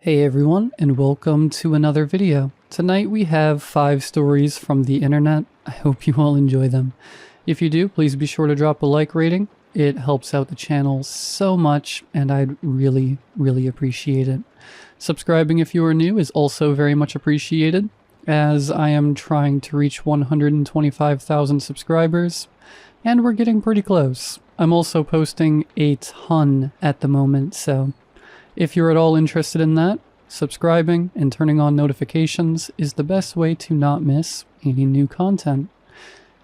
Hey everyone, and welcome to another video. Tonight we have 5 stories from the internet. I hope you all enjoy them. If you do, please be sure to drop a like rating. It helps out the channel so much, and I'd really appreciate it. Subscribing if you are new is also very much appreciated, as I am trying to reach 125,000 subscribers, and we're getting pretty close. I'm also posting a ton at the moment, so if you're at all interested in that, subscribing and turning on notifications is the best way to not miss any new content.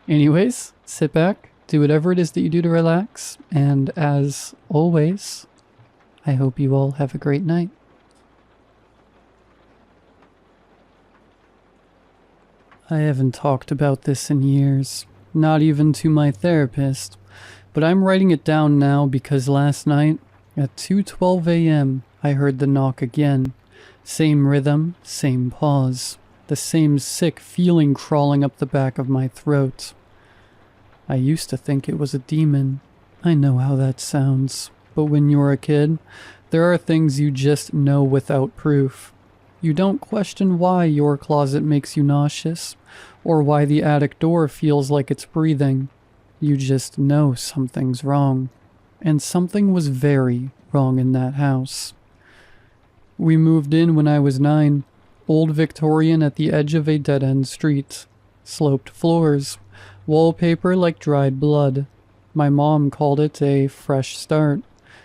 Anyways, sit back, do whatever it is that you do to relax, and as always, I hope you all have a great night. I haven't talked about this in years, not even to my therapist, but I'm writing it down now because last night, at 2:12 a.m., I heard the knock again. Same rhythm, same pause. The same sick feeling crawling up the back of my throat. I used to think it was a demon. I know how that sounds. But when you're a kid, there are things you just know without proof. You don't question why your closet makes you nauseous, or why the attic door feels like it's breathing. You just know something's wrong. And something was very wrong in that house. We moved in when I was 9, old Victorian at the edge of a dead-end street. Sloped floors, wallpaper like dried blood. My mom called it a fresh start.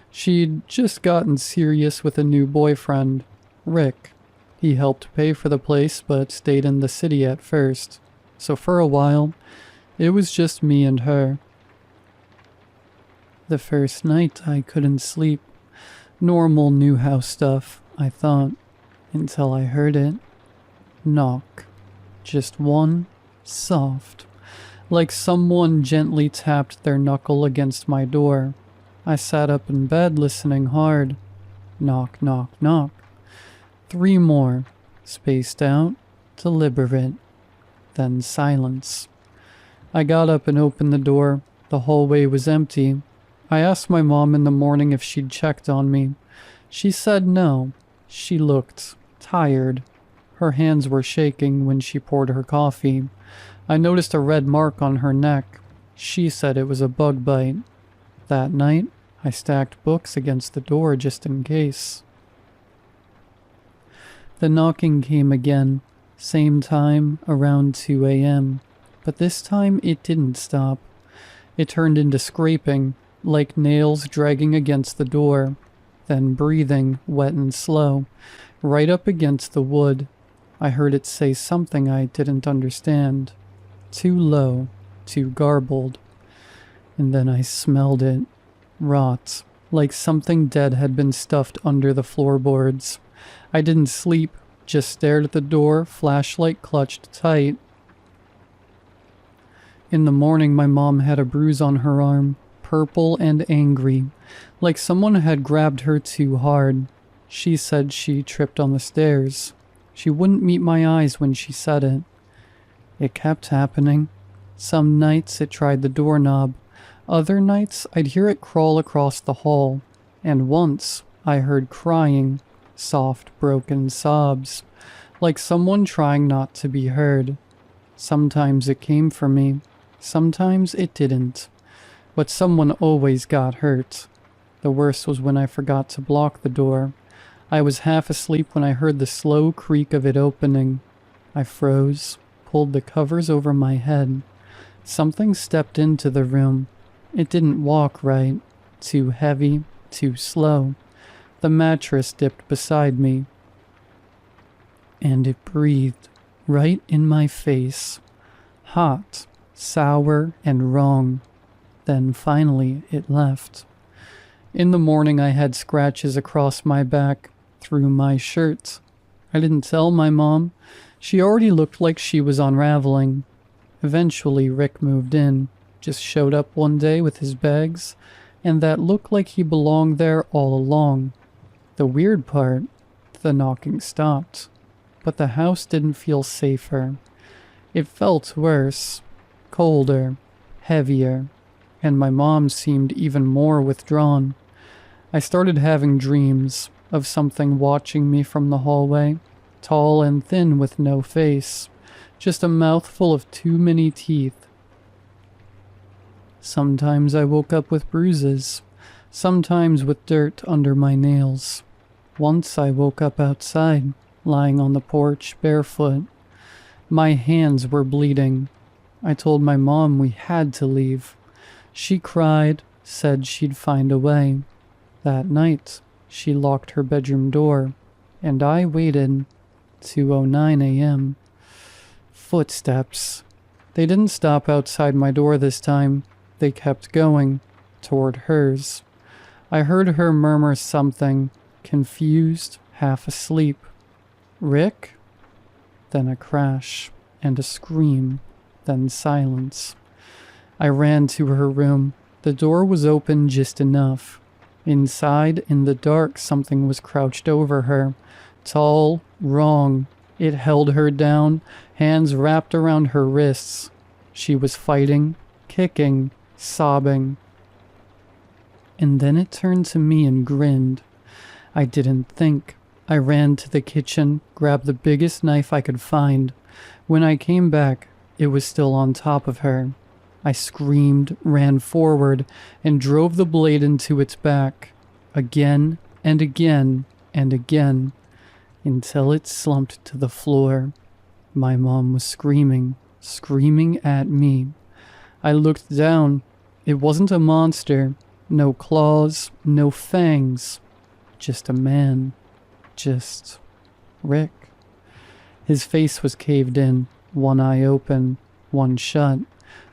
She'd just gotten serious with a new boyfriend, Rick. He helped pay for the place but stayed in the city at first. So for a while, it was just me and her. The first night I couldn't sleep. Normal new house stuff, I thought, until I heard it. Knock. Just one, soft. Like someone gently tapped their knuckle against my door. I sat up in bed listening hard. Knock, knock, knock. 3 more, spaced out, deliberate. Then silence. I got up and opened the door. The hallway was empty. I asked my mom in the morning if she'd checked on me. She said no. She looked tired. Her hands were shaking when she poured her coffee. I noticed a red mark on her neck. She said it was a bug bite. That night, I stacked books against the door just in case. The knocking came again, same time, around 2 a.m. But this time it didn't stop. It turned into scraping, like nails dragging against the door, then breathing, wet and slow, right up against the wood. I heard it say something I didn't understand. Too low, too garbled. And then I smelled it. Rot, like something dead had been stuffed under the floorboards. I didn't sleep, just stared at the door, flashlight clutched tight. In the morning, my mom had a bruise on her arm. Purple and angry, like someone had grabbed her too hard. She said she tripped on the stairs. She wouldn't meet my eyes when she said it. It kept happening. Some nights it tried the doorknob. Other nights I'd hear it crawl across the hall. And once I heard crying, soft broken sobs, like someone trying not to be heard. Sometimes it came for me. Sometimes it didn't. But someone always got hurt. The worst was when I forgot to block the door. I was half asleep when I heard the slow creak of it opening. I froze, pulled the covers over my head. Something stepped into the room. It didn't walk right. Too heavy, too slow. The mattress dipped beside me. And it breathed right in my face. Hot, sour, and wrong. Then finally it left. In the morning I had scratches across my back, through my shirt. I didn't tell my mom. She already looked like she was unraveling. Eventually Rick moved in, just showed up one day with his bags, and that looked like he belonged there all along. The weird part, the knocking stopped. But the house didn't feel safer. It felt worse, colder, heavier. And my mom seemed even more withdrawn. I started having dreams, of something watching me from the hallway, tall and thin with no face, just a mouthful of too many teeth. Sometimes I woke up with bruises, sometimes with dirt under my nails. Once I woke up outside, lying on the porch, barefoot. My hands were bleeding. I told my mom we had to leave. She cried, said she'd find a way. That night, she locked her bedroom door, and I waited. 2:09 a.m. Footsteps. They didn't stop outside my door this time. They kept going, toward hers. I heard her murmur something, confused, half asleep. Rick? Then a crash, and a scream, then silence. I ran to her room. The door was open just enough. Inside, in the dark, something was crouched over her. Tall, wrong. It held her down, hands wrapped around her wrists. She was fighting, kicking, sobbing. And then it turned to me and grinned. I didn't think. I ran to the kitchen, grabbed the biggest knife I could find. When I came back, it was still on top of her. I screamed, ran forward, and drove the blade into its back. Again and again and again, until it slumped to the floor. My mom was screaming, screaming at me. I looked down. It wasn't a monster. No claws, no fangs. Just a man. Just Rick. His face was caved in, one eye open, one shut,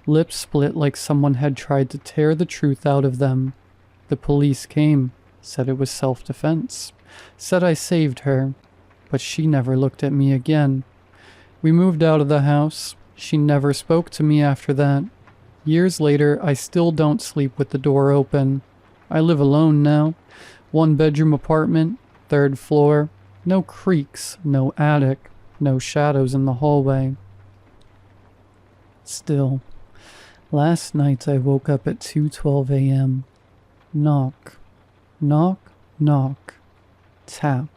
lips split like someone had tried to tear the truth out of them. The police came, said it was self-defense, said I saved her, but she never looked at me again. We moved out of the house. She never spoke to me after that. Years later, I still don't sleep with the door open. I live alone now. 1-bedroom apartment, 3rd floor. No creaks, no attic, no shadows in the hallway. Still, last night I woke up at 2:12 a.m. Knock, knock, knock, tap,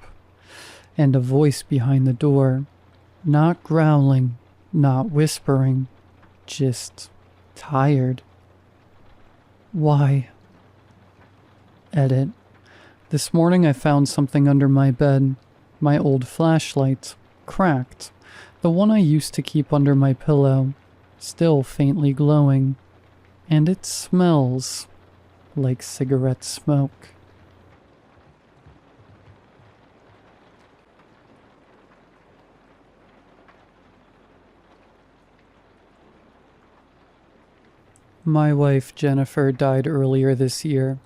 and a voice behind the door. Not growling, not whispering, just tired. Why? Edit. This morning I found something under my bed. My old flashlight. Cracked. The one I used to keep under my pillow. Still faintly glowing. And it smells like cigarette smoke. My wife, Jennifer, died earlier this year.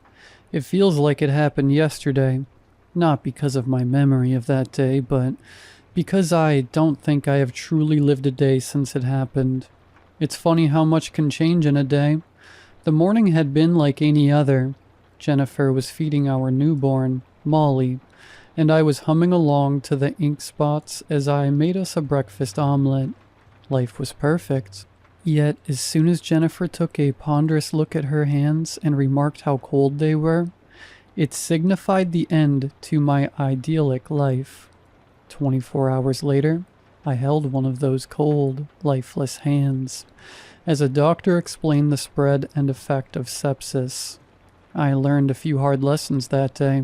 It feels like it happened yesterday. Not because of my memory of that day, but because I don't think I have truly lived a day since it happened. It's funny how much can change in a day. The morning had been like any other. Jennifer was feeding our newborn, Molly, and I was humming along to the ink spots as I made us a breakfast omelet. Life was perfect. Yet, as soon as Jennifer took a ponderous look at her hands and remarked how cold they were, it signified the end to my idyllic life. 24 hours later, I held one of those cold, lifeless hands, as a doctor explained the spread and effect of sepsis. I learned a few hard lessons that day.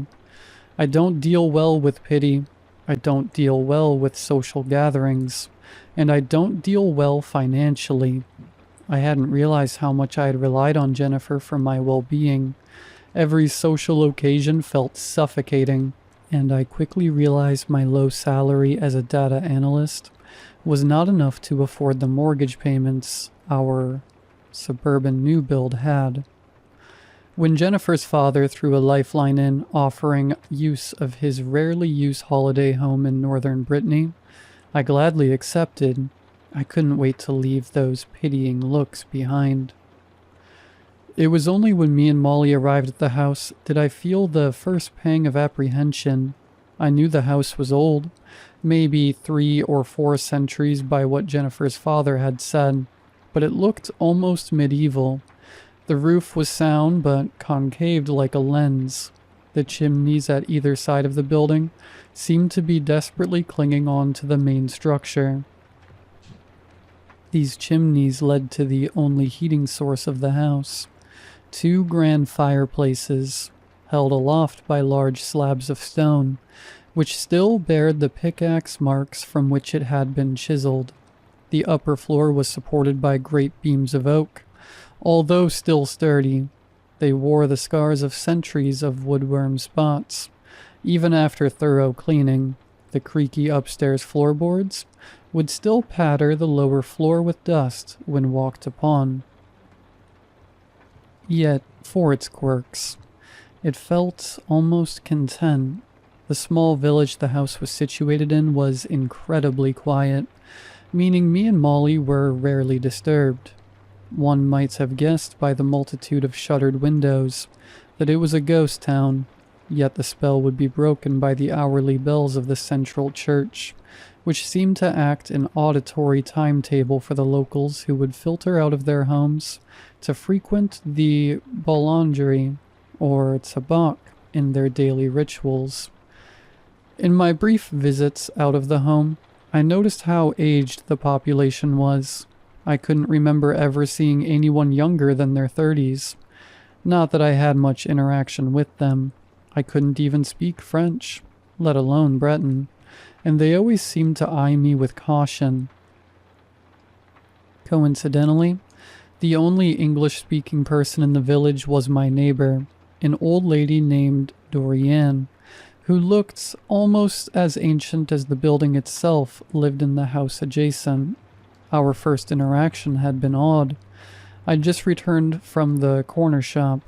I don't deal well with pity. I don't deal well with social gatherings. And I don't deal well financially. I hadn't realized how much I had relied on Jennifer for my well-being. Every social occasion felt suffocating, and I quickly realized my low salary as a data analyst was not enough to afford the mortgage payments our suburban new build had. When Jennifer's father threw a lifeline in offering use of his rarely used holiday home in northern Brittany, I gladly accepted. I couldn't wait to leave those pitying looks behind. It was only when me and Molly arrived at the house did I feel the first pang of apprehension. I knew the house was old, maybe 3 or 4 centuries by what Jennifer's father had said, but it looked almost medieval. The roof was sound but concaved like a lens. The chimneys at either side of the building seemed to be desperately clinging on to the main structure. These chimneys led to the only heating source of the house, two grand fireplaces, held aloft by large slabs of stone, which still bared the pickaxe marks from which it had been chiseled. The upper floor was supported by great beams of oak. Although still sturdy, they wore the scars of centuries of woodworm spots. Even after thorough cleaning, the creaky upstairs floorboards would still patter the lower floor with dust when walked upon. Yet, for its quirks, it felt almost content. The small village the house was situated in was incredibly quiet, meaning me and Molly were rarely disturbed. One might have guessed by the multitude of shuttered windows that it was a ghost town, yet the spell would be broken by the hourly bells of the central church, which seemed to act an auditory timetable for the locals who would filter out of their homes to frequent the boulangerie or tabak in their daily rituals. In my brief visits out of the home, I noticed how aged the population was. I couldn't remember ever seeing anyone younger than their 30s. Not that I had much interaction with them. I couldn't even speak French, let alone Breton, and they always seemed to eye me with caution. Coincidentally, the only English-speaking person in the village was my neighbor, an old lady named Dorian, who looked almost as ancient as the building itself lived in the house adjacent. Our first interaction had been odd. I'd just returned from the corner shop,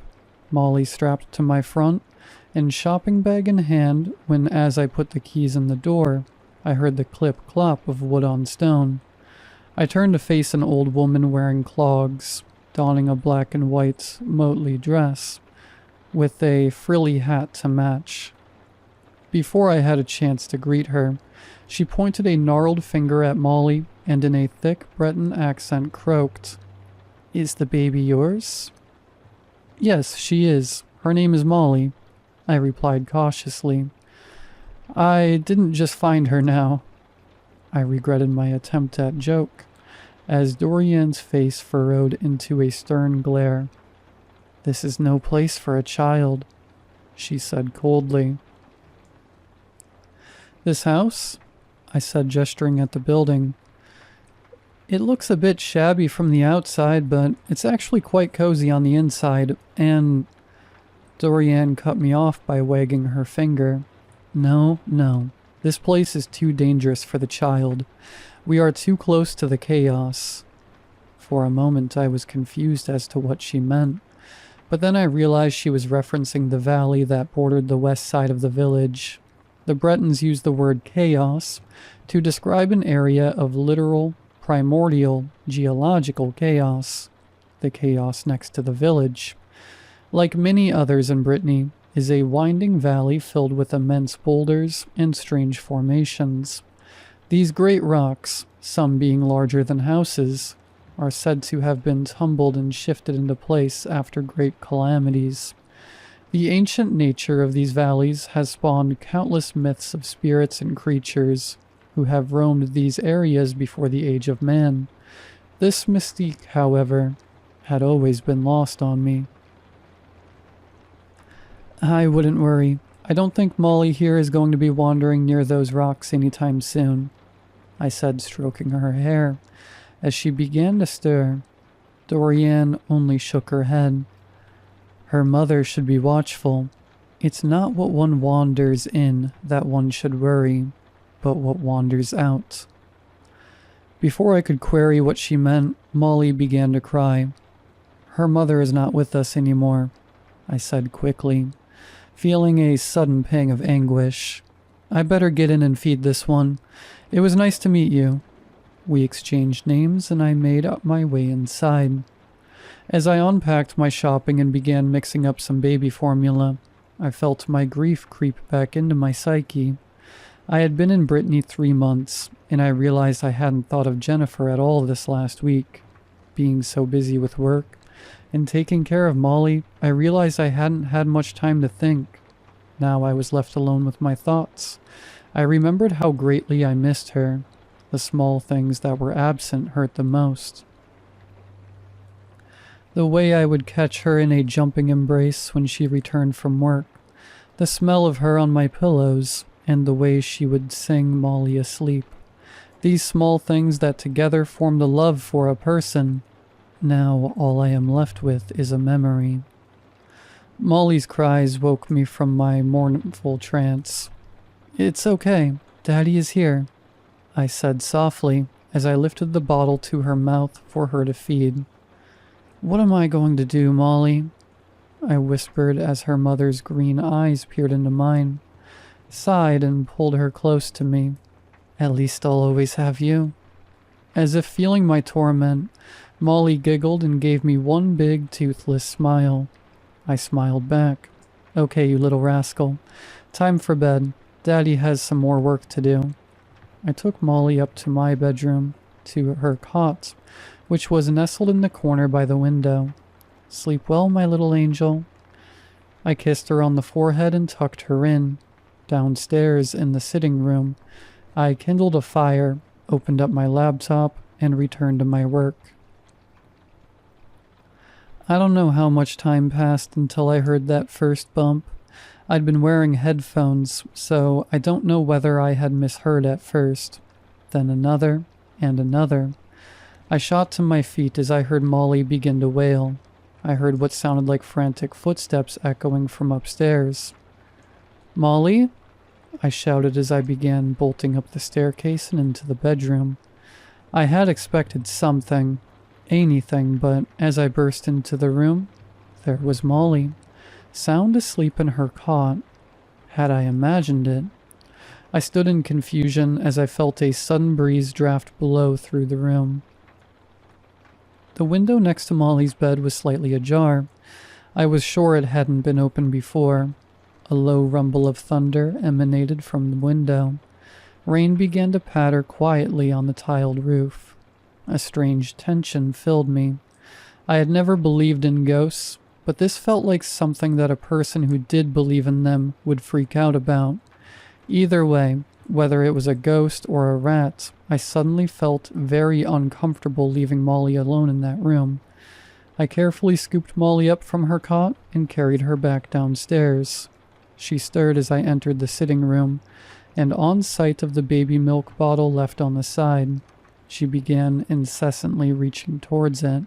Molly strapped to my front, and shopping bag in hand, when as I put the keys in the door, I heard the clip-clop of wood on stone. I turned to face an old woman wearing clogs, donning a black and white motley dress, with a frilly hat to match. Before I had a chance to greet her, she pointed a gnarled finger at Molly and in a thick Breton accent croaked, "Is the baby yours?" "Yes, she is. Her name is Molly," I replied cautiously. "I didn't just find her now." I regretted my attempt at joke, as Dorian's face furrowed into a stern glare. "This is no place for a child," she said coldly. "This house?" I said, gesturing at the building. "It looks a bit shabby from the outside, but it's actually quite cozy on the inside, and—" Dorian cut me off by wagging her finger. No, this place is too dangerous for the child. We are too close to the chaos." For a moment I was confused as to what she meant, but then I realized she was referencing the valley that bordered the west side of the village. The Bretons use the word chaos to describe an area of literal, primordial, geological chaos, the chaos next to the village. Like many others in Brittany, is a winding valley filled with immense boulders and strange formations. These great rocks, some being larger than houses, are said to have been tumbled and shifted into place after great calamities. The ancient nature of these valleys has spawned countless myths of spirits and creatures who have roamed these areas before the age of man. This mystique, however, had always been lost on me. "I wouldn't worry. I don't think Molly here is going to be wandering near those rocks anytime soon," I said, stroking her hair. As she began to stir, Dorian only shook her head. "Her mother should be watchful. It's not what one wanders in that one should worry, but what wanders out." Before I could query what she meant, Molly began to cry. "Her mother is not with us anymore," I said quickly, feeling a sudden pang of anguish. "I better get in and feed this one. It was nice to meet you." We exchanged names and I made up my way inside. As I unpacked my shopping and began mixing up some baby formula, I felt my grief creep back into my psyche. I had been in Brittany 3 months, and I realized I hadn't thought of Jennifer at all this last week. Being so busy with work and taking care of Molly, I realized I hadn't had much time to think. Now I was left alone with my thoughts. I remembered how greatly I missed her. The small things that were absent hurt the most. The way I would catch her in a jumping embrace when she returned from work, the smell of her on my pillows, and the way she would sing Molly asleep. These small things that together formed a love for a person. Now all I am left with is a memory. Molly's cries woke me from my mournful trance. "It's okay. Daddy is here," I said softly as I lifted the bottle to her mouth for her to feed. "What am I going to do, Molly?" I whispered as her mother's green eyes peered into mine, sighed and pulled her close to me. "At least I'll always have you." As if feeling my torment, Molly giggled and gave me one big toothless smile. I smiled back. "Okay, you little rascal. Time for bed. Daddy has some more work to do." I took Molly up to my bedroom, to her cot, which was nestled in the corner by the window. "Sleep well, my little angel." I kissed her on the forehead and tucked her in. Downstairs in the sitting room, I kindled a fire, opened up my laptop, and returned to my work. I don't know how much time passed until I heard that first bump. I'd been wearing headphones, so I don't know whether I had misheard at first. Then another, and another. I shot to my feet as I heard Molly begin to wail. I heard what sounded like frantic footsteps echoing from upstairs. "Molly?" I shouted as I began bolting up the staircase and into the bedroom. I had expected something, anything, but as I burst into the room, there was Molly, sound asleep in her cot. Had I imagined it? I stood in confusion as I felt a sudden breeze draft blow through the room. The window next to Molly's bed was slightly ajar. I was sure it hadn't been opened before. A low rumble of thunder emanated from the window. Rain began to patter quietly on the tiled roof. A strange tension filled me. I had never believed in ghosts, but this felt like something that a person who did believe in them would freak out about. Either way, whether it was a ghost or a rat, I suddenly felt very uncomfortable leaving Molly alone in that room. I carefully scooped Molly up from her cot and carried her back downstairs. She stirred as I entered the sitting room, and on sight of the baby milk bottle left on the side, she began incessantly reaching towards it.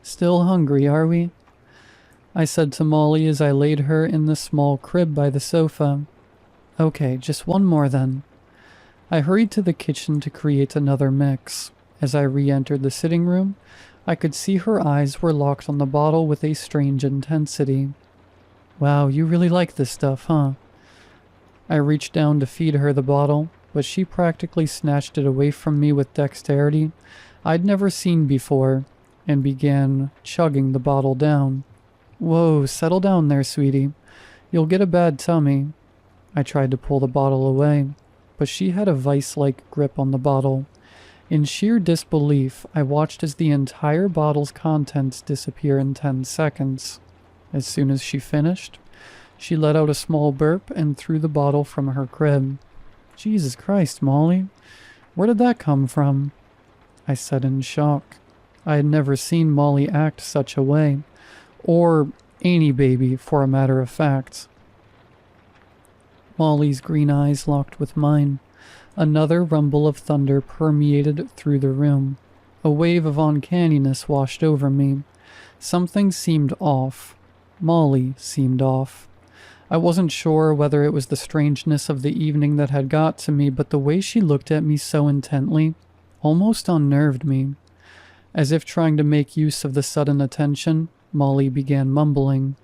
"Still hungry, are we?" I said to Molly as I laid her in the small crib by the sofa. "Okay, just one more then." I hurried to the kitchen to create another mix. As I re-entered the sitting room, I could see her eyes were locked on the bottle with a strange intensity. "Wow, you really like this stuff, huh?" I reached down to feed her the bottle, but she practically snatched it away from me with dexterity I'd never seen before, and began chugging the bottle down. "Whoa, settle down there, sweetie. You'll get a bad tummy." I tried to pull the bottle away, but she had a vice-like grip on the bottle. In sheer disbelief, I watched as the entire bottle's contents disappear in 10 seconds. As soon as she finished, she let out a small burp and threw the bottle from her crib. "Jesus Christ, Molly. Where did that come from?" I said in shock. I had never seen Molly act such a way. Or any baby, for a matter of fact. Molly's green eyes locked with mine. Another rumble of thunder permeated through the room. A wave of uncanniness washed over me. Something seemed off. Molly seemed off. I wasn't sure whether it was the strangeness of the evening that had got to me, but the way she looked at me so intently almost unnerved me. As if trying to make use of the sudden attention, Molly began mumbling.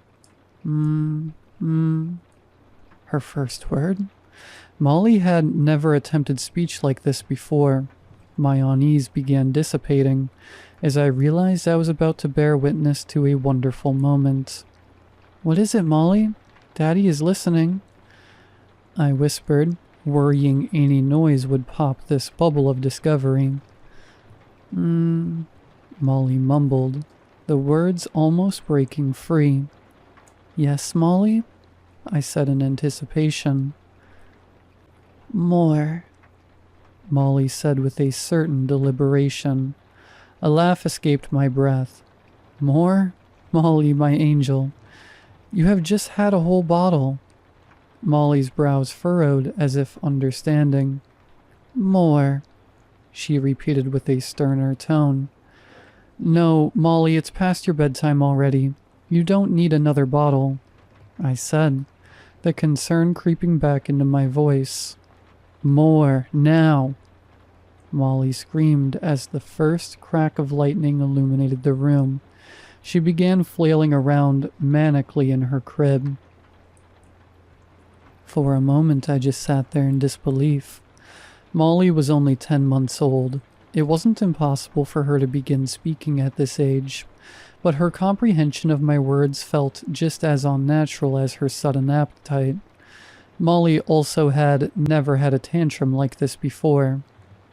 Her first word? Molly had never attempted speech like this before. My unease began dissipating as I realized I was about to bear witness to a wonderful moment. "What is it, Molly? Daddy is listening," I whispered, worrying any noise would pop this bubble of discovery. Molly mumbled, the words almost breaking free. "Yes, Molly? I said in anticipation. More, Molly said with a certain deliberation. A laugh escaped my breath. More? Molly, my angel. You have just had a whole bottle. Molly's brows furrowed as if understanding. more. She repeated with a sterner tone. No, Molly, it's past your bedtime already. You don't need another bottle, I said, the concern creeping back into my voice. More, now. Molly screamed as the first crack of lightning illuminated the room. She began flailing around manically in her crib. For a moment I just sat there in disbelief. Molly was only 10 months old. It wasn't impossible for her to begin speaking at this age, but her comprehension of my words felt just as unnatural as her sudden appetite. Molly also had never had a tantrum like this before.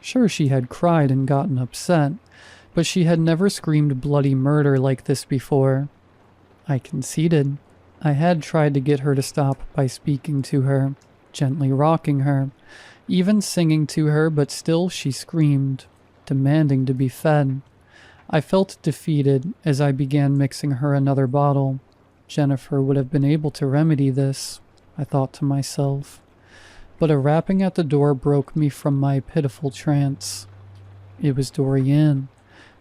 Sure, she had cried and gotten upset, but she had never screamed bloody murder like this before. I conceded. I had tried to get her to stop by speaking to her, gently rocking her, even singing to her, but still she screamed, demanding to be fed. I felt defeated as I began mixing her another bottle. Jennifer would have been able to remedy this, I thought to myself. But a rapping at the door broke me from my pitiful trance. It was Dorian,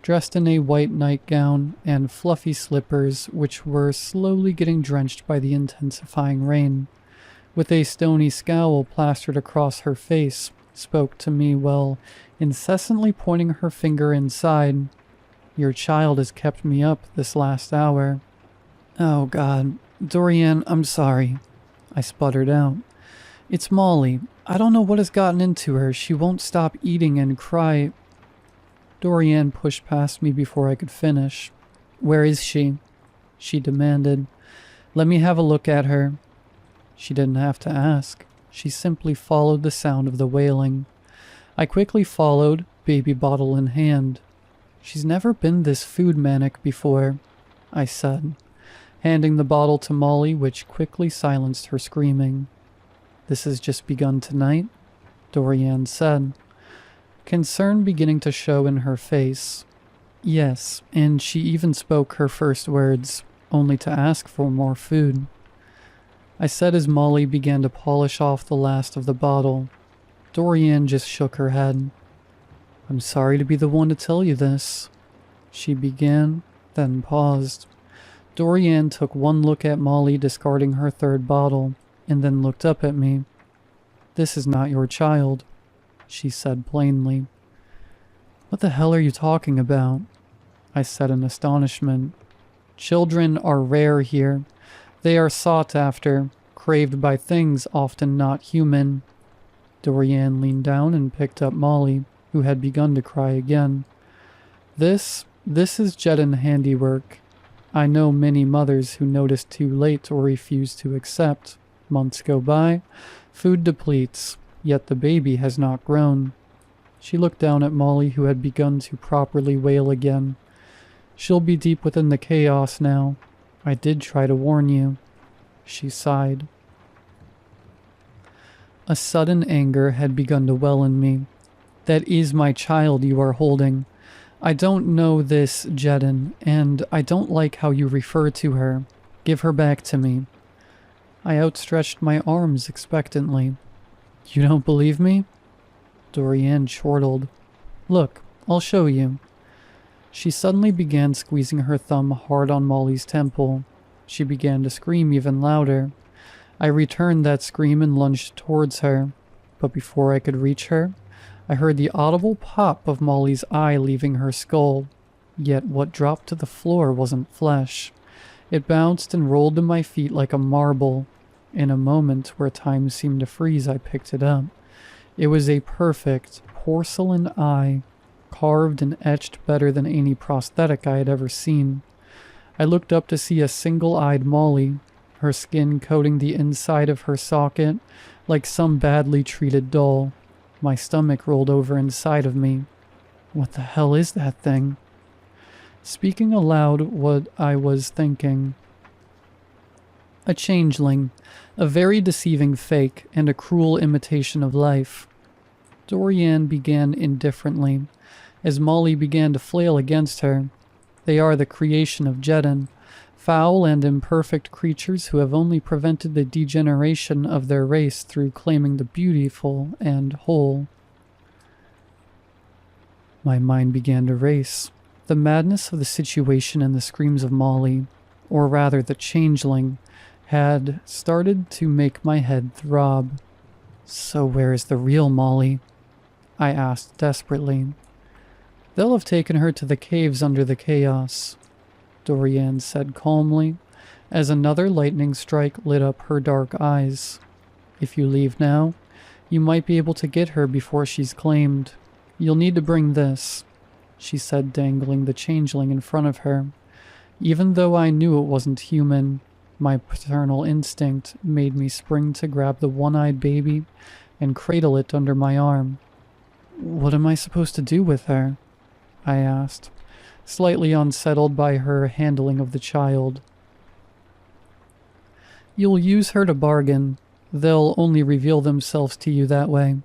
dressed in a white nightgown and fluffy slippers which were slowly getting drenched by the intensifying rain. With a stony scowl plastered across her face, spoke to me while incessantly pointing her finger inside. Your child has kept me up this last hour. Oh God, Dorian, I'm sorry, I sputtered out. It's Molly. I don't know what has gotten into her. She won't stop eating and cry. Dorian pushed past me before I could finish. Where is she? She demanded. Let me have a look at her. She didn't have to ask. She simply followed the sound of the wailing. I quickly followed, baby bottle in hand. She's never been this food manic before, I said, handing the bottle to Molly, which quickly silenced her screaming. This has just begun tonight, Dorian said, concern beginning to show in her face. Yes, and she even spoke her first words, only to ask for more food. I said as Molly began to polish off the last of the bottle. Dorian just shook her head. I'm sorry to be the one to tell you this, she began, then paused. Dorian took one look at Molly discarding her third bottle, and then looked up at me. This is not your child, she said plainly. What the hell are you talking about? I said in astonishment. Children are rare here. They are sought after, craved by things often not human. Dorian leaned down and picked up Molly, who had begun to cry again. This is Jedin handiwork. I know many mothers who notice too late or refuse to accept. Months go by, food depletes, yet the baby has not grown. She looked down at Molly, who had begun to properly wail again. She'll be deep within the chaos now. I did try to warn you. She sighed. A sudden anger had begun to well in me. That is my child you are holding. I don't know this, Jedin, and I don't like how you refer to her. Give her back to me. I outstretched my arms expectantly. You don't believe me? Dorian chortled. Look, I'll show you. She suddenly began squeezing her thumb hard on Molly's temple. She began to scream even louder. I returned that scream and lunged towards her, but before I could reach her, I heard the audible pop of Molly's eye leaving her skull. Yet what dropped to the floor wasn't flesh. It bounced and rolled to my feet like a marble. In a moment where time seemed to freeze, I picked it up. It was a perfect porcelain eye, carved and etched better than any prosthetic I had ever seen. I looked up to see a single-eyed Molly, her skin coating the inside of her socket like some badly treated doll. My stomach rolled over inside of me. What the hell is that thing? Speaking aloud what I was thinking. A changeling, A very deceiving fake and a cruel imitation of life. Dorian began indifferently, as Molly began to flail against her. They are the creation of Jeddan, foul and imperfect creatures who have only prevented the degeneration of their race through claiming the beautiful and whole. My mind began to race. The madness of the situation and the screams of Molly, or rather the changeling, had started to make my head throb. So where is the real Molly? I asked desperately. They'll have taken her to the caves under the chaos, Dorian said calmly, as another lightning strike lit up her dark eyes. If you leave now, you might be able to get her before she's claimed. You'll need to bring this, she said, dangling the changeling in front of her. Even though I knew it wasn't human, my paternal instinct made me spring to grab the one-eyed baby and cradle it under my arm. What am I supposed to do with her? I asked, slightly unsettled by her handling of the child. You'll use her to bargain. They'll only reveal themselves to you that way.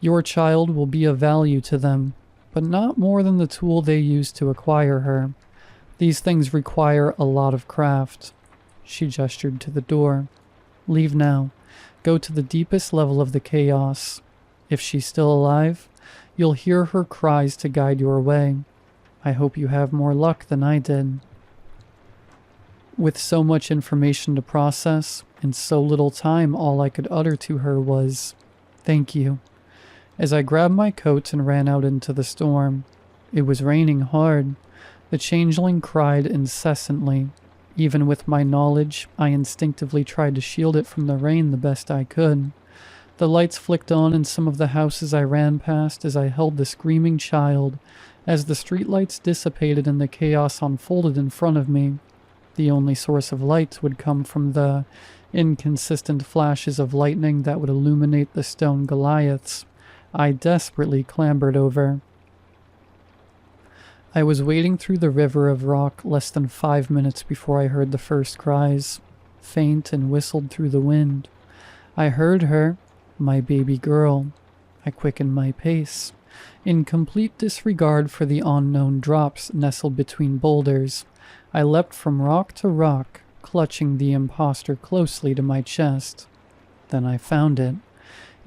Your child will be of value to them, but not more than the tool they use to acquire her. These things require a lot of craft. She gestured to the door. Leave now. Go to the deepest level of the chaos. If she's still alive, you'll hear her cries to guide your way. I hope you have more luck than I did. With so much information to process, and so little time, all I could utter to her was, "Thank you," as I grabbed my coat and ran out into the storm. It was raining hard. The changeling cried incessantly. Even with my knowledge, I instinctively tried to shield it from the rain the best I could. The lights flicked on in some of the houses I ran past as I held the screaming child. As the streetlights dissipated and the chaos unfolded in front of me, the only source of light would come from the inconsistent flashes of lightning that would illuminate the stone Goliaths I desperately clambered over. I was wading through the river of rock less than 5 minutes before I heard the first cries, faint and whistled through the wind. I heard her, my baby girl. I quickened my pace, in complete disregard for the unknown drops nestled between boulders. I leapt from rock to rock, clutching the impostor closely to my chest. Then I found it,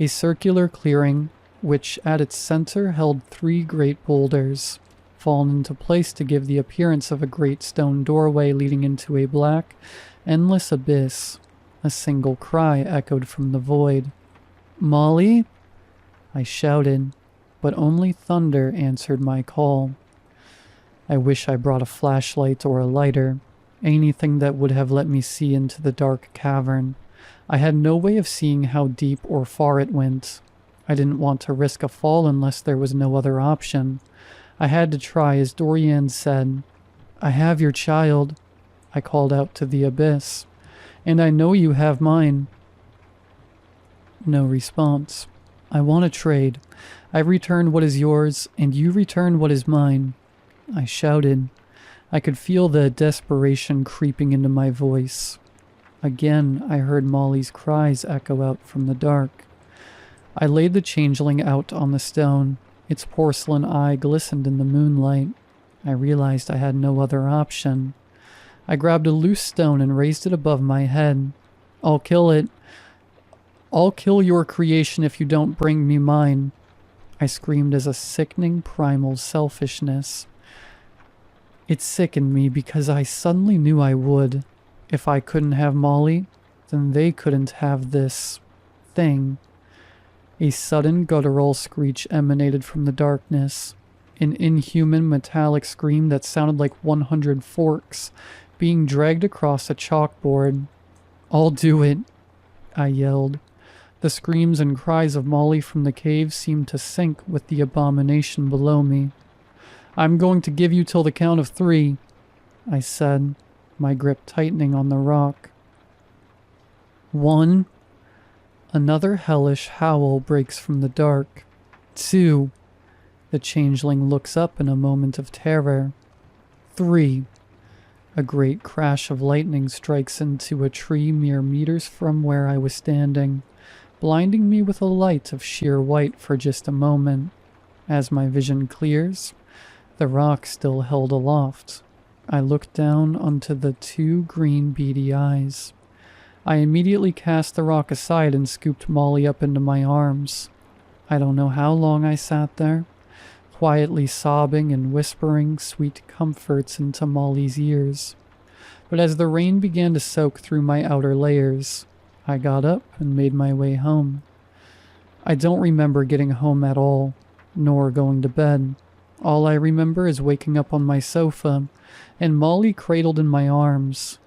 a circular clearing which at its center held 3 great boulders, fallen into place to give the appearance of a great stone doorway leading into a black, endless abyss. A single cry echoed from the void. "Molly?" I shouted, but only thunder answered my call. I wish I brought a flashlight or a lighter, anything that would have let me see into the dark cavern. I had no way of seeing how deep or far it went. I didn't want to risk a fall unless there was no other option. I had to try, as Dorian said. "I have your child," I called out to the abyss, "and I know you have mine." No response. "I want to trade. I return what is yours, and you return what is mine," I shouted. I could feel the desperation creeping into my voice. Again, I heard Molly's cries echo out from the dark. I laid the changeling out on the stone. Its porcelain eye glistened in the moonlight. I realized I had no other option. I grabbed a loose stone and raised it above my head. "I'll kill it. I'll kill your creation if you don't bring me mine," I screamed as a sickening primal selfishness. It sickened me because I suddenly knew I would. If I couldn't have Molly, then they couldn't have this thing. A sudden guttural screech emanated from the darkness, an inhuman metallic scream that sounded like 100 forks being dragged across a chalkboard. "I'll do it," I yelled. The screams and cries of Molly from the cave seemed to sync with the abomination below me. "I'm going to give you till the count of 3, I said, my grip tightening on the rock. 1. Another hellish howl breaks from the dark. 2. The changeling looks up in a moment of terror. 3. A great crash of lightning strikes into a tree mere meters from where I was standing, blinding me with a light of sheer white for just a moment. As my vision clears, the rock still held aloft. I looked down onto the two green beady eyes. I immediately cast the rock aside and scooped Molly up into my arms. I don't know how long I sat there, quietly sobbing and whispering sweet comforts into Molly's ears. But as the rain began to soak through my outer layers, I got up and made my way home. I don't remember getting home at all, nor going to bed. All I remember is waking up on my sofa and Molly cradled in my arms.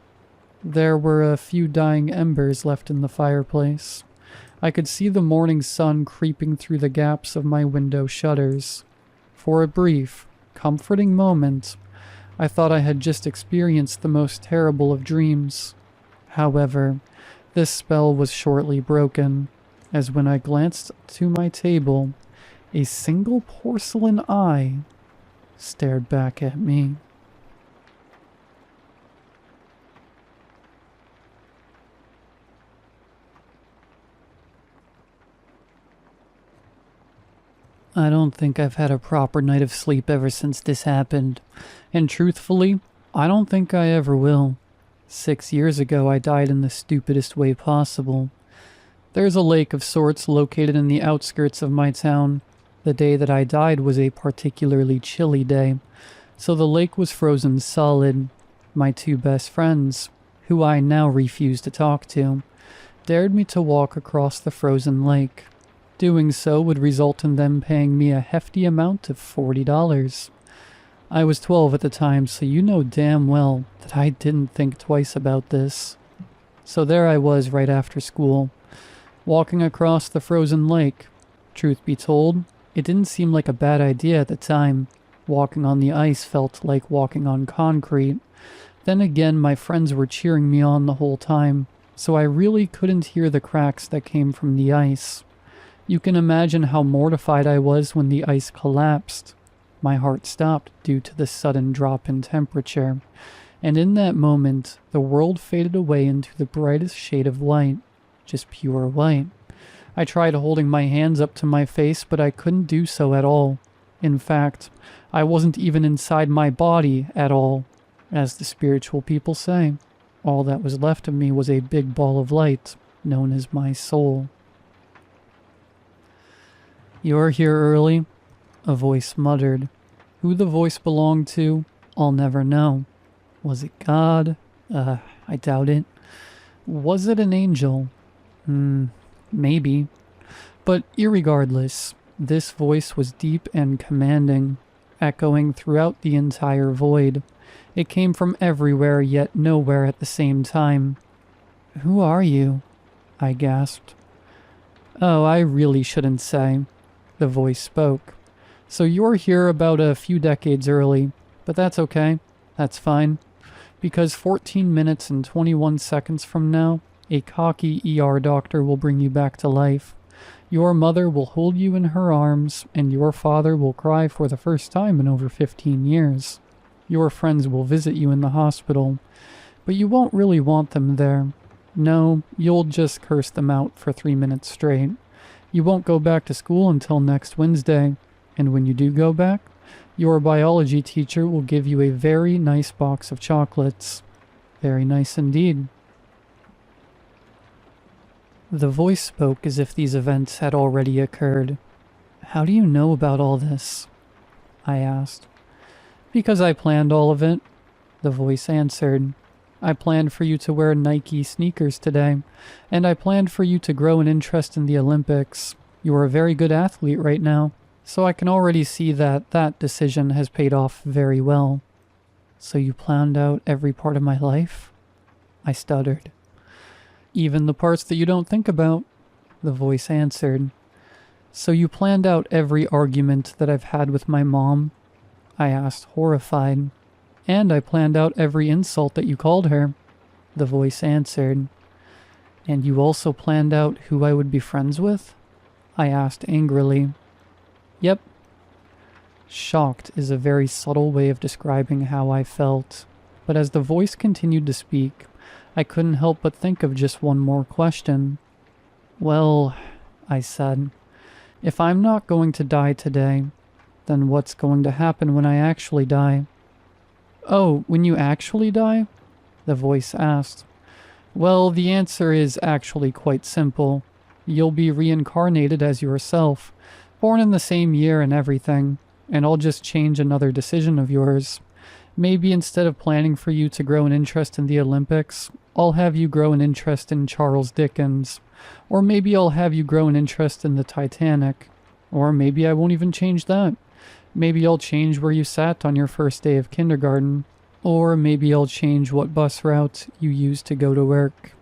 There were a few dying embers left in the fireplace. I could see the morning sun creeping through the gaps of my window shutters. For a brief, comforting moment, I thought I had just experienced the most terrible of dreams. However, this spell was shortly broken, as when I glanced to my table, a single porcelain eye stared back at me. I don't think I've had a proper night of sleep ever since this happened, and truthfully, I don't think I ever will. 6 years ago, I died in the stupidest way possible. There's a lake of sorts located in the outskirts of my town. The day that I died was a particularly chilly day, so the lake was frozen solid. My two best friends, who I now refuse to talk to, dared me to walk across the frozen lake. Doing so would result in them paying me a hefty amount of $40. I was 12 at the time, so you know damn well that I didn't think twice about this. So there I was right after school, walking across the frozen lake. Truth be told, it didn't seem like a bad idea at the time. Walking on the ice felt like walking on concrete. Then again, my friends were cheering me on the whole time, so I really couldn't hear the cracks that came from the ice. You can imagine how mortified I was when the ice collapsed. My heart stopped due to the sudden drop in temperature, and in that moment, the world faded away into the brightest shade of white, just pure white. I tried holding my hands up to my face, but I couldn't do so at all. In fact, I wasn't even inside my body at all. As the spiritual people say, all that was left of me was a big ball of light, known as my soul. "You're here early," a voice muttered. Who the voice belonged to, I'll never know. Was it God? I doubt it. Was it an angel? Maybe. But irregardless, this voice was deep and commanding, echoing throughout the entire void. It came from everywhere, yet nowhere at the same time. "Who are you?" I gasped. "Oh, I really shouldn't say." The voice spoke. "So you're here about a few decades early, but that's okay. That's fine. Because 14 minutes and 21 seconds from now, a cocky ER doctor will bring you back to life. Your mother will hold you in her arms, and your father will cry for the first time in over 15 years. Your friends will visit you in the hospital, but you won't really want them there. No, you'll just curse them out for 3 minutes straight. You won't go back to school until next Wednesday, and when you do go back, your biology teacher will give you a very nice box of chocolates. Very nice indeed." The voice spoke as if these events had already occurred. "How do you know about all this?" I asked. "Because I planned all of it," the voice answered. "I planned for you to wear Nike sneakers today, and I planned for you to grow an interest in the Olympics. You are a very good athlete right now, so I can already see that that decision has paid off very well." "So you planned out every part of my life?" I stuttered. "Even the parts that you don't think about," the voice answered. "So you planned out every argument that I've had with my mom?" I asked, horrified. "And I planned out every insult that you called her," the voice answered. "And you also planned out who I would be friends with?" I asked angrily. "Yep." Shocked is a very subtle way of describing how I felt. but as the voice continued to speak, I couldn't help but think of just one more question. "Well," I said, "if I'm not going to die today, then what's going to happen when I actually die?" "Oh, when you actually die?" the voice asked. "Well, the answer is actually quite simple. You'll be reincarnated as yourself, born in the same year and everything, and I'll just change another decision of yours. Maybe instead of planning for you to grow an interest in the Olympics, I'll have you grow an interest in Charles Dickens. Or maybe I'll have you grow an interest in the Titanic. Or maybe I won't even change that. Maybe I'll change where you sat on your first day of kindergarten. Or maybe I'll change what bus route you used to go to work."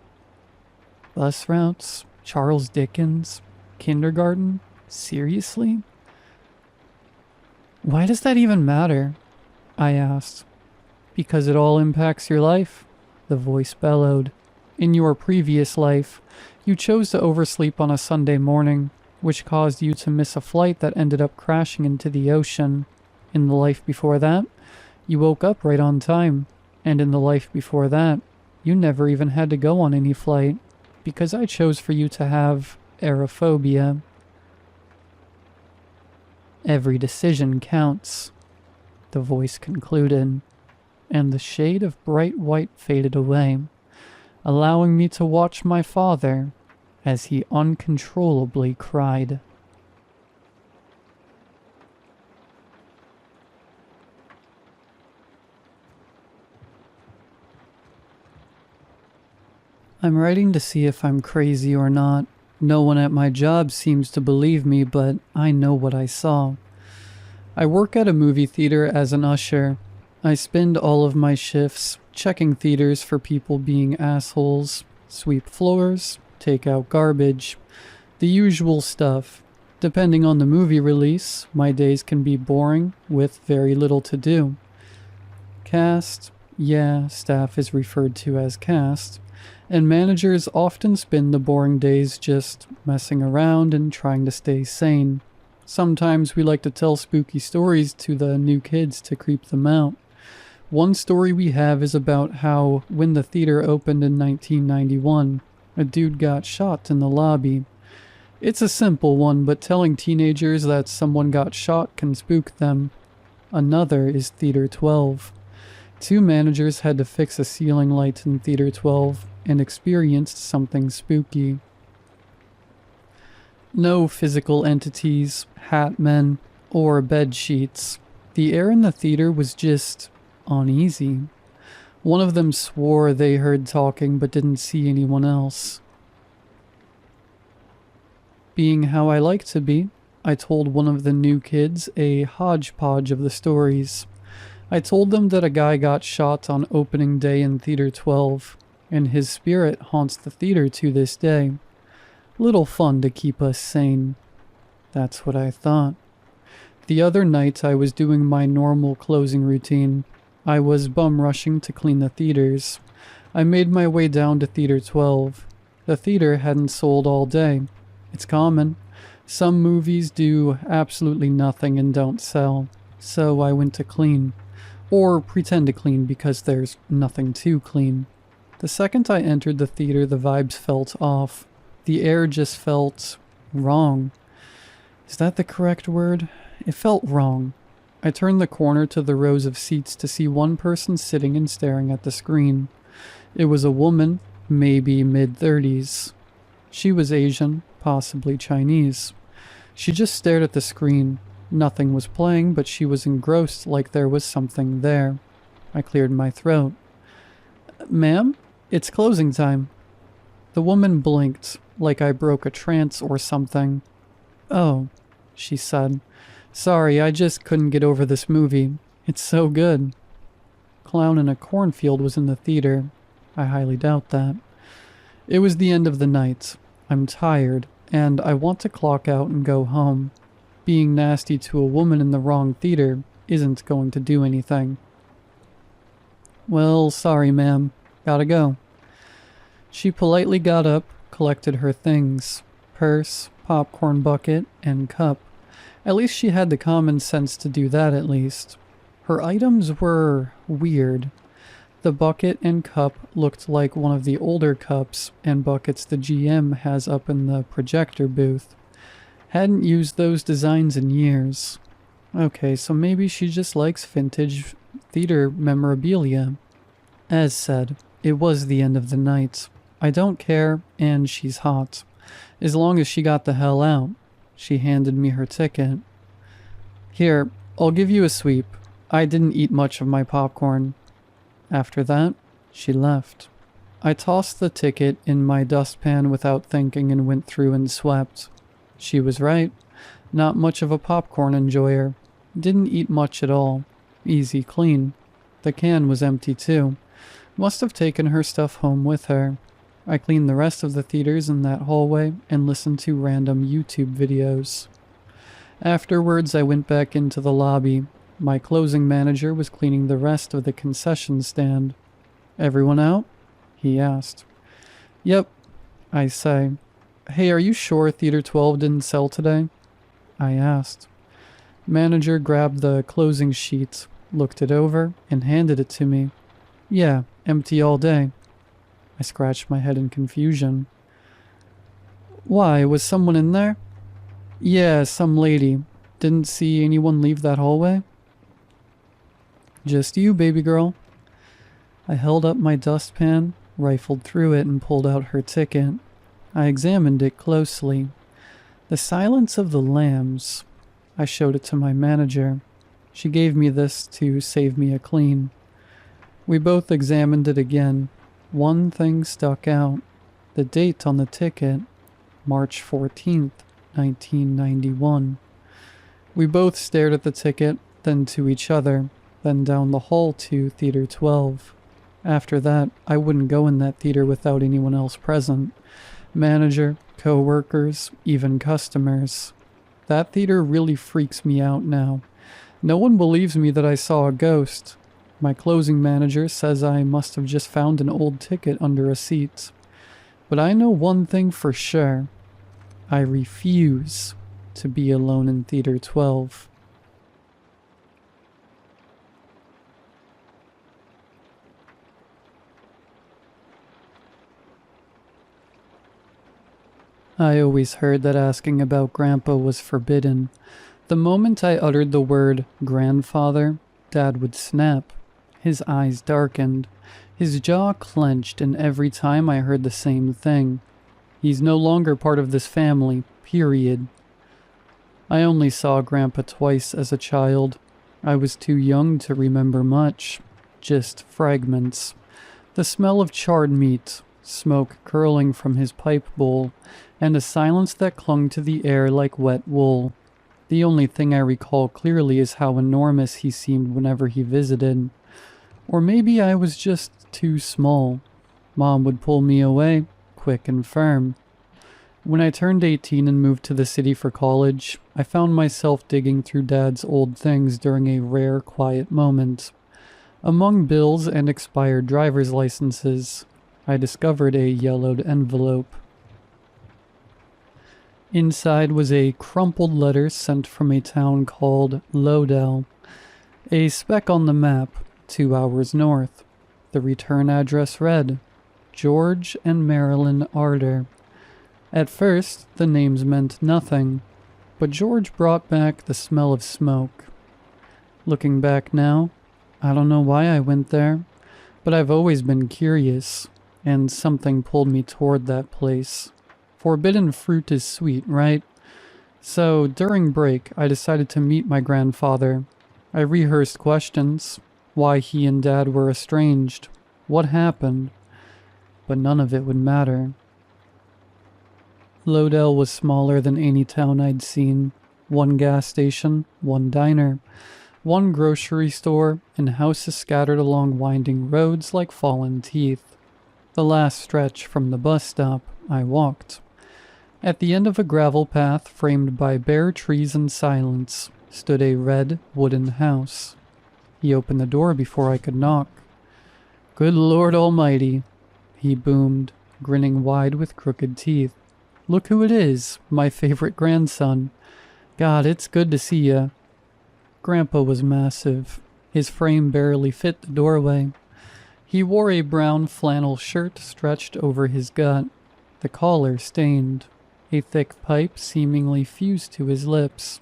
Bus routes? Charles Dickens? Kindergarten? Seriously? "Why does that even matter?" I asked. "Because it all impacts your life," the voice bellowed. "In your previous life, you chose to oversleep on a Sunday morning, which caused you to miss a flight that ended up crashing into the ocean. In the life before that, you woke up right on time. And in the life before that, you never even had to go on any flight, because I chose for you to have aerophobia." "Every decision counts," the voice concluded, and the shade of bright white faded away, allowing me to watch my father as he uncontrollably cried. I'm writing to see if I'm crazy or not. No one at my job seems to believe me, but I know what I saw. I work at a movie theater as an usher. I spend all of my shifts checking theaters for people being assholes, sweep floors, take out garbage, the usual stuff. Depending on the movie release, my days can be boring with very little to do. Cast, yeah, staff is referred to as cast, and managers often spend the boring days just messing around and trying to stay sane. Sometimes we like to tell spooky stories to the new kids to creep them out. One story we have is about how, when the theater opened in 1991, a dude got shot in the lobby. It's a simple one, but telling teenagers that someone got shot can spook them. Another is Theater 12. Two managers had to fix a ceiling light in Theater 12 and experienced something spooky. No physical entities, hat men, or bed sheets. The air in the theater was just uneasy. One of them swore they heard talking but didn't see anyone else. Being how I like to be, I told one of the new kids a hodgepodge of the stories. I told them that a guy got shot on opening day in Theater 12, and his spirit haunts the theater to this day. Little fun to keep us sane. That's what I thought. The other night I was doing my normal closing routine. I was bum rushing to clean the theaters. I made my way down to Theater 12. The theater hadn't sold all day. It's common. Some movies do absolutely nothing and don't sell. So I went to clean. Or pretend to clean because there's nothing to clean. The second I entered the theater, the vibes felt off. The air just felt wrong. Is that the correct word? It felt wrong. I turned the corner to the rows of seats to see one person sitting and staring at the screen. It was a woman, maybe mid-30s. She was Asian, possibly Chinese. She just stared at the screen. Nothing was playing, but she was engrossed like there was something there. I cleared my throat. "Ma'am, it's closing time." The woman blinked, like I broke a trance or something. "Oh," she said. "Sorry, I just couldn't get over this movie. It's so good." Clown in a Cornfield was in the theater. I highly doubt that. It was the end of the night. I'm tired, and I want to clock out and go home. Being nasty to a woman in the wrong theater isn't going to do anything. "Well, sorry, ma'am. Gotta go." She politely got up, collected her things. Purse, popcorn bucket, and cup. At least she had the common sense to do that at least. Her items were weird. The bucket and cup looked like one of the older cups and buckets the GM has up in the projector booth. Hadn't used those designs in years. Okay, so maybe she just likes vintage theater memorabilia. As said, it was the end of the night. I don't care, and she's hot. As long as she got the hell out. She handed me her ticket. Here, I'll give you a sweep. I didn't eat much of my popcorn. After that, she left. I tossed the ticket in my dustpan without thinking and went through and swept. She was right. Not much of a popcorn enjoyer. Didn't eat much at all. Easy clean. The can was empty too. Must have taken her stuff home with her. I cleaned the rest of the theaters in that hallway and listened to random YouTube videos. Afterwards, I went back into the lobby. My closing manager was cleaning the rest of the concession stand. "Everyone out?" he asked. "Yep," I say. "Hey, are you sure Theater 12 didn't sell today?" I asked. Manager grabbed the closing sheet, looked it over, and handed it to me. "Yeah, empty all day." I scratched my head in confusion. "Why, was someone in there?" "Yeah, some lady. Didn't see anyone leave that hallway?" "Just you, baby girl." I held up my dustpan, rifled through it, and pulled out her ticket. I examined it closely. The Silence of the Lambs. I showed it to my manager. She gave me this to save me a clean. We both examined it again. One thing stuck out. The date on the ticket. March 14th, 1991. We both stared at the ticket, then to each other, then down the hall to Theater 12. After that, I wouldn't go in that theater without anyone else present. Manager, co-workers, even customers. That theater really freaks me out now. No one believes me that I saw a ghost. My closing manager says I must have just found an old ticket under a seat. But I know one thing for sure. I refuse to be alone in Theater 12. I always heard that asking about Grandpa was forbidden. The moment I uttered the word grandfather, Dad would snap. His eyes darkened. His jaw clenched, and every time I heard the same thing. He's no longer part of this family, period. I only saw Grandpa twice as a child. I was too young to remember much. Just fragments. The smell of charred meat, smoke curling from his pipe bowl, and a silence that clung to the air like wet wool. The only thing I recall clearly is how enormous he seemed whenever he visited. Or maybe I was just too small. Mom would pull me away, quick and firm. When I turned 18 and moved to the city for college, I found myself digging through Dad's old things during a rare, quiet moment. Among bills and expired driver's licenses, I discovered a yellowed envelope. Inside was a crumpled letter sent from a town called Lodell, a speck on the map, 2 hours north. The return address read, George and Marilyn Arter. At first, the names meant nothing, but George brought back the smell of smoke. Looking back now, I don't know why I went there, but I've always been curious, and something pulled me toward that place. Forbidden fruit is sweet, right? So, during break, I decided to meet my grandfather. I rehearsed questions. Why he and Dad were estranged. What happened? But none of it would matter. Lodell was smaller than any town I'd seen. One gas station, one diner, one grocery store, and houses scattered along winding roads like fallen teeth. The last stretch from the bus stop, I walked. At the end of a gravel path framed by bare trees and silence stood a red wooden house. He opened the door before I could knock. "Good Lord Almighty," he boomed, grinning wide with crooked teeth. "Look who it is, my favorite grandson. God, it's good to see ya." Grandpa was massive. His frame barely fit the doorway. He wore a brown flannel shirt stretched over his gut, the collar stained, a thick pipe seemingly fused to his lips.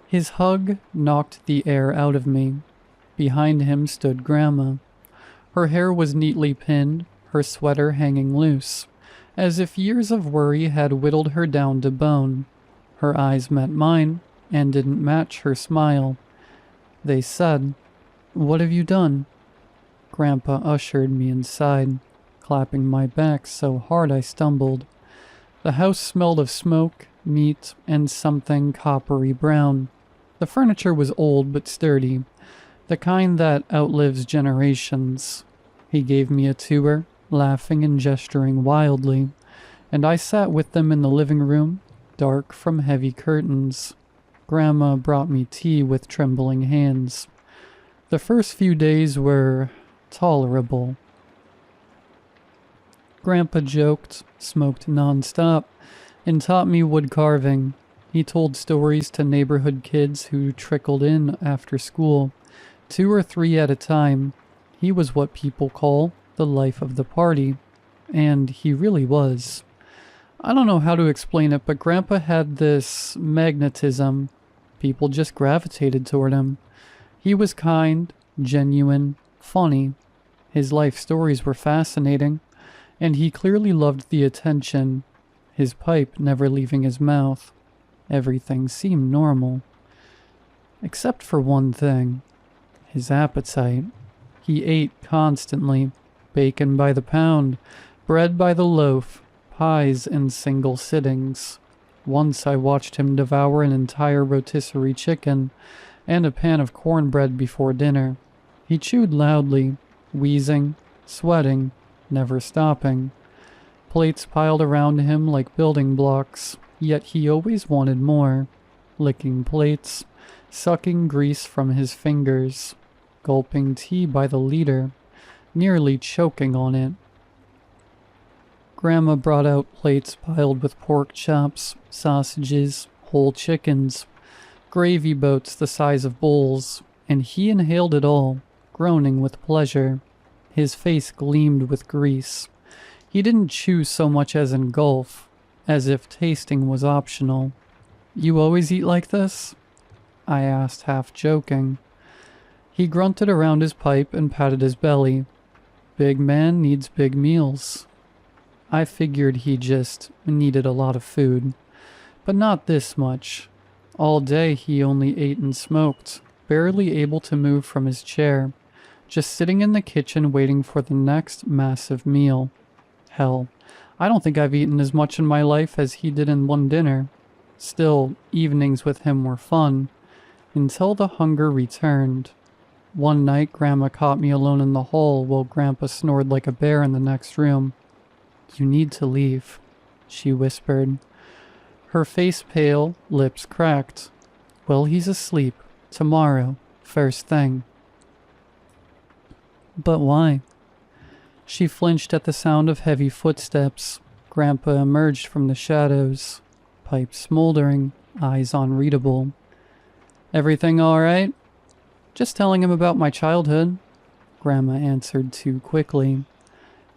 His hug knocked the air out of me. Behind him stood Grandma. Her hair was neatly pinned, her sweater hanging loose, as if years of worry had whittled her down to bone. Her eyes met mine, and didn't match her smile. They said, "What have you done?" Grandpa ushered me inside, clapping my back so hard I stumbled. The house smelled of smoke, meat, and something coppery brown. The furniture was old but sturdy, the kind that outlives generations. He gave me a tour, laughing and gesturing wildly, and I sat with them in the living room, dark from heavy curtains. Grandma brought me tea with trembling hands. The first few days were tolerable. Grandpa joked, smoked non-stop, and taught me wood carving. He told stories to neighborhood kids who trickled in after school, 2 or 3 at a time. He was what people call the life of the party, and he really was. I don't know how to explain it, but Grandpa had this magnetism. People just gravitated toward him. He was kind, genuine, funny. His life stories were fascinating, and he clearly loved the attention, his pipe never leaving his mouth. Everything seemed normal. Except for one thing, his appetite. He ate constantly, bacon by the pound, bread by the loaf, pies in single sittings. Once I watched him devour an entire rotisserie chicken and a pan of cornbread before dinner. He chewed loudly, wheezing, sweating, never stopping. Plates piled around him like building blocks, yet he always wanted more. Licking plates, sucking grease from his fingers, gulping tea by the liter, nearly choking on it. Grandma brought out plates piled with pork chops, sausages, whole chickens, gravy boats the size of bowls, and he inhaled it all, groaning with pleasure. His face gleamed with grease. He didn't chew so much as engulf, as if tasting was optional. "You always eat like this?" I asked, half joking. He grunted around his pipe and patted his belly. Big man needs big meals. I figured he just needed a lot of food, but not this much. All day he only ate and smoked, barely able to move from his chair, just sitting in the kitchen waiting for the next massive meal. Hell, I don't think I've eaten as much in my life as he did in one dinner. Still, evenings with him were fun, until the hunger returned. One night, Grandma caught me alone in the hall while Grandpa snored like a bear in the next room. "You need to leave," she whispered. Her face pale, lips cracked. "Well, he's asleep. Tomorrow, first thing." "But why?" She flinched at the sound of heavy footsteps. Grandpa emerged from the shadows, pipe smoldering, eyes unreadable. "Everything all right?" "Just telling him about my childhood," Grandma answered too quickly.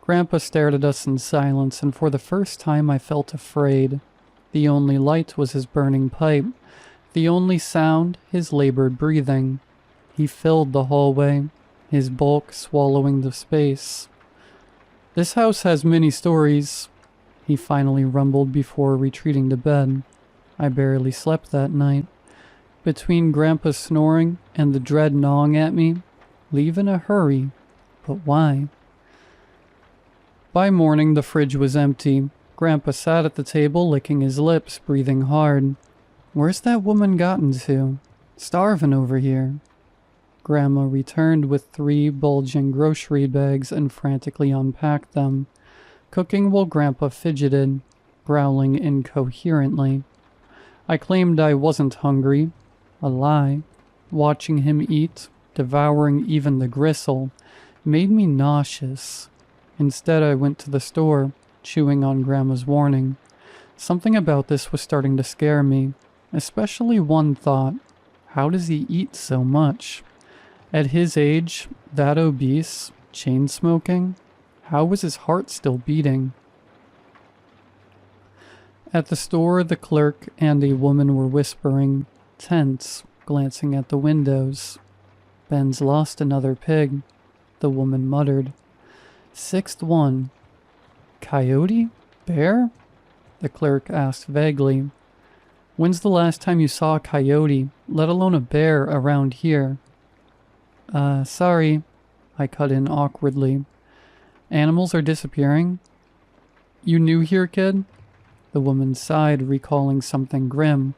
Grandpa stared at us in silence, and for the first time I felt afraid. The only light was his burning pipe. The only sound, his labored breathing. He filled the hallway, his bulk swallowing the space. "This house has many stories," he finally rumbled before retreating to bed. I barely slept that night. Between Grandpa's snoring and the dread gnawing at me, leave in a hurry, but why? By morning, the fridge was empty. Grandpa sat at the table, licking his lips, breathing hard. "Where's that woman gotten to? Starving over here." Grandma returned with 3 bulging grocery bags and frantically unpacked them, cooking while Grandpa fidgeted, growling incoherently. I claimed I wasn't hungry. A lie. Watching him eat, devouring even the gristle, made me nauseous. Instead, I went to the store, chewing on Grandma's warning. Something about this was starting to scare me, especially one thought. How does he eat so much? At his age, that obese, Chain smoking? How was his heart still beating? At the store, the clerk and a woman were whispering, tense, glancing at the windows. Ben's lost another pig, the woman muttered. Sixth one. Coyote? Bear? The clerk asked vaguely. When's the last time you saw a coyote, let alone a bear, around here? Sorry, I cut in awkwardly. Animals are disappearing? You new here, kid? The woman sighed, recalling something grim.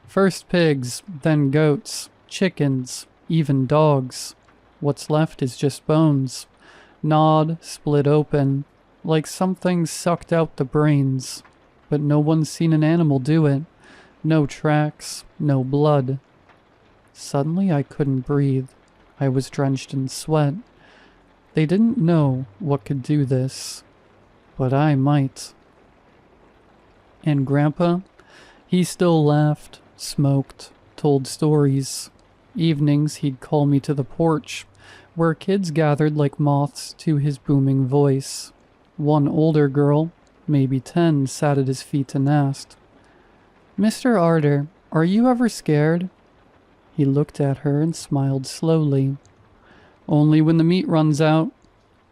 First pigs, then goats, chickens, even dogs. What's left is just bones. Gnawed, split open, like something sucked out the brains. But no one's seen an animal do it. No tracks, no blood. Suddenly I couldn't breathe. I was drenched in sweat. They didn't know what could do this, but I might. And Grandpa? He still laughed, smoked, told stories. Evenings he'd call me to the porch, where kids gathered like moths to his booming voice. One older girl, maybe 10, sat at his feet and asked, Mr. Arter, are you ever scared? He looked at her and smiled slowly. Only when the meat runs out,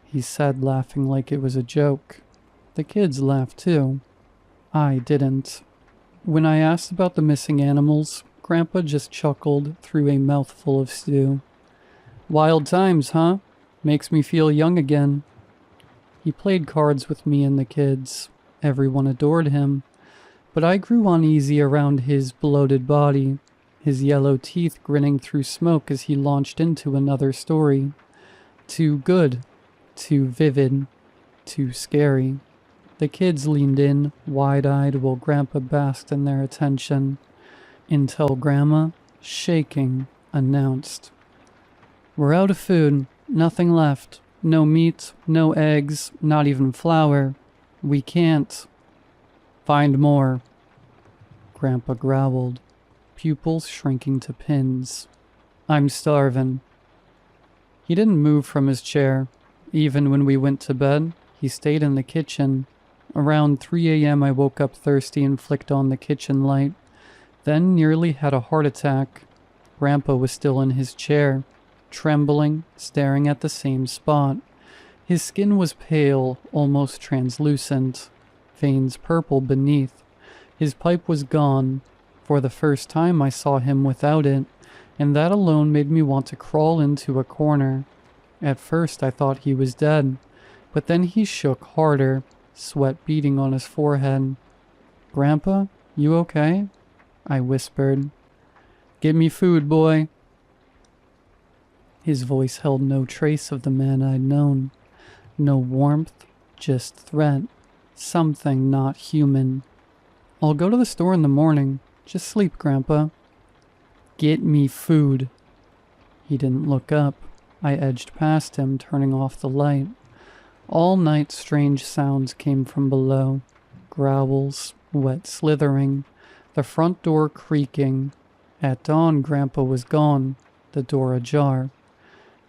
he said, laughing like it was a joke. The kids laughed too. I didn't. When I asked about the missing animals, Grandpa just chuckled through a mouthful of stew. Wild times, huh? Makes me feel young again. He played cards with me and the kids. Everyone adored him. But I grew uneasy around his bloated body, his yellow teeth grinning through smoke as he launched into another story. Too good, too vivid, too scary. The kids leaned in, wide-eyed, while Grandpa basked in their attention, until Grandma, shaking, announced, We're out of food, nothing left. No meat, no eggs, not even flour. We can't. Find more. Grandpa growled, pupils shrinking to pins. I'm starving. He didn't move from his chair. Even when we went to bed, he stayed in the kitchen. Around 3 a.m. I woke up thirsty and flicked on the kitchen light. Then nearly had a heart attack. Grandpa was still in his chair, trembling, staring at the same spot. His skin was pale, almost translucent, veins purple beneath. His pipe was gone. For the first time I saw him without it, and that alone made me want to crawl into a corner. At first I thought he was dead, but then he shook harder, sweat beading on his forehead. Grandpa, you okay? I whispered. Give me food, boy. His voice held no trace of the man I'd known. No warmth, just threat. Something not human. I'll go to the store in the morning. Just sleep, Grandpa. Get me food. He didn't look up. I edged past him, turning off the light. All night strange sounds came from below. Growls, wet slithering, the front door creaking. At dawn, Grandpa was gone, the door ajar.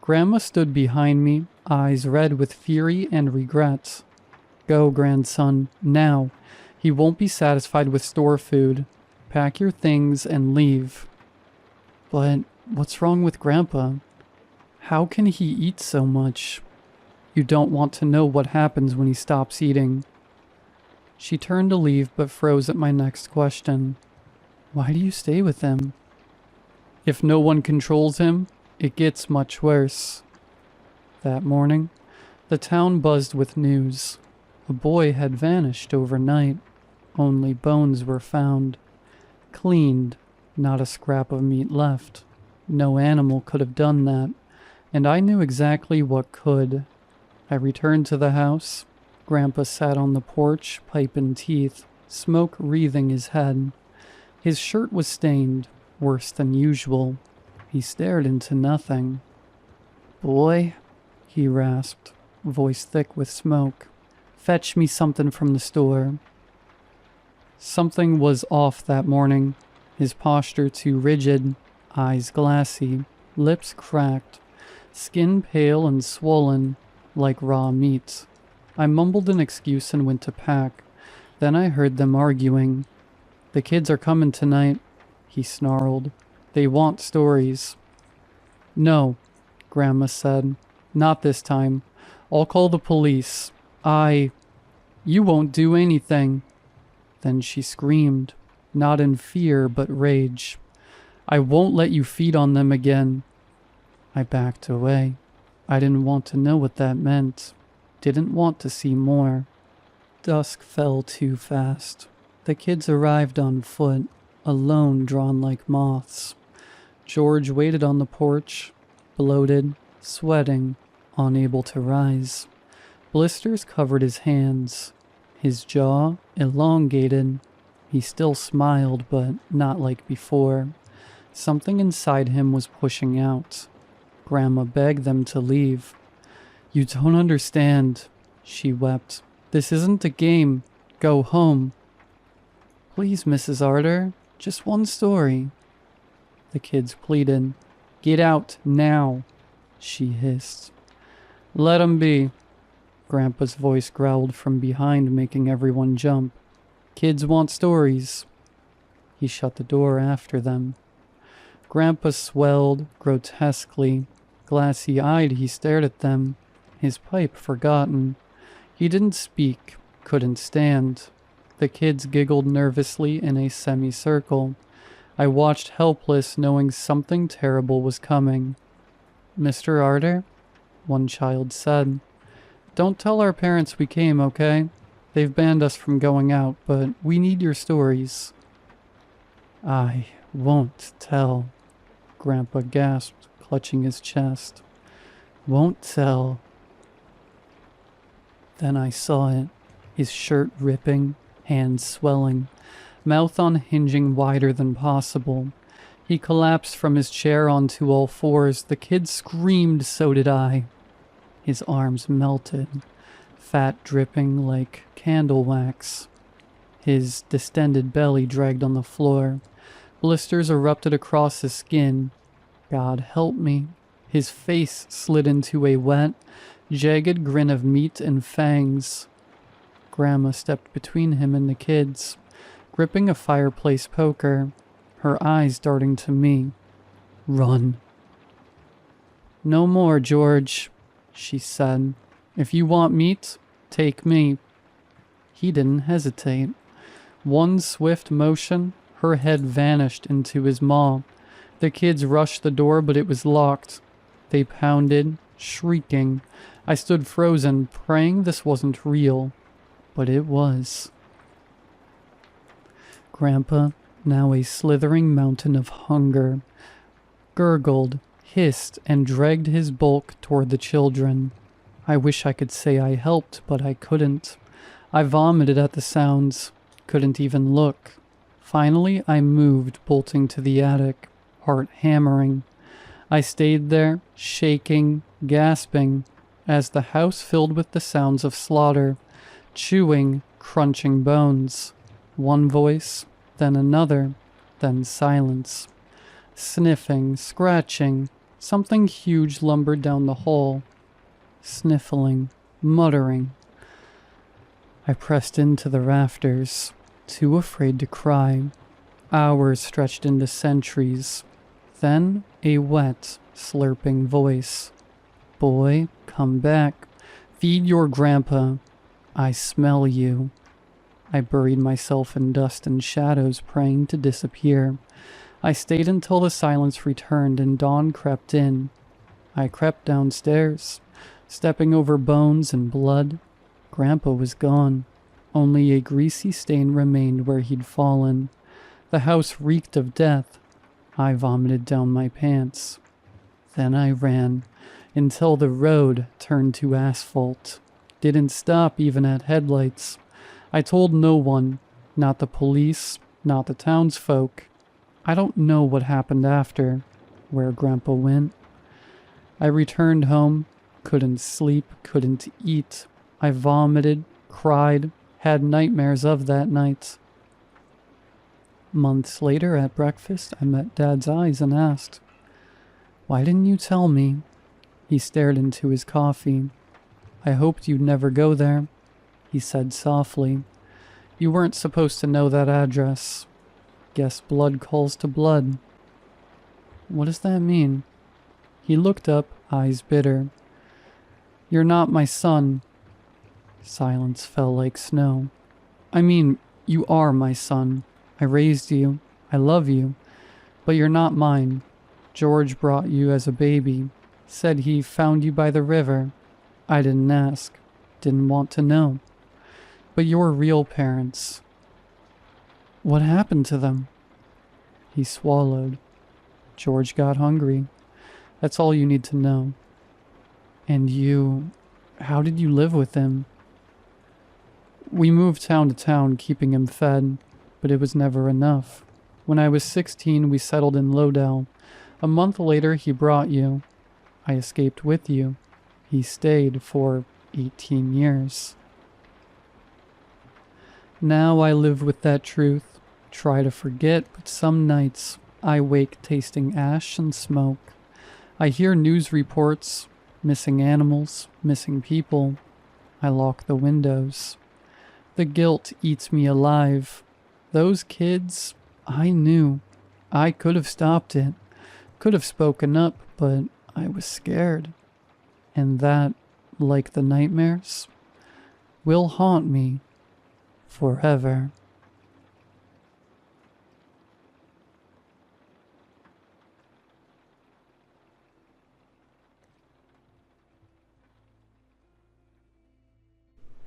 Grandma stood behind me, eyes red with fury and regret. Go, grandson, now. He won't be satisfied with store food. Pack your things and leave. But what's wrong with Grandpa? How can he eat so much? You don't want to know what happens when he stops eating. She turned to leave but froze at my next question. Why do you stay with him? If no one controls him, it gets much worse. That morning, the town buzzed with news. A boy had vanished overnight. Only bones were found. Cleaned, not a scrap of meat left. No animal could have done that, and I knew exactly what could. I returned to the house. Grandpa sat on the porch, pipe in teeth, smoke wreathing his head. His shirt was stained, worse than usual. He stared into nothing. Boy, he rasped, voice thick with smoke. Fetch me something from the store. Something was off that morning. His posture too rigid, eyes glassy, lips cracked, skin pale and swollen, like raw meat. I mumbled an excuse and went to pack. Then I heard them arguing. "The kids are coming tonight," he snarled. "They want stories." "No," Grandma said. "Not this time. I'll call the police. You won't do anything." Then she screamed, not in fear but rage. "I won't let you feed on them again." I backed away. I didn't want to know what that meant. Didn't want to see more. Dusk fell too fast. The kids arrived on foot, alone, drawn like moths. George waited on the porch, bloated, sweating, unable to rise. Blisters covered his hands. His jaw elongated. He still smiled, but not like before. Something inside him was pushing out. Grandma begged them to leave. "You don't understand," she wept. "This isn't a game. Go home." "Please, Mrs. Arter, just one story." The kids pleaded. "Get out, now," she hissed. "Let 'em be." Grandpa's voice growled from behind, making everyone jump. "Kids want stories." He shut the door after them. Grandpa swelled grotesquely. Glassy-eyed, he stared at them, his pipe forgotten. He didn't speak, couldn't stand. The kids giggled nervously in a semicircle. I watched helpless, knowing something terrible was coming. "Mr. Arter?" one child said. "Don't tell our parents we came, okay? They've banned us from going out, but we need your stories." "I won't tell," Grandpa gasped, clutching his chest. "Won't tell." Then I saw it, his shirt ripping, hands swelling, mouth unhinging wider than possible. He collapsed from his chair onto all fours. The kid screamed, so did I. His arms melted, fat dripping like candle wax. His distended belly dragged on the floor. Blisters erupted across his skin. God help me. His face slid into a wet, jagged grin of meat and fangs. Grandma stepped between him and the kids, gripping a fireplace poker, her eyes darting to me. "Run." "No more, George," she said. "If you want meat, take me." He didn't hesitate. One swift motion, her head vanished into his maw. The kids rushed the door, but it was locked. They pounded, shrieking. I stood frozen, praying this wasn't real. But it was. Grandpa, now a slithering mountain of hunger, gurgled, hissed, and dragged his bulk toward the children. I wish I could say I helped, but I couldn't. I vomited at the sounds, couldn't even look. Finally, I moved, bolting to the attic, heart hammering. I stayed there, shaking, gasping, as the house filled with the sounds of slaughter, chewing, crunching bones. One voice, then another, then silence. Sniffing, scratching, something huge lumbered down the hall. Sniffling, muttering. I pressed into the rafters, too afraid to cry. Hours stretched into centuries. Then a wet, slurping voice. "Boy, come back. Feed your grandpa. I smell you." I buried myself in dust and shadows, praying to disappear. I stayed until the silence returned and dawn crept in. I crept downstairs, stepping over bones and blood. Grandpa was gone. Only a greasy stain remained where he'd fallen. The house reeked of death. I vomited down my pants. Then I ran until the road turned to asphalt. Didn't stop even at headlights. I told no one, not the police, not the townsfolk. I don't know what happened after, where Grandpa went. I returned home, couldn't sleep, couldn't eat. I vomited, cried, had nightmares of that night. Months later at breakfast, I met Dad's eyes and asked, "Why didn't you tell me?" He stared into his coffee. I hoped you'd never go there, he said softly. You weren't supposed to know that address. Guess blood calls to blood. What does that mean? He looked up, eyes bitter. You're not my son. Silence fell like snow. I mean, you are my son. I raised you. I love you. But you're not mine. George brought you as a baby. Said he found you by the river. I didn't ask. Didn't want to know. But your real parents. What happened to them? He swallowed. George got hungry. That's all you need to know. And you... how did you live with him? We moved town to town keeping him fed, but it was never enough. When I was 16, we settled in Lodell. A month later, he brought you. I escaped with you. He stayed for 18 years. Now I live with that truth. Try to forget, but some nights I wake tasting ash and smoke. I hear news reports, missing animals, missing people. I lock the windows. The guilt eats me alive. Those kids, I knew. I could have stopped it. Could have spoken up, but I was scared. And that, like the nightmares, will haunt me forever.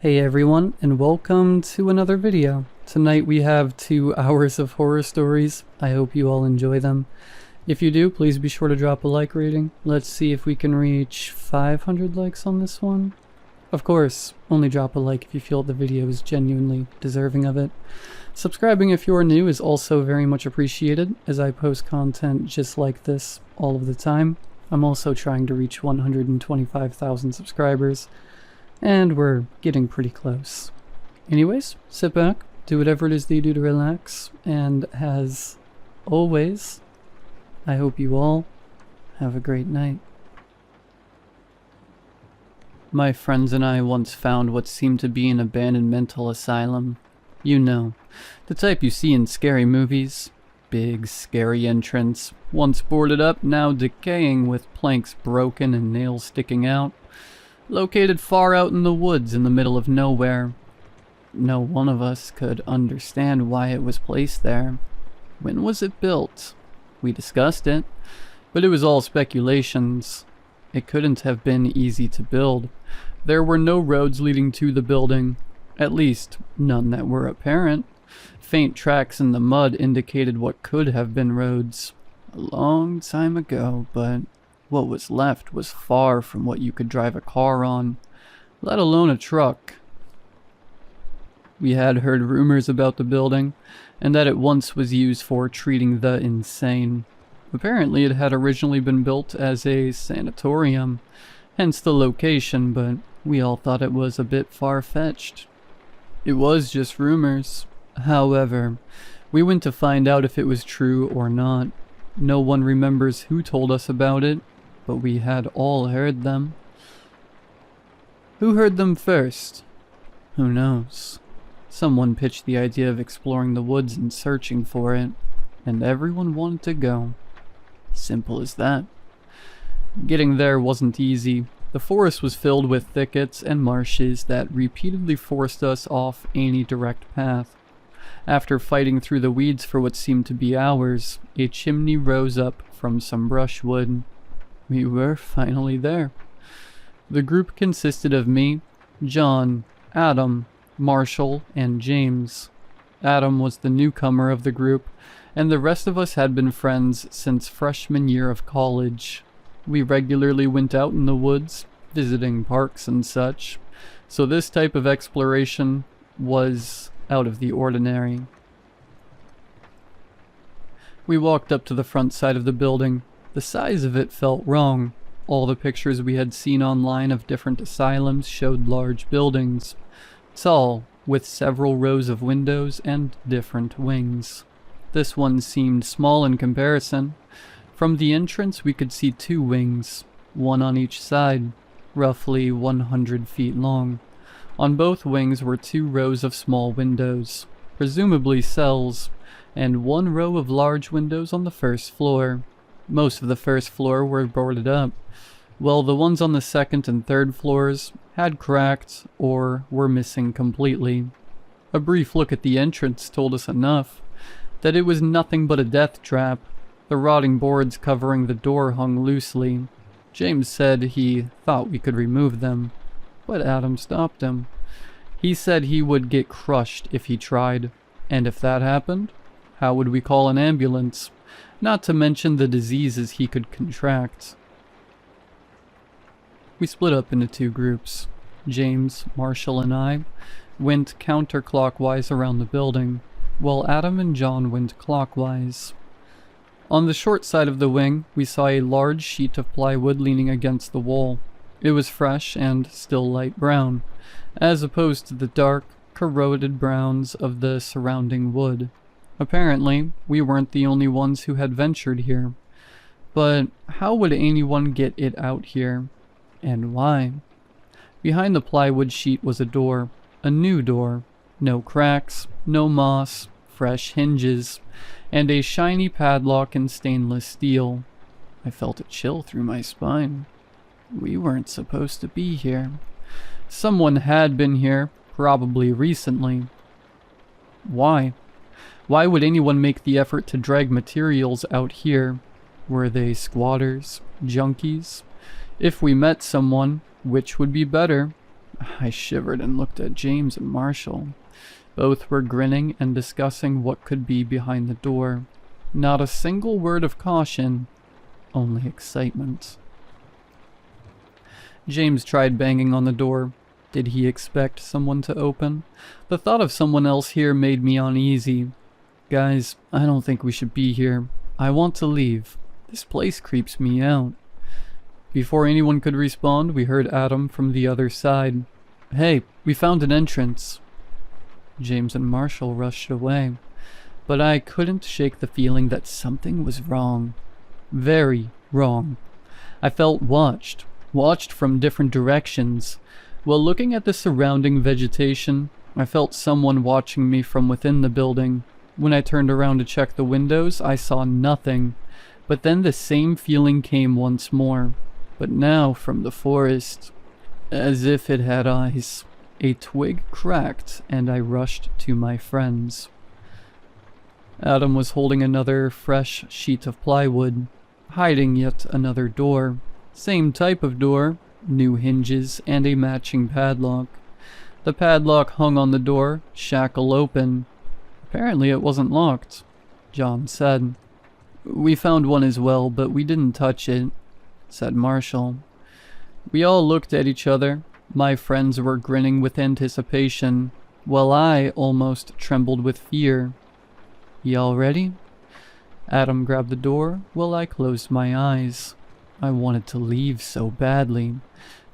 Hey everyone, and welcome to another video. Tonight we have 2 hours of horror stories. I hope you all enjoy them. If you do, please be sure to drop a like rating. Let's see if we can reach 500 likes on this one. Of course, only drop a like if you feel the video is genuinely deserving of it. Subscribing if you're new is also very much appreciated, as I post content just like this all of the time. I'm also trying to reach 125,000 subscribers. And we're getting pretty close. Anyways, sit back, do whatever it is that you do to relax, and as always, I hope you all have a great night. My friends and I once found what seemed to be an abandoned mental asylum. You know, the type you see in scary movies. Big, scary entrance, once boarded up, now decaying with planks broken and nails sticking out. Located far out in the woods in the middle of nowhere. No one of us could understand why it was placed there. When was it built? We discussed it, but it was all speculations. It couldn't have been easy to build. There were no roads leading to the building, at least none that were apparent. Faint tracks in the mud indicated what could have been roads a long time ago, but what was left was far from what you could drive a car on, let alone a truck. We had heard rumors about the building, and that it once was used for treating the insane. Apparently it had originally been built as a sanatorium, hence the location, but we all thought it was a bit far-fetched. It was just rumors. However, we went to find out if it was true or not. No one remembers who told us about it, but we had all heard them. Who heard them first? Who knows? Someone pitched the idea of exploring the woods and searching for it, and everyone wanted to go. Simple as that. Getting there wasn't easy. The forest was filled with thickets and marshes that repeatedly forced us off any direct path. After fighting through the weeds for what seemed to be hours, a chimney rose up from some brushwood. We were finally there. The group consisted of me, John, Adam, Marshall, and James. Adam was the newcomer of the group, and the rest of us had been friends since freshman year of college. We regularly went out in the woods, visiting parks and such, so this type of exploration was out of the ordinary. We walked up to the front side of the building. The size of it felt wrong. All the pictures we had seen online of different asylums showed large buildings, tall, with several rows of windows and different wings. This one seemed small in comparison. From the entrance we could see 2 wings, one on each side. roughly 100 feet long. On both wings were 2 rows of small windows, presumably cells, and 1 row of large windows on the first floor. Most of the first floor were boarded up, while the ones on the second and third floors had cracked or were missing completely. A brief look at the entrance told us enough, that it was nothing but a death trap. The rotting boards covering the door hung loosely. James said he thought we could remove them, but Adam stopped him. He said he would get crushed if he tried, and if that happened, how would we call an ambulance? Not to mention the diseases he could contract. We split up into 2 groups. James, Marshall, and I went counterclockwise around the building, while Adam and John went clockwise. On the short side of the wing, we saw a large sheet of plywood leaning against the wall. It was fresh and still light brown, as opposed to the dark, corroded browns of the surrounding wood. Apparently, we weren't the only ones who had ventured here. But how would anyone get it out here? And why? Behind the plywood sheet was a door, a new door. No cracks, no moss, fresh hinges, and a shiny padlock in stainless steel. I felt a chill through my spine. We weren't supposed to be here. Someone had been here, probably recently. Why? Why would anyone make the effort to drag materials out here? Were they squatters? Junkies? If we met someone, which would be better? I shivered and looked at James and Marshall. Both were grinning and discussing what could be behind the door. Not a single word of caution, only excitement. James tried banging on the door. Did he expect someone to open? The thought of someone else here made me uneasy. Guys, I don't think we should be here. I want to leave. This place creeps me out. Before anyone could respond, we heard Adam from the other side. Hey, we found an entrance. James and Marshall rushed away, but I couldn't shake the feeling that something was wrong. Very wrong. I felt watched from different directions. While looking at the surrounding vegetation, I felt someone watching me from within the building. When I turned around to check the windows, I saw nothing. But then the same feeling came once more, but now from the forest, as if it had eyes. A twig cracked, and I rushed to my friends. Adam was holding another fresh sheet of plywood, hiding yet another door. Same type of door, new hinges, and a matching padlock. The padlock hung on the door, shackle open. Apparently it wasn't locked, John said. We found one as well, but we didn't touch it, said Marshall. We all looked at each other. My friends were grinning with anticipation, while I almost trembled with fear. Y'all ready? Adam grabbed the door while I closed my eyes. I wanted to leave so badly,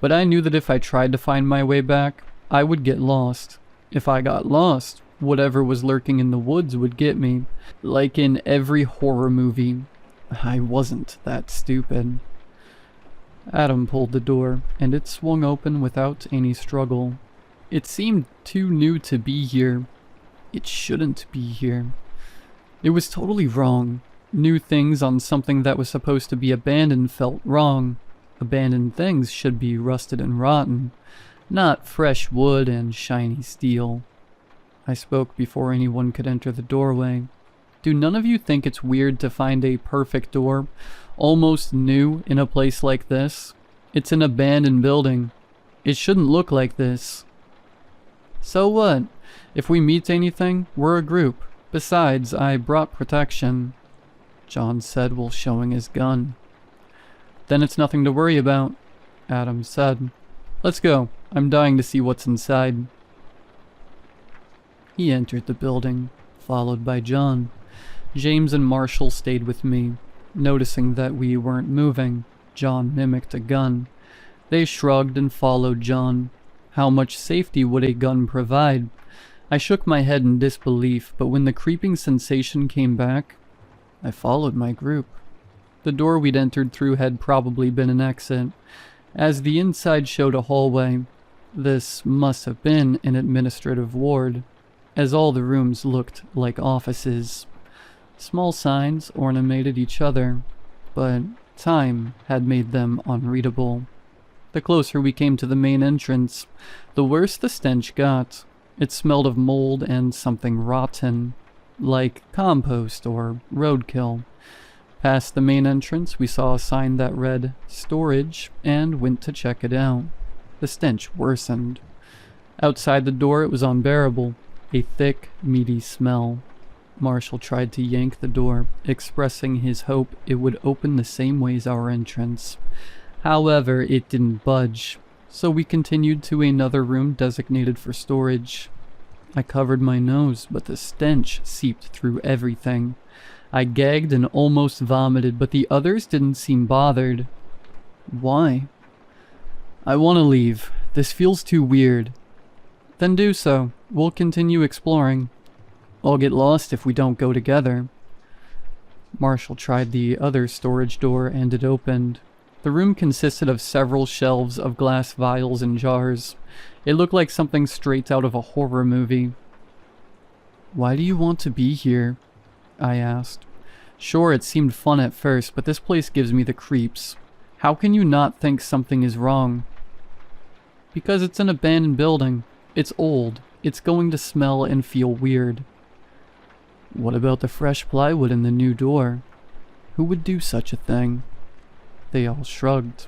but I knew that if I tried to find my way back, I would get lost. If I got lost, whatever was lurking in the woods would get me, like in every horror movie. I wasn't that stupid. Adam pulled the door, and it swung open without any struggle. It seemed too new to be here. It shouldn't be here. It was totally wrong. New things on something that was supposed to be abandoned felt wrong. Abandoned things should be rusted and rotten, not fresh wood and shiny steel. I spoke before anyone could enter the doorway. Do none of you think it's weird to find a perfect door, almost new, in a place like this? It's an abandoned building. It shouldn't look like this. So what? If we meet anything, we're a group. Besides, I brought protection, John said while showing his gun. Then it's nothing to worry about, Adam said. Let's go. I'm dying to see what's inside. He entered the building, followed by John. James and Marshall stayed with me. Noticing that we weren't moving, John mimicked a gun. They shrugged and followed John. How much safety would a gun provide? I shook my head in disbelief, but when the creeping sensation came back, I followed my group. The door we'd entered through had probably been an exit. As the inside showed a hallway, this must have been an administrative ward, as all the rooms looked like offices. Small signs ornamented each other, but time had made them unreadable. The closer we came to the main entrance, the worse the stench got. It smelled of mold and something rotten, like compost or roadkill. Past the main entrance, we saw a sign that read storage and went to check it out. The stench worsened. Outside the door, it was unbearable, a thick, meaty smell. Marshall tried to yank the door, expressing his hope it would open the same way as our entrance. However, it didn't budge, so we continued to another room designated for storage. I covered my nose, but the stench seeped through everything. I gagged and almost vomited, but the others didn't seem bothered. Why? I want to leave. This feels too weird. Then do so. We'll continue exploring. I'll get lost if we don't go together. Marshall tried the other storage door and it opened. The room consisted of several shelves of glass vials and jars. It looked like something straight out of a horror movie. Why do you want to be here? I asked. Sure, it seemed fun at first, but this place gives me the creeps. How can you not think something is wrong? Because it's an abandoned building. It's old. It's going to smell and feel weird. What about the fresh plywood in the new door? Who would do such a thing? They all shrugged.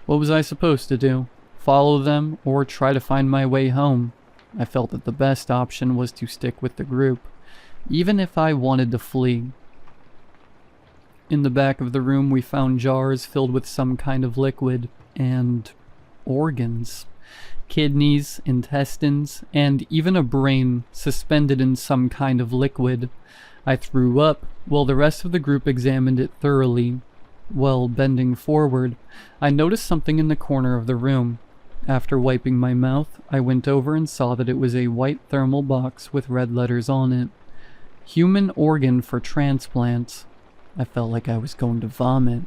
What was I supposed to do? Follow them or try to find my way home? I felt that the best option was to stick with the group, even if I wanted to flee. In the back of the room, we found jars filled with some kind of liquid and organs. Kidneys, intestines, and even a brain suspended in some kind of liquid. I threw up while the rest of the group examined it thoroughly. While bending forward, I noticed something in the corner of the room. After wiping my mouth, I went over and saw that it was a white thermal box with red letters on it. Human organ for transplant. I felt like I was going to vomit.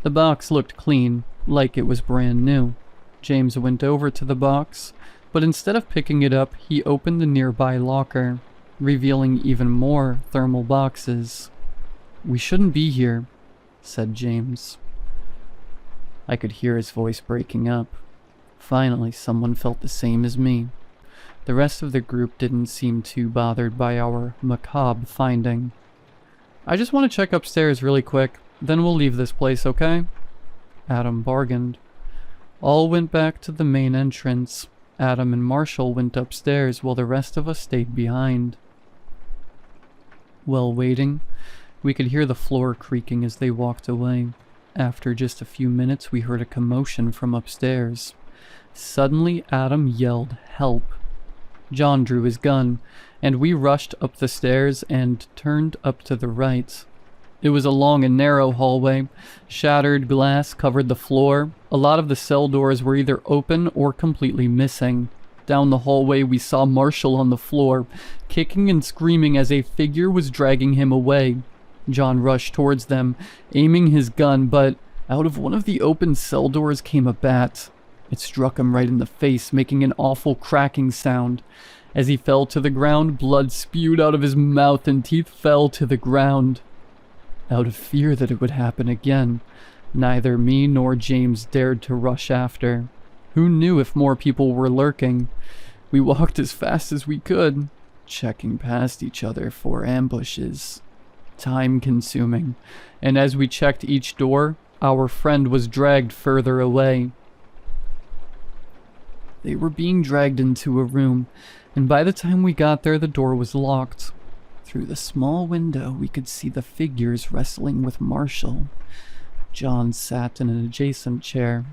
The box looked clean, like it was brand new. James went over to the box, but instead of picking it up, he opened the nearby locker, revealing even more thermal boxes. We shouldn't be here, said James. I could hear his voice breaking up. Finally, someone felt the same as me. The rest of the group didn't seem too bothered by our macabre finding. I just want to check upstairs really quick, then we'll leave this place, okay? Adam bargained. All went back to the main entrance. Adam and Marshall went upstairs while the rest of us stayed behind. While waiting, we could hear the floor creaking as they walked away. After just a few minutes, we heard a commotion from upstairs. Suddenly, Adam yelled, "Help!" John drew his gun, and we rushed up the stairs and turned up to the right. It was a long and narrow hallway. Shattered glass covered the floor. A lot of the cell doors were either open or completely missing. Down the hallway, we saw Marshall on the floor, kicking and screaming as a figure was dragging him away. John rushed towards them, aiming his gun, but out of one of the open cell doors came a bat. It struck him right in the face, making an awful cracking sound. As he fell to the ground, blood spewed out of his mouth and teeth fell to the ground. Out of fear that it would happen again, neither me nor James dared to rush after. Who knew if more people were lurking? We walked as fast as we could, checking past each other for ambushes. Time-consuming, and as we checked each door, our friend was dragged further away. They were being dragged into a room, and by the time we got there, the door was locked. Through the small window, we could see the figures wrestling with Marshall. John sat in an adjacent chair.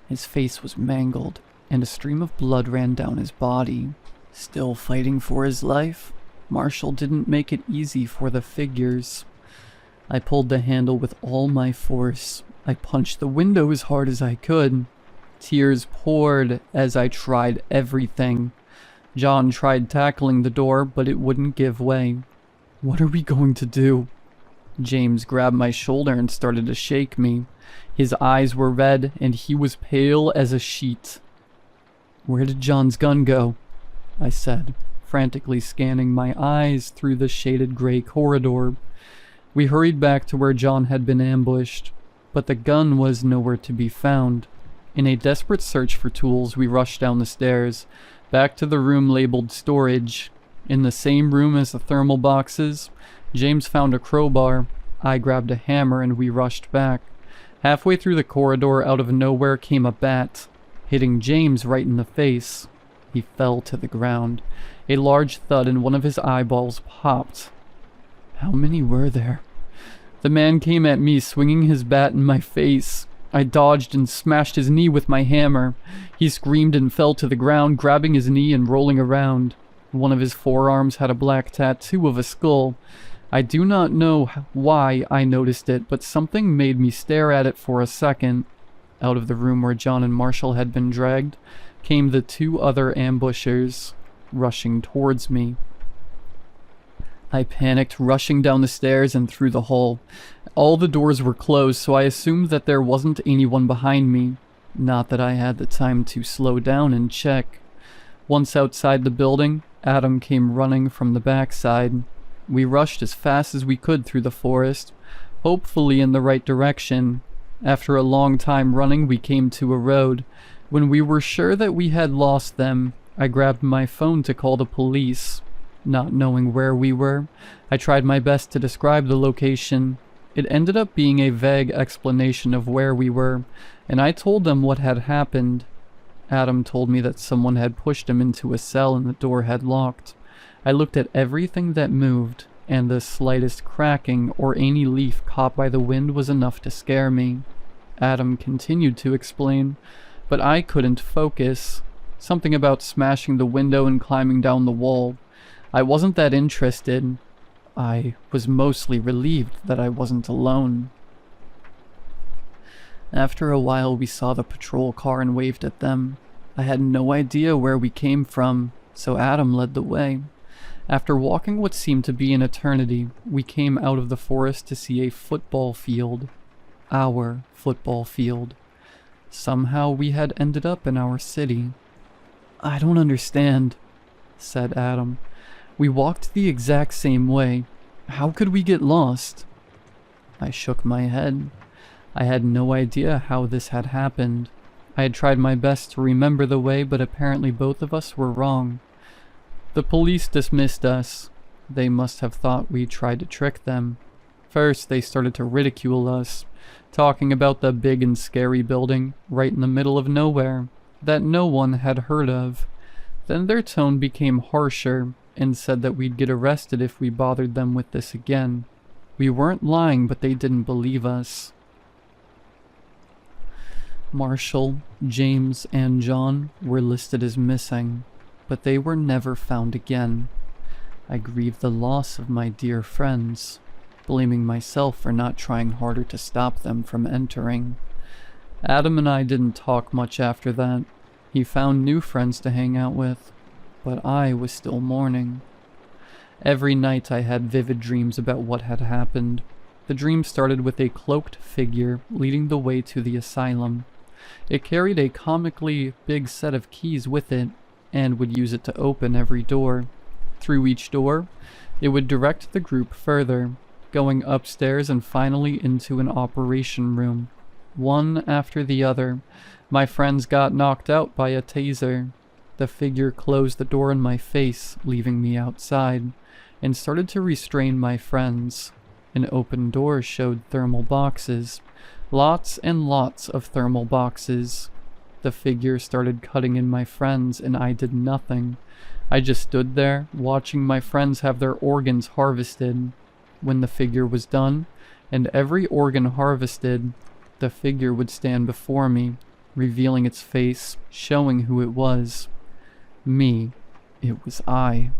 His face was mangled, and a stream of blood ran down his body. Still fighting for his life, Marshall didn't make it easy for the figures. I pulled the handle with all my force. I punched the window as hard as I could. Tears poured as I tried everything. John tried tackling the door, but it wouldn't give way. What are we going to do? James grabbed my shoulder and started to shake me. His eyes were red and he was pale as a sheet. "Where did John's gun go?" I said, frantically scanning my eyes through the shaded gray corridor. We hurried back to where John had been ambushed, but the gun was nowhere to be found. In a desperate search for tools, we rushed down the stairs, back to the room labeled storage. In the same room as the thermal boxes, James found a crowbar. I grabbed a hammer and we rushed back. Halfway through the corridor, out of nowhere came a bat, hitting James right in the face. He fell to the ground. A large thud and one of his eyeballs popped. How many were there? The man came at me, swinging his bat in my face. I dodged and smashed his knee with my hammer. He screamed and fell to the ground, grabbing his knee and rolling around. One of his forearms had a black tattoo of a skull. I do not know why I noticed it, but something made me stare at it for a second. Out of the room where John and Marshall had been dragged came the two other ambushers, rushing towards me. I panicked, rushing down the stairs and through the hall. All the doors were closed, so I assumed that there wasn't anyone behind me. Not that I had the time to slow down and check. Once outside the building, Adam came running from the backside. We rushed as fast as we could through the forest, hopefully in the right direction. After a long time running, we came to a road. When we were sure that we had lost them, I grabbed my phone to call the police. Not knowing where we were, I tried my best to describe the location. It ended up being a vague explanation of where we were, and I told them what had happened. Adam told me that someone had pushed him into a cell and the door had locked. I looked at everything that moved, and the slightest cracking or any leaf caught by the wind was enough to scare me. Adam continued to explain, but I couldn't focus. Something about smashing the window and climbing down the wall. I wasn't that interested. I was mostly relieved that I wasn't alone. After a while, we saw the patrol car and waved at them. I had no idea where we came from, so Adam led the way. After walking what seemed to be an eternity, we came out of the forest to see a football field. Our football field. Somehow we had ended up in our city. "I don't understand," said Adam. "We walked the exact same way. How could we get lost?" I shook my head. I had no idea how this had happened. I had tried my best to remember the way, but apparently both of us were wrong. The police dismissed us. They must have thought we tried to trick them. First, they started to ridicule us, talking about the big and scary building right in the middle of nowhere that no one had heard of. Then their tone became harsher and said that we'd get arrested if we bothered them with this again. We weren't lying, but they didn't believe us. Marshall, James, and John were listed as missing, but they were never found again. I grieved the loss of my dear friends, blaming myself for not trying harder to stop them from entering. Adam and I didn't talk much after that. He found new friends to hang out with, but I was still mourning. Every night I had vivid dreams about what had happened. The dream started with a cloaked figure leading the way to the asylum. It carried a comically big set of keys with it, and would use it to open every door. Through each door, it would direct the group further, going upstairs and finally into an operation room. One after the other, my friends got knocked out by a taser. The figure closed the door in my face, leaving me outside, and started to restrain my friends. An open door showed thermal boxes. Lots and lots of thermal boxes. The figure started cutting in my friends, and I did nothing. I just stood there, watching my friends have their organs harvested. When the figure was done, and every organ harvested, the figure would stand before me, revealing its face, showing who it was. Me. It was I.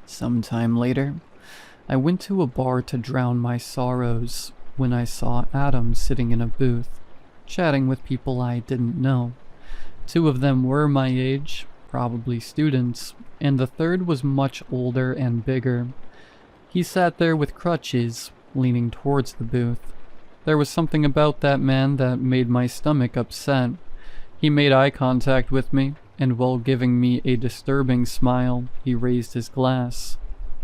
Sometime later, I went to a bar to drown my sorrows when I saw Adam sitting in a booth, chatting with people I didn't know. Two of them were my age, probably students, and the third was much older and bigger. He sat there with crutches, leaning towards the booth. There was something about that man that made my stomach upset. He made eye contact with me, and while giving me a disturbing smile, he raised his glass.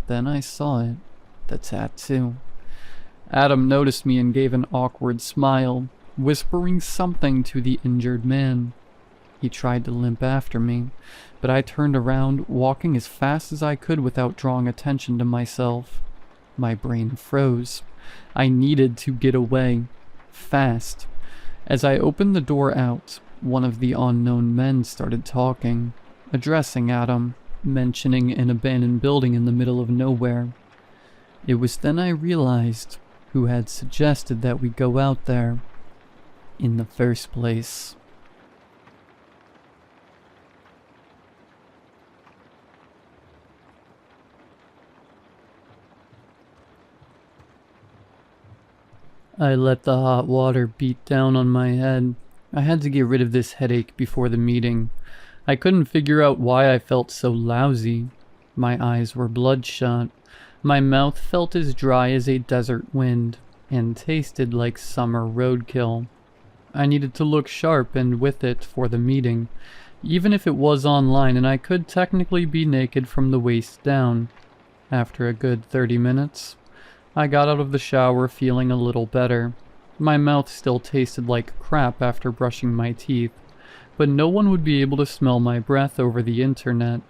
Then I saw it, the tattoo. Adam noticed me and gave an awkward smile, whispering something to the injured man. He tried to limp after me, but I turned around, walking as fast as I could without drawing attention to myself. My brain froze. I needed to get away. Fast. As I opened the door out, one of the unknown men started talking, addressing Adam, mentioning an abandoned building in the middle of nowhere. It was then I realized who had suggested that we go out there in the first place. I let the hot water beat down on my head. I had to get rid of this headache before the meeting. I couldn't figure out why I felt so lousy. My eyes were bloodshot. My mouth felt as dry as a desert wind, and tasted like summer roadkill. I needed to look sharp and with it for the meeting, even if it was online and I could technically be naked from the waist down. After a good 30 minutes, I got out of the shower feeling a little better. My mouth still tasted like crap after brushing my teeth, but no one would be able to smell my breath over the internet,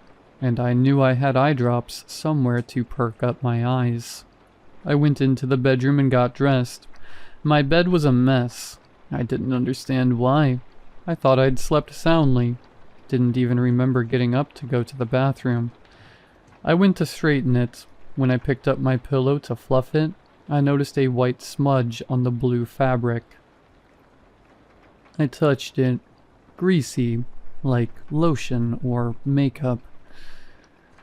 and I knew I had eye drops somewhere to perk up my eyes. I went into the bedroom and got dressed. My bed was a mess. I didn't understand why. I thought I'd slept soundly. Didn't even remember getting up to go to the bathroom. I went to straighten it. When I picked up my pillow to fluff it, I noticed a white smudge on the blue fabric. I touched it. Greasy, like lotion or makeup.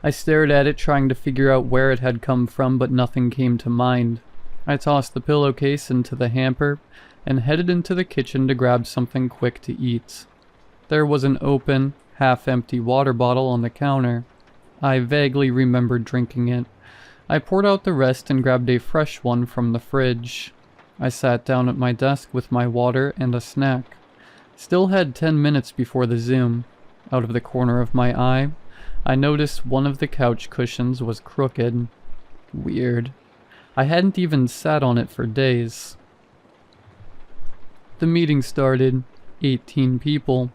I stared at it, trying to figure out where it had come from, but nothing came to mind. I tossed the pillowcase into the hamper and headed into the kitchen to grab something quick to eat. There was an open, half-empty water bottle on the counter. I vaguely remembered drinking it. I poured out the rest and grabbed a fresh one from the fridge. I sat down at my desk with my water and a snack. Still had 10 minutes before the Zoom. Out of the corner of my eye, I noticed one of the couch cushions was crooked. Weird. I hadn't even sat on it for days. The meeting started. 18 people.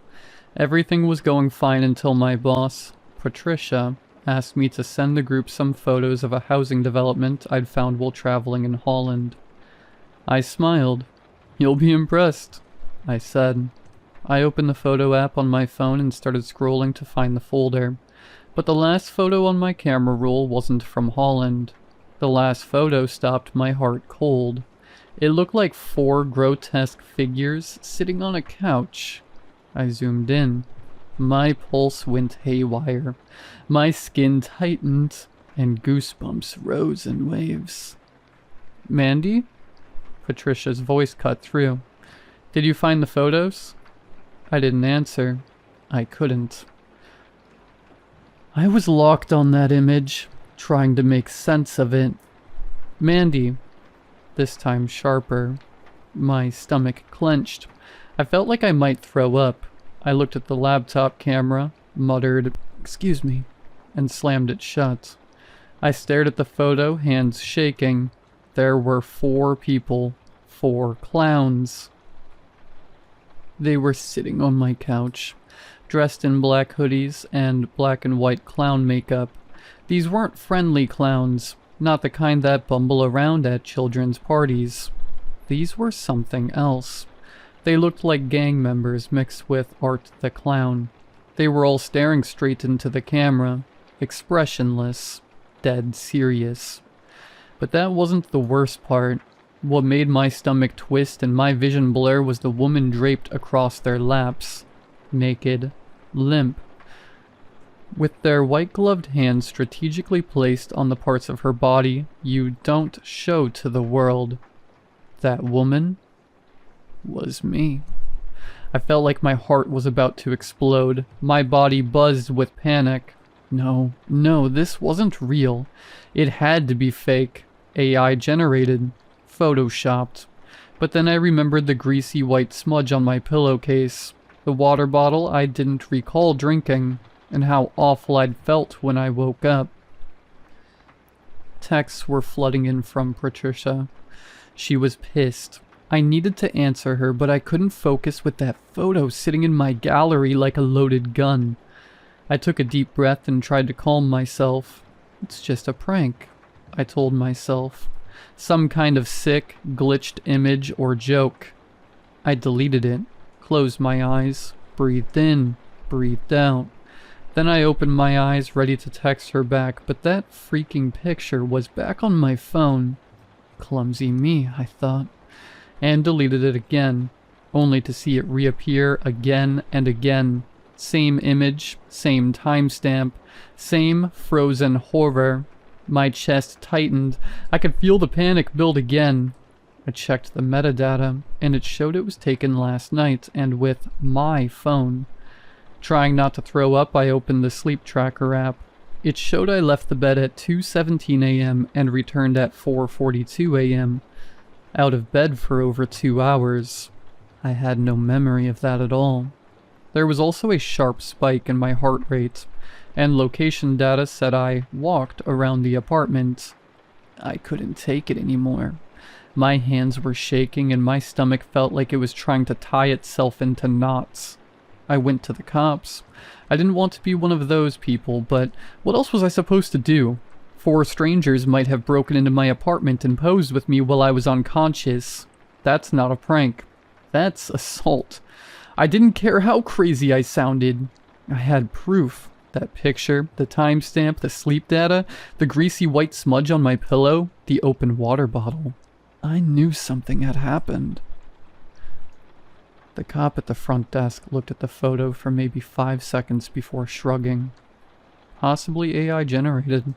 Everything was going fine until my boss, Patricia, asked me to send the group some photos of a housing development I'd found while traveling in Holland. I smiled. "You'll be impressed," I said. I opened the photo app on my phone and started scrolling to find the folder. But the last photo on my camera roll wasn't from Holland. The last photo stopped my heart cold. It looked like 4 grotesque figures sitting on a couch. I zoomed in. My pulse went haywire. My skin tightened, and goosebumps rose in waves. "Mandy?" Patricia's voice cut through. "Did you find the photos?" I didn't answer. I couldn't. I was locked on that image, trying to make sense of it. "Mandy." This time sharper. My stomach clenched. I felt like I might throw up. I looked at the laptop camera, muttered, "Excuse me," and slammed it shut. I stared at the photo, hands shaking. There were 4 people. 4 clowns. They were sitting on my couch, dressed in black hoodies and black and white clown makeup. These weren't friendly clowns, not the kind that bumble around at children's parties. These were something else. They looked like gang members mixed with Art the Clown. They were all staring straight into the camera, expressionless, dead serious. But that wasn't the worst part. What made my stomach twist and my vision blur was the woman draped across their laps, naked, limp, with their white-gloved hands strategically placed on the parts of her body you don't show to the world. That woman was me. I felt like my heart was about to explode. My body buzzed with panic. No, this wasn't real. It had to be fake. AI generated. Photoshopped. But then I remembered the greasy white smudge on my pillowcase, the water bottle I didn't recall drinking, and how awful I'd felt when I woke up. Texts were flooding in from Patricia. She was pissed. I needed to answer her, but I couldn't focus with that photo sitting in my gallery like a loaded gun. I took a deep breath and tried to calm myself. It's just a prank, I told myself. Some kind of sick, glitched image or joke. I deleted it, closed my eyes, breathed in, breathed out. Then I opened my eyes, ready to text her back, but that freaking picture was back on my phone. Clumsy me, I thought, and deleted it again, only to see it reappear again and again. Same image, same timestamp, same frozen horror. My chest tightened. I could feel the panic build again. I checked the metadata, and it showed it was taken last night, and with my phone. Trying not to throw up, I opened the sleep tracker app. It showed I left the bed at 2:17 a.m. and returned at 4:42 a.m. Out of bed for over 2 hours. I had no memory of that at all. There was also a sharp spike in my heart rate, and location data said I walked around the apartment. I couldn't take it anymore. My hands were shaking and my stomach felt like it was trying to tie itself into knots. I went to the cops. I didn't want to be one of those people, but what else was I supposed to do? 4 strangers might have broken into my apartment and posed with me while I was unconscious. That's not a prank. That's assault. I didn't care how crazy I sounded. I had proof. That picture, the timestamp, the sleep data, the greasy white smudge on my pillow, the open water bottle. I knew something had happened. The cop at the front desk looked at the photo for maybe 5 seconds before shrugging. Possibly AI generated,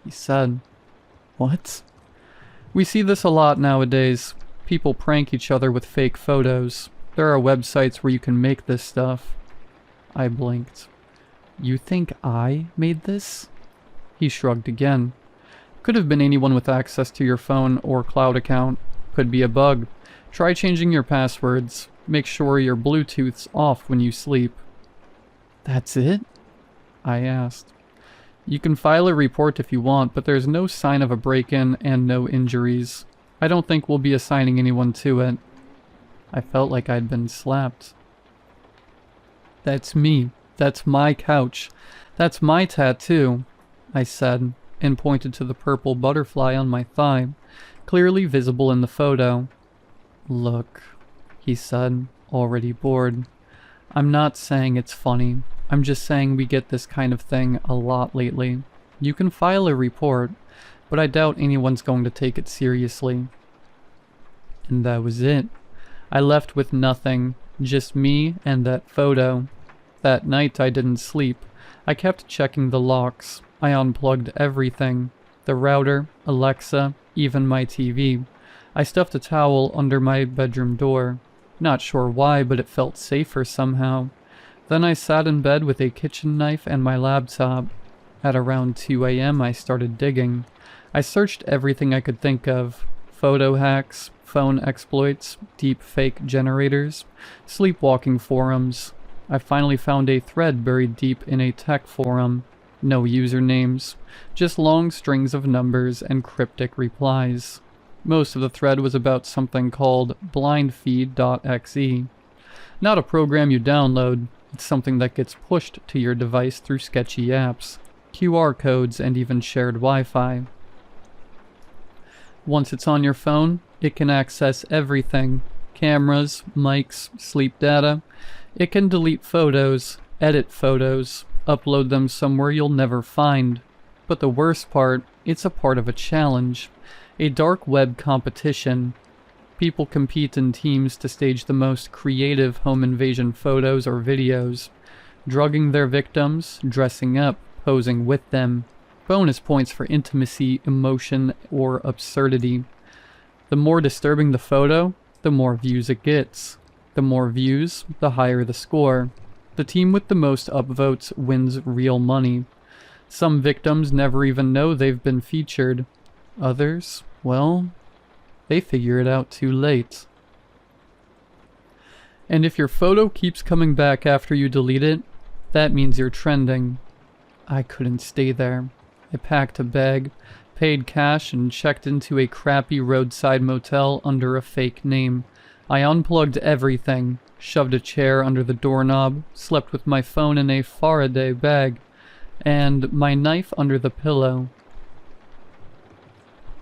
he said. What? We see this a lot nowadays. People prank each other with fake photos. There are websites where you can make this stuff. I blinked. You think I made this? He shrugged again. Could have been anyone with access to your phone or cloud account. Could be a bug. Try changing your passwords. Make sure your Bluetooth's off when you sleep. That's it? I asked. You can file a report if you want, but there's no sign of a break-in and no injuries. I don't think we'll be assigning anyone to it. I felt like I'd been slapped. That's me. That's my couch. That's my tattoo, I said, and pointed to the purple butterfly on my thigh, clearly visible in the photo. Look, he said, already bored. I'm not saying it's funny. I'm just saying we get this kind of thing a lot lately. You can file a report, but I doubt anyone's going to take it seriously. And that was it. I left with nothing, just me and that photo. That night I didn't sleep. I kept checking the locks. I unplugged everything. The router, Alexa, even my TV. I stuffed a towel under my bedroom door. Not sure why, but it felt safer somehow. Then I sat in bed with a kitchen knife and my laptop. At around 2 a.m. I started digging. I searched everything I could think of. Photo hacks, phone exploits, deep fake generators, sleepwalking forums. I finally found a thread buried deep in a tech forum. No usernames, just long strings of numbers and cryptic replies. Most of the thread was about something called blindfeed.exe. Not a program you download, it's something that gets pushed to your device through sketchy apps, QR codes, and even shared Wi-Fi. Once it's on your phone, it can access everything. Cameras, mics, sleep data. It can delete photos, edit photos, upload them somewhere you'll never find. But the worst part, it's a part of a challenge. A dark web competition. People compete in teams to stage the most creative home invasion photos or videos, drugging their victims, dressing up, posing with them. Bonus points for intimacy, emotion, or absurdity. The more disturbing the photo, the more views it gets. The more views, the higher the score. The team with the most upvotes wins real money. Some victims never even know they've been featured. Others, well, they figure it out too late. And if your photo keeps coming back after you delete it, that means you're trending. I couldn't stay there. I packed a bag, paid cash, and checked into a crappy roadside motel under a fake name. I unplugged everything, shoved a chair under the doorknob, slept with my phone in a Faraday bag, and my knife under the pillow.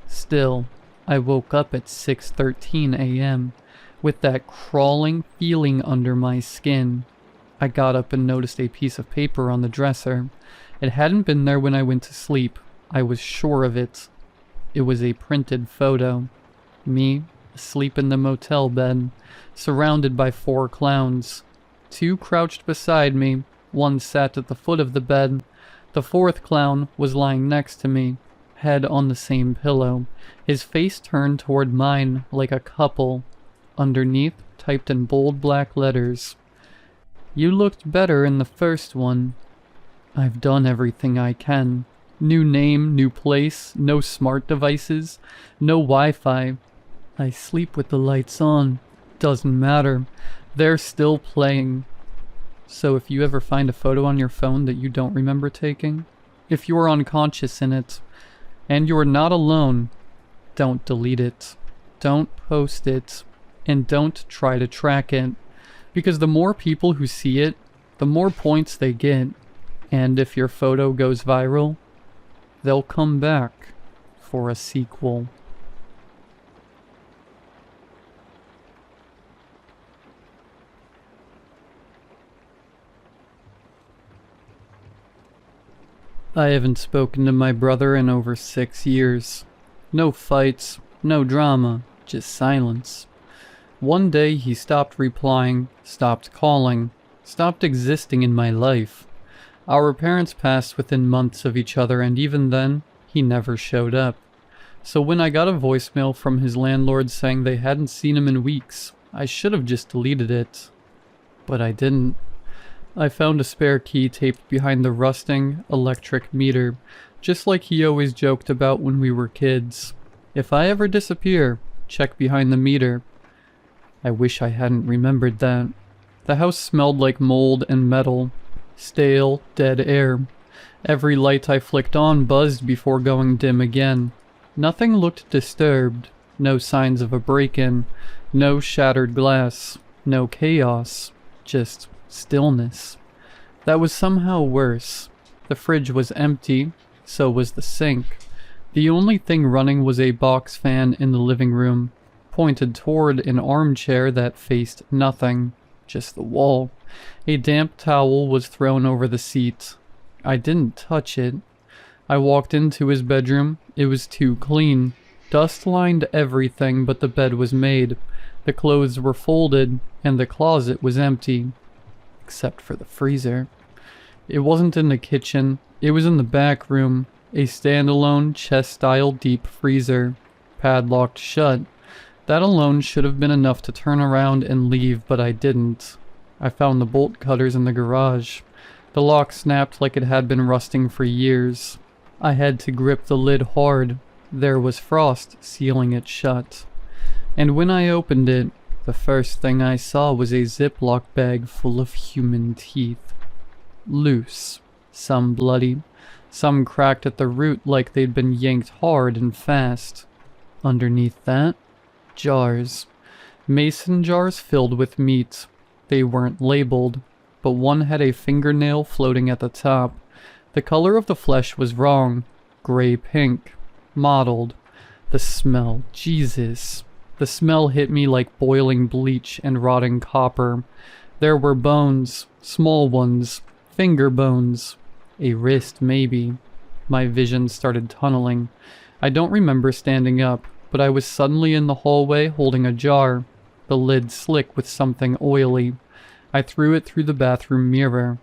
Still, I woke up at 6:13 a.m. with that crawling feeling under my skin. I got up and noticed a piece of paper on the dresser. It hadn't been there when I went to sleep. I was sure of it. It was a printed photo. Me, asleep in the motel bed, surrounded by 4 clowns. 2 crouched beside me, 1 sat at the foot of the bed. The 4th clown was lying next to me, head on the same pillow, his face turned toward mine like a couple. Underneath, typed in bold black letters, "You looked better in the first one." I've done everything I can. New name, new place, no smart devices, no Wi-Fi. I sleep with the lights on. Doesn't matter. They're still playing. So if you ever find a photo on your phone that you don't remember taking, if you're unconscious in it, and you're not alone, don't delete it. Don't post it. And don't try to track it. Because the more people who see it, the more points they get. And if your photo goes viral, they'll come back for a sequel. I haven't spoken to my brother in over 6 years. No fights, no drama, just silence. One day he stopped replying, stopped calling, stopped existing in my life. Our parents passed within months of each other, and even then, he never showed up. So when I got a voicemail from his landlord saying they hadn't seen him in weeks, I should have just deleted it. But I didn't. I found a spare key taped behind the rusting electric meter, just like he always joked about when we were kids. If I ever disappear, check behind the meter. I wish I hadn't remembered that. The house smelled like mold and metal. Stale, dead air. Every light I flicked on buzzed before going dim again. Nothing looked disturbed. No signs of a break-in. No shattered glass. No chaos. Just stillness. That was somehow worse. The fridge was empty. So was the sink. The only thing running was a box fan in the living room, pointed toward an armchair that faced nothing. Just the wall. A damp towel was thrown over the seat. I didn't touch it. I walked into his bedroom. It was too clean. Dust lined everything but the bed was made. The clothes were folded, and the closet was empty. Except for the freezer. It wasn't in the kitchen. It was in the back room. A standalone, chest-style deep freezer. Padlocked shut. That alone should have been enough to turn around and leave, but I didn't. I found the bolt cutters in the garage. The lock snapped like it had been rusting for years. I had to grip the lid hard. There was frost sealing it shut. And when I opened it, the first thing I saw was a Ziploc bag full of human teeth. Loose. Some bloody. Some cracked at the root like they'd been yanked hard and fast. Underneath that, jars. Mason jars filled with meat. They weren't labeled, but one had a fingernail floating at the top. The color of the flesh was wrong. Gray-pink. Mottled. The smell. Jesus. The smell hit me like boiling bleach and rotting copper. There were bones. Small ones. Finger bones. A wrist, maybe. My vision started tunneling. I don't remember standing up, but I was suddenly in the hallway holding a jar. The lid slick with something oily. I threw it through the bathroom mirror.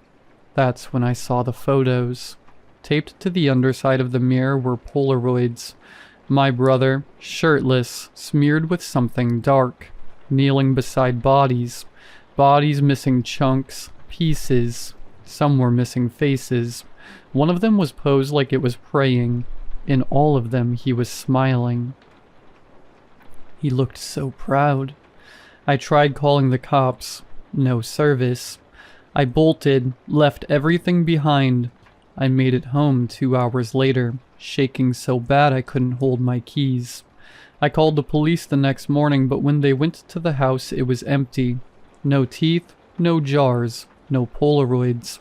That's when I saw the photos. Taped to the underside of the mirror were Polaroids. My brother, shirtless, smeared with something dark, kneeling beside bodies. Bodies missing chunks, pieces. Some were missing faces. One of them was posed like it was praying. In all of them, he was smiling. He looked so proud. I tried calling the cops. No service. I bolted, left everything behind. I made it home 2 hours later, shaking so bad I couldn't hold my keys. I called the police the next morning, but when they went to the house, it was empty. No teeth, no jars, no Polaroids,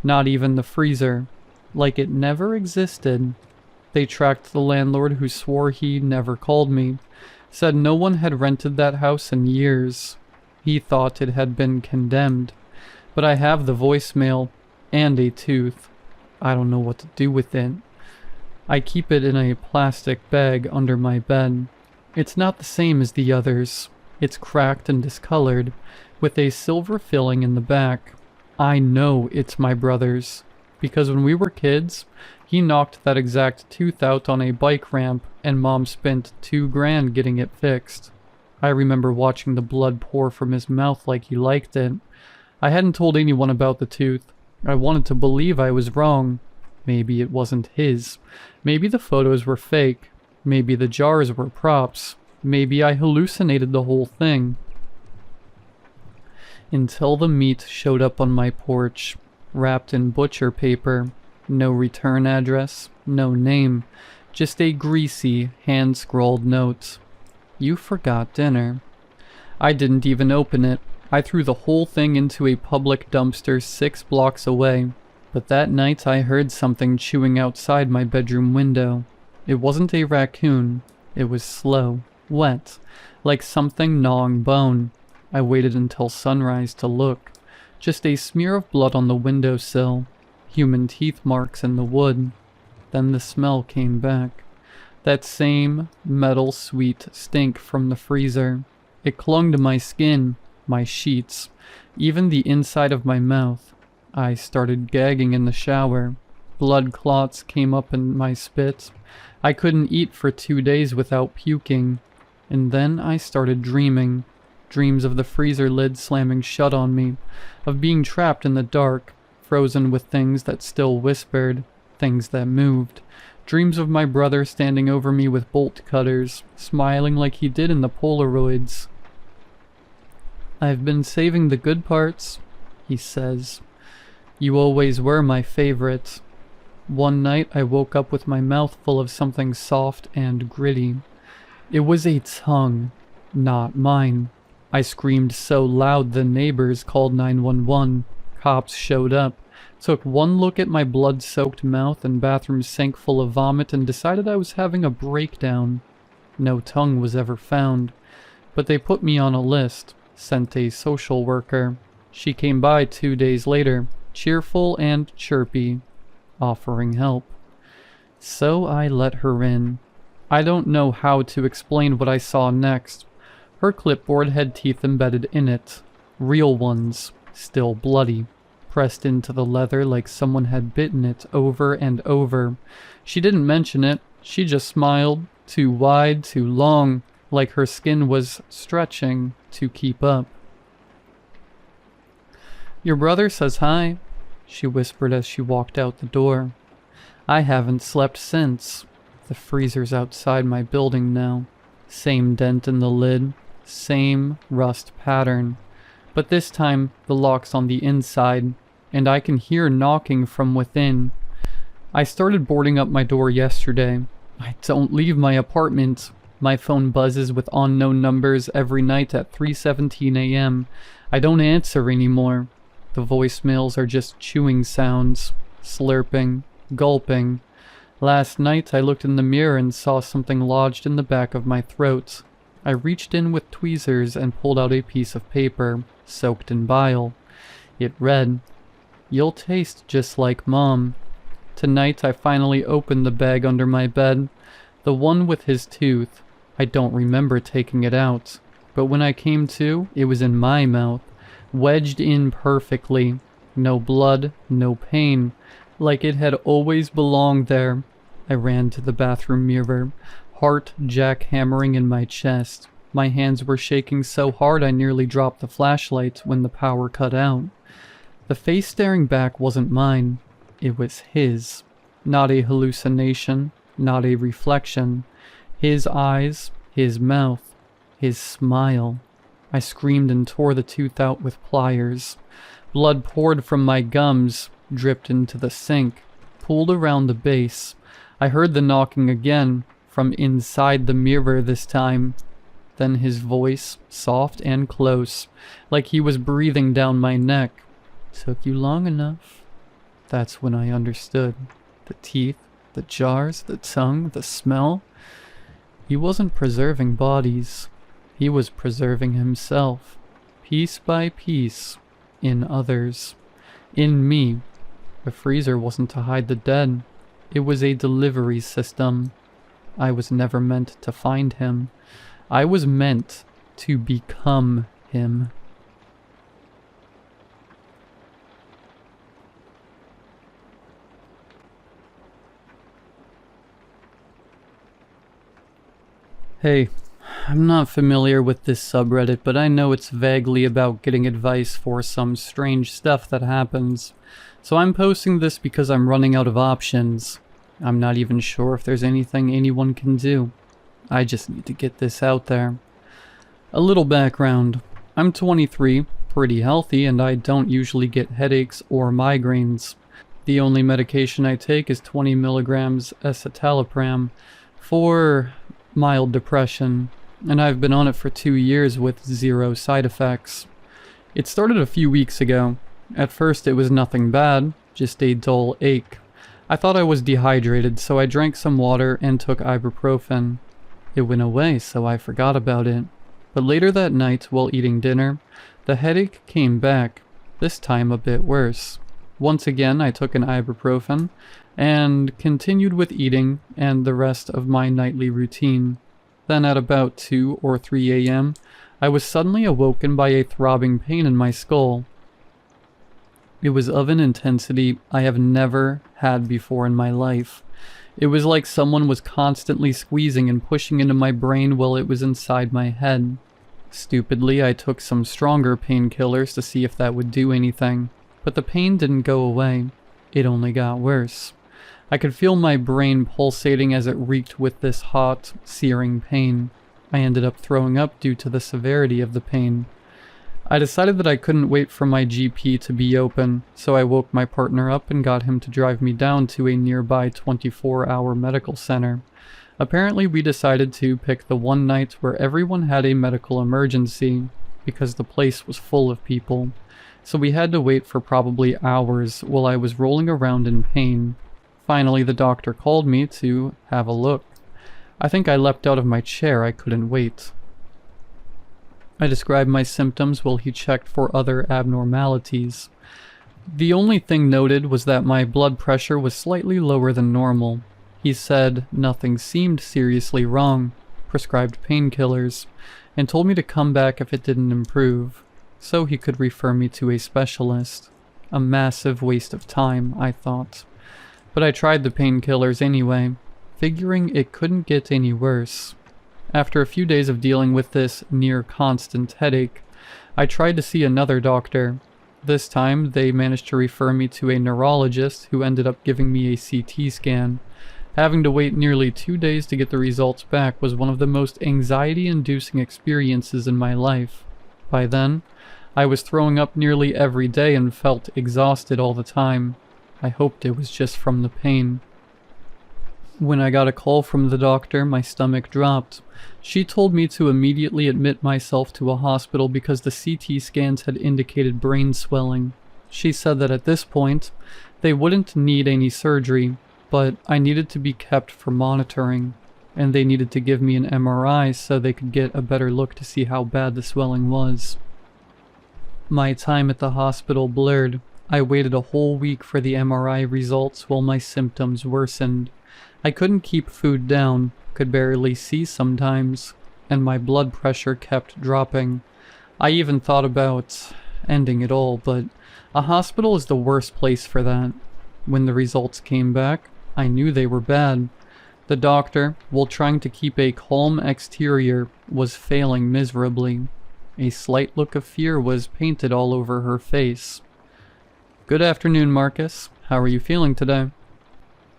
not even the freezer. Like it never existed. They tracked the landlord, who swore he never called me. Said no one had rented that house in years. He thought it had been condemned. But I have the voicemail and a tooth. I don't know what to do with it. I keep it in a plastic bag under my bed. It's not the same as the others. It's cracked and discolored, with a silver filling in the back. I know it's my brother's, because when we were kids, he knocked that exact tooth out on a bike ramp, and Mom spent $2,000 getting it fixed. I remember watching the blood pour from his mouth like he liked it. I hadn't told anyone about the tooth. I wanted to believe I was wrong. Maybe it wasn't his. Maybe the photos were fake. Maybe the jars were props. Maybe I hallucinated the whole thing. Until the meat showed up on my porch, wrapped in butcher paper. No return address, no name, just a greasy, hand-scrawled note. You forgot dinner. I didn't even open it. I threw the whole thing into a public dumpster 6 blocks away. But that night I heard something chewing outside my bedroom window. It wasn't a raccoon. It was slow, wet, like something gnawing bone. I waited until sunrise to look. Just a smear of blood on the windowsill. Human teeth marks in the wood. Then the smell came back. That same metal sweet stink from the freezer. It clung to my skin, my sheets, even the inside of my mouth. I started gagging in the shower. Blood clots came up in my spit. I couldn't eat for 2 days without puking. And then I started dreaming. Dreams of the freezer lid slamming shut on me, of being trapped in the dark, frozen with things that still whispered, things that moved. Dreams of my brother standing over me with bolt cutters, smiling like he did in the Polaroids. I've been saving the good parts, he says. You always were my favorite. One night I woke up with my mouth full of something soft and gritty. It was a tongue, not mine. I screamed so loud the neighbors called 911. Cops showed up, took one look at my blood-soaked mouth and bathroom sink full of vomit and decided I was having a breakdown. No tongue was ever found, but they put me on a list, sent a social worker. She came by 2 days later, cheerful and chirpy, offering help. So I let her in. I don't know how to explain what I saw next. Her clipboard had teeth embedded in it. Real ones, still bloody, pressed into the leather like someone had bitten it over and over. She didn't mention it. She just smiled, too wide, too long, like her skin was stretching to keep up. Your brother says hi, she whispered as she walked out the door. I haven't slept since. The freezer's outside my building now. Same dent in the lid, same rust pattern. But this time, the lock's on the inside, and I can hear knocking from within. I started boarding up my door yesterday. I don't leave my apartment. My phone buzzes with unknown numbers every night at 3:17 a.m. I don't answer anymore. The voicemails are just chewing sounds, slurping, gulping. Last night I looked in the mirror and saw something lodged in the back of my throat. I reached in with tweezers and pulled out a piece of paper, soaked in bile. It read, "You'll taste just like Mom." Tonight I finally opened the bag under my bed, the one with his tooth. I don't remember taking it out, but when I came to, it was in my mouth, wedged in perfectly. No blood, no pain, like it had always belonged there. I ran to the bathroom mirror, heart jackhammering in my chest. My hands were shaking so hard I nearly dropped the flashlight when the power cut out. The face staring back wasn't mine. It was his. Not a hallucination, not a reflection. His eyes, his mouth, his smile. I screamed and tore the tooth out with pliers. Blood poured from my gums, dripped into the sink, pulled around the base. I heard the knocking again, from inside the mirror this time. Then his voice, soft and close, like he was breathing down my neck. Took you long enough. That's when I understood. The teeth, the jars, the tongue, the smell. He wasn't preserving bodies. He was preserving himself, piece by piece, in others. In me. The freezer wasn't to hide the dead. It was a delivery system. I was never meant to find him. I was meant to become him. Hey, I'm not familiar with this subreddit, but I know it's vaguely about getting advice for some strange stuff that happens. So I'm posting this because I'm running out of options. I'm not even sure if there's anything anyone can do. I just need to get this out there. A little background. I'm 23, pretty healthy, and I don't usually get headaches or migraines. The only medication I take is 20 milligrams escitalopram for mild depression, and I've been on it for 2 years with 0 side effects. It started a few weeks ago. At first it was nothing bad, just a dull ache. I thought I was dehydrated, so I drank some water and took ibuprofen. It went away, so I forgot about it. But later that night, while eating dinner, the headache came back, this time a bit worse. Once again, I took an ibuprofen and continued with eating and the rest of my nightly routine. Then at about 2 or 3 a.m., I was suddenly awoken by a throbbing pain in my skull. It was of an intensity I have never had before in my life. It was like someone was constantly squeezing and pushing into my brain while it was inside my head. Stupidly, I took some stronger painkillers to see if that would do anything, but the pain didn't go away. It only got worse. I could feel my brain pulsating as it reeked with this hot, searing pain. I ended up throwing up due to the severity of the pain. I decided that I couldn't wait for my GP to be open, so I woke my partner up and got him to drive me down to a nearby 24-hour medical center. Apparently we decided to pick the one night where everyone had a medical emergency, because the place was full of people. So we had to wait for probably hours while I was rolling around in pain. Finally the doctor called me to have a look. I think I leapt out of my chair, I couldn't wait. I described my symptoms while he checked for other abnormalities. The only thing noted was that my blood pressure was slightly lower than normal. He said nothing seemed seriously wrong, prescribed painkillers, and told me to come back if it didn't improve, so he could refer me to a specialist. A massive waste of time, I thought. But I tried the painkillers anyway, figuring it couldn't get any worse. After a few days of dealing with this near-constant headache, I tried to see another doctor. This time, they managed to refer me to a neurologist who ended up giving me a CT scan. Having to wait nearly 2 days to get the results back was one of the most anxiety-inducing experiences in my life. By then, I was throwing up nearly every day and felt exhausted all the time. I hoped it was just from the pain. When I got a call from the doctor, my stomach dropped. She told me to immediately admit myself to a hospital because the CT scans had indicated brain swelling. She said that at this point, they wouldn't need any surgery, but I needed to be kept for monitoring, and they needed to give me an MRI so they could get a better look to see how bad the swelling was. My time at the hospital blurred. I waited a whole week for the MRI results while my symptoms worsened. I couldn't keep food down, could barely see sometimes, and my blood pressure kept dropping. I even thought about ending it all, but a hospital is the worst place for that. When the results came back, I knew they were bad. The doctor, while trying to keep a calm exterior, was failing miserably. A slight look of fear was painted all over her face. "Good afternoon, Marcus. How are you feeling today?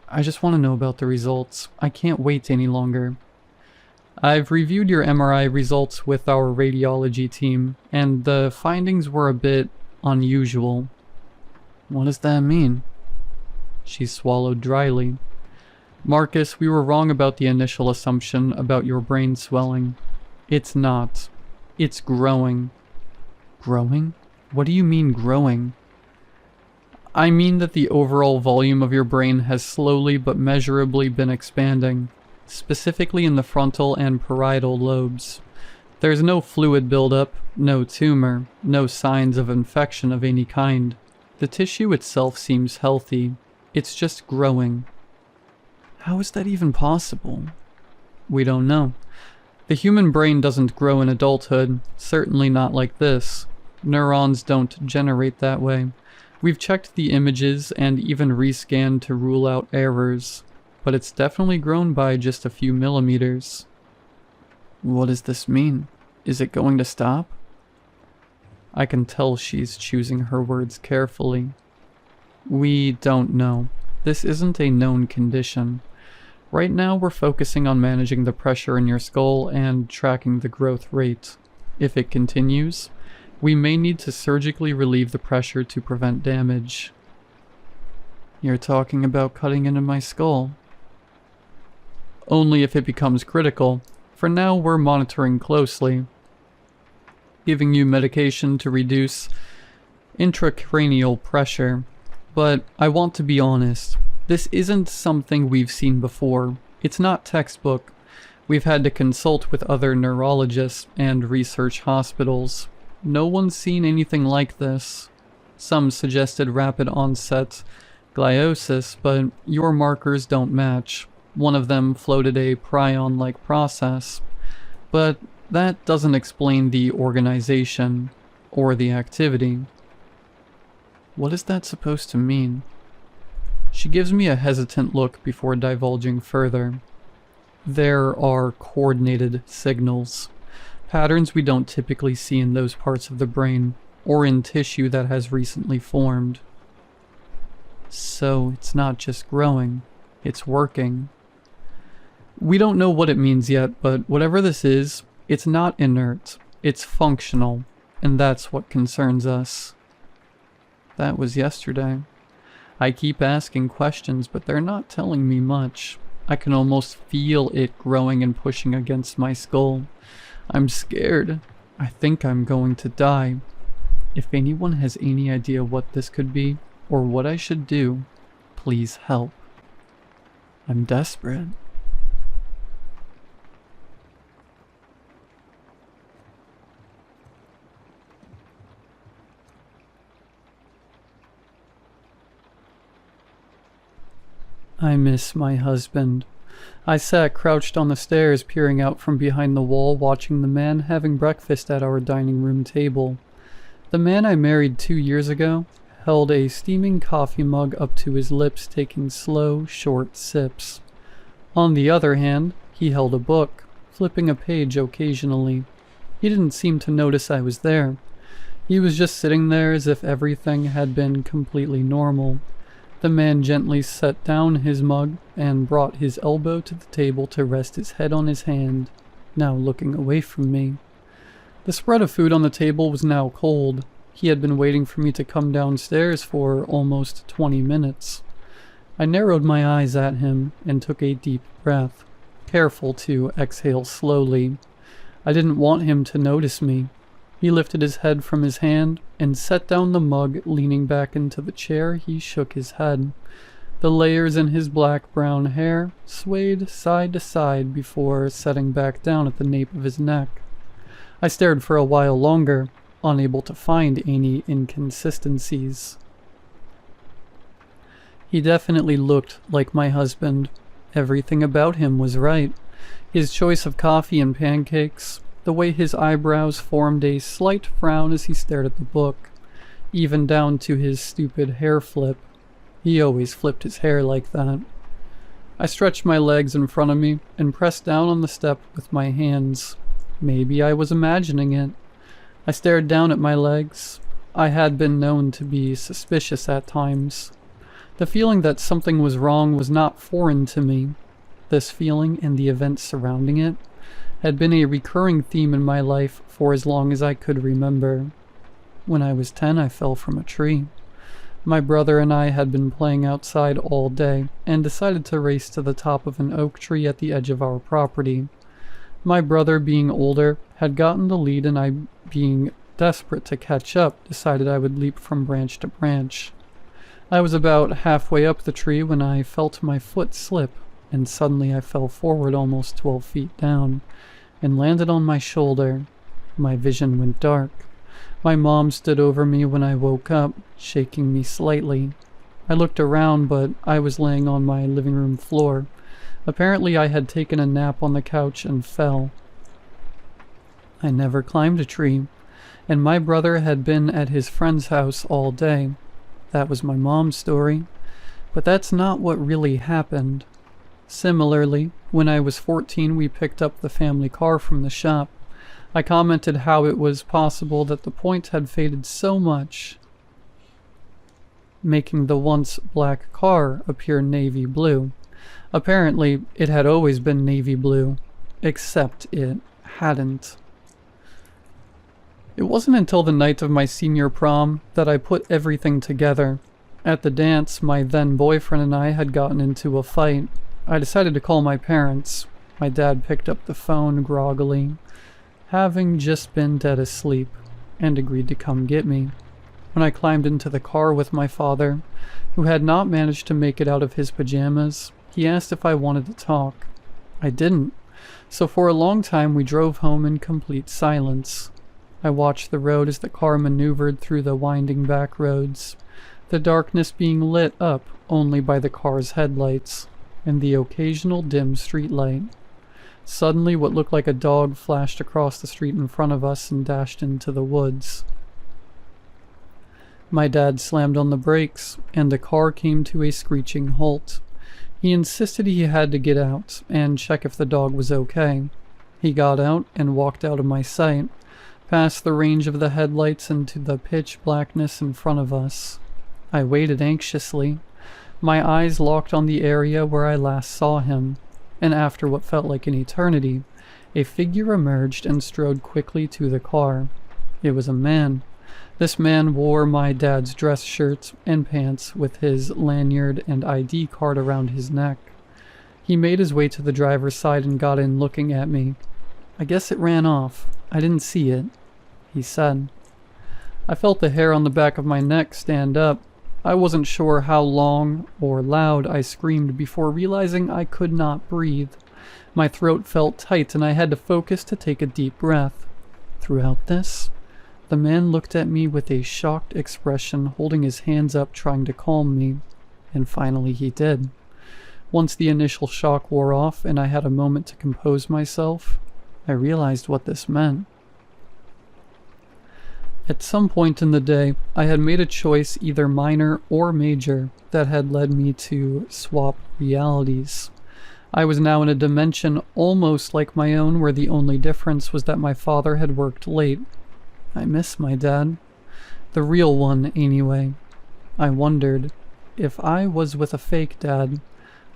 I just want to know about the results. I can't wait any longer. I've reviewed your MRI results with our radiology team, and the findings were a bit unusual. What does that mean? She swallowed dryly. Marcus, we were wrong about the initial assumption about your brain swelling. It's not. It's growing. Growing? What do you mean growing? I mean that the overall volume of your brain has slowly but measurably been expanding, specifically in the frontal and parietal lobes. There's no fluid buildup, no tumor, no signs of infection of any kind. The tissue itself seems healthy. It's just growing. How is that even possible? We don't know. The human brain doesn't grow in adulthood, certainly not like this. Neurons don't generate that way. We've checked the images and even rescanned to rule out errors, but it's definitely grown by just a few millimeters. What does this mean? Is it going to stop? I can tell she's choosing her words carefully. We don't know. This isn't a known condition. Right now we're focusing on managing the pressure in your skull and tracking the growth rate. If it continues, we may need to surgically relieve the pressure to prevent damage. You're talking about cutting into my skull. Only if it becomes critical. For now, we're monitoring closely, giving you medication to reduce intracranial pressure. But I want to be honest, this isn't something we've seen before. It's not textbook. We've had to consult with other neurologists and research hospitals. No one's seen anything like this. Some suggested rapid onset gliosis, but your markers don't match. One of them floated a prion-like process, but that doesn't explain the organization or the activity. What is that supposed to mean? She gives me a hesitant look before divulging further. There are coordinated signals. Patterns we don't typically see in those parts of the brain, or in tissue that has recently formed. So it's not just growing, it's working. We don't know what it means yet, but whatever this is, it's not inert, it's functional, and that's what concerns us. That was yesterday. I keep asking questions, but they're not telling me much. I can almost feel it growing and pushing against my skull. I'm scared. I think I'm going to die. If anyone has any idea what this could be, or what I should do, please help. I'm desperate. I miss my husband. I sat crouched on the stairs, peering out from behind the wall, watching the man having breakfast at our dining room table. The man I married 2 years ago held a steaming coffee mug up to his lips, taking slow, short sips. On the other hand, he held a book, flipping a page occasionally. He didn't seem to notice I was there. He was just sitting there as if everything had been completely normal. The man gently set down his mug and brought his elbow to the table to rest his head on his hand, now looking away from me. The spread of food on the table was now cold. He had been waiting for me to come downstairs for almost 20 minutes. I narrowed my eyes at him and took a deep breath, careful to exhale slowly. I didn't want him to notice me. He lifted his head from his hand and set down the mug. Leaning back into the chair, he shook his head. The layers in his black-brown hair swayed side to side before setting back down at the nape of his neck. I stared for a while longer, unable to find any inconsistencies. He definitely looked like my husband. Everything about him was right. His choice of coffee and pancakes, the way his eyebrows formed a slight frown as he stared at the book, even down to his stupid hair flip. He always flipped his hair like that. I stretched my legs in front of me and pressed down on the step with my hands. Maybe I was imagining it. I stared down at my legs. I had been known to be suspicious at times. The feeling that something was wrong was not foreign to me. This feeling and the events surrounding it had been a recurring theme in my life for as long as I could remember. When I was 10, I fell from a tree. My brother and I had been playing outside all day and decided to race to the top of an oak tree at the edge of our property. My brother, being older, had gotten the lead, and I, being desperate to catch up, decided I would leap from branch to branch. I was about halfway up the tree when I felt my foot slip, and suddenly I fell forward almost 12 feet down and landed on my shoulder. My vision went dark. My mom stood over me when I woke up, shaking me slightly. I looked around, but I was laying on my living room floor. Apparently I had taken a nap on the couch and fell. I never climbed a tree, and my brother had been at his friend's house all day. That was my mom's story, but that's not what really happened. Similarly, when I was 14, we picked up the family car from the shop. I commented how it was possible that the point had faded so much, making the once black car appear navy blue. Apparently, it had always been navy blue, except it hadn't. It wasn't until the night of my senior prom that I put everything together. At the dance, my then boyfriend and I had gotten into a fight. I decided to call my parents. My dad picked up the phone groggily, having just been dead asleep, and agreed to come get me. When I climbed into the car with my father, who had not managed to make it out of his pajamas, he asked if I wanted to talk. I didn't, so for a long time we drove home in complete silence. I watched the road as the car maneuvered through the winding back roads, the darkness being lit up only by the car's headlights and the occasional dim streetlight. Suddenly, what looked like a dog flashed across the street in front of us and dashed into the woods. My dad slammed on the brakes, and the car came to a screeching halt. He insisted he had to get out and check if the dog was okay. He got out and walked out of my sight, past the range of the headlights into the pitch blackness in front of us. I waited anxiously, my eyes locked on the area where I last saw him, and after what felt like an eternity, a figure emerged and strode quickly to the car. It was a man. This man wore my dad's dress shirt and pants with his lanyard and ID card around his neck. He made his way to the driver's side and got in looking at me. "I guess it ran off. I didn't see it," he said. I felt the hair on the back of my neck stand up. I wasn't sure how long or loud I screamed before realizing I could not breathe. My throat felt tight and I had to focus to take a deep breath. Throughout this, the man looked at me with a shocked expression, holding his hands up trying to calm me, and finally he did. Once the initial shock wore off and I had a moment to compose myself, I realized what this meant. At some point in the day, I had made a choice, either minor or major, that had led me to swap realities. I was now in a dimension almost like my own, where the only difference was that my father had worked late. I miss my dad. The real one, anyway. I wondered, if I was with a fake dad,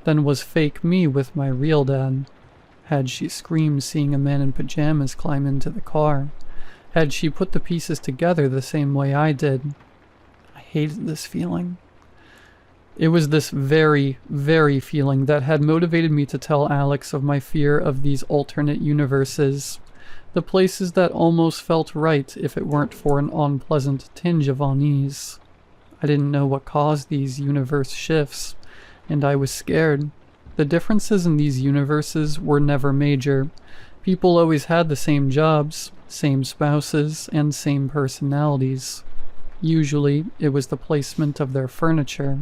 then was fake me with my real dad? Had she screamed seeing a man in pajamas climb into the car? Had she put the pieces together the same way I did? I hated this feeling. It was this very, very feeling that had motivated me to tell Alex of my fear of these alternate universes, the places that almost felt right if it weren't for an unpleasant tinge of unease. I didn't know what caused these universe shifts, and I was scared. The differences in these universes were never major. People always had the same jobs, same spouses, and same personalities. Usually, it was the placement of their furniture,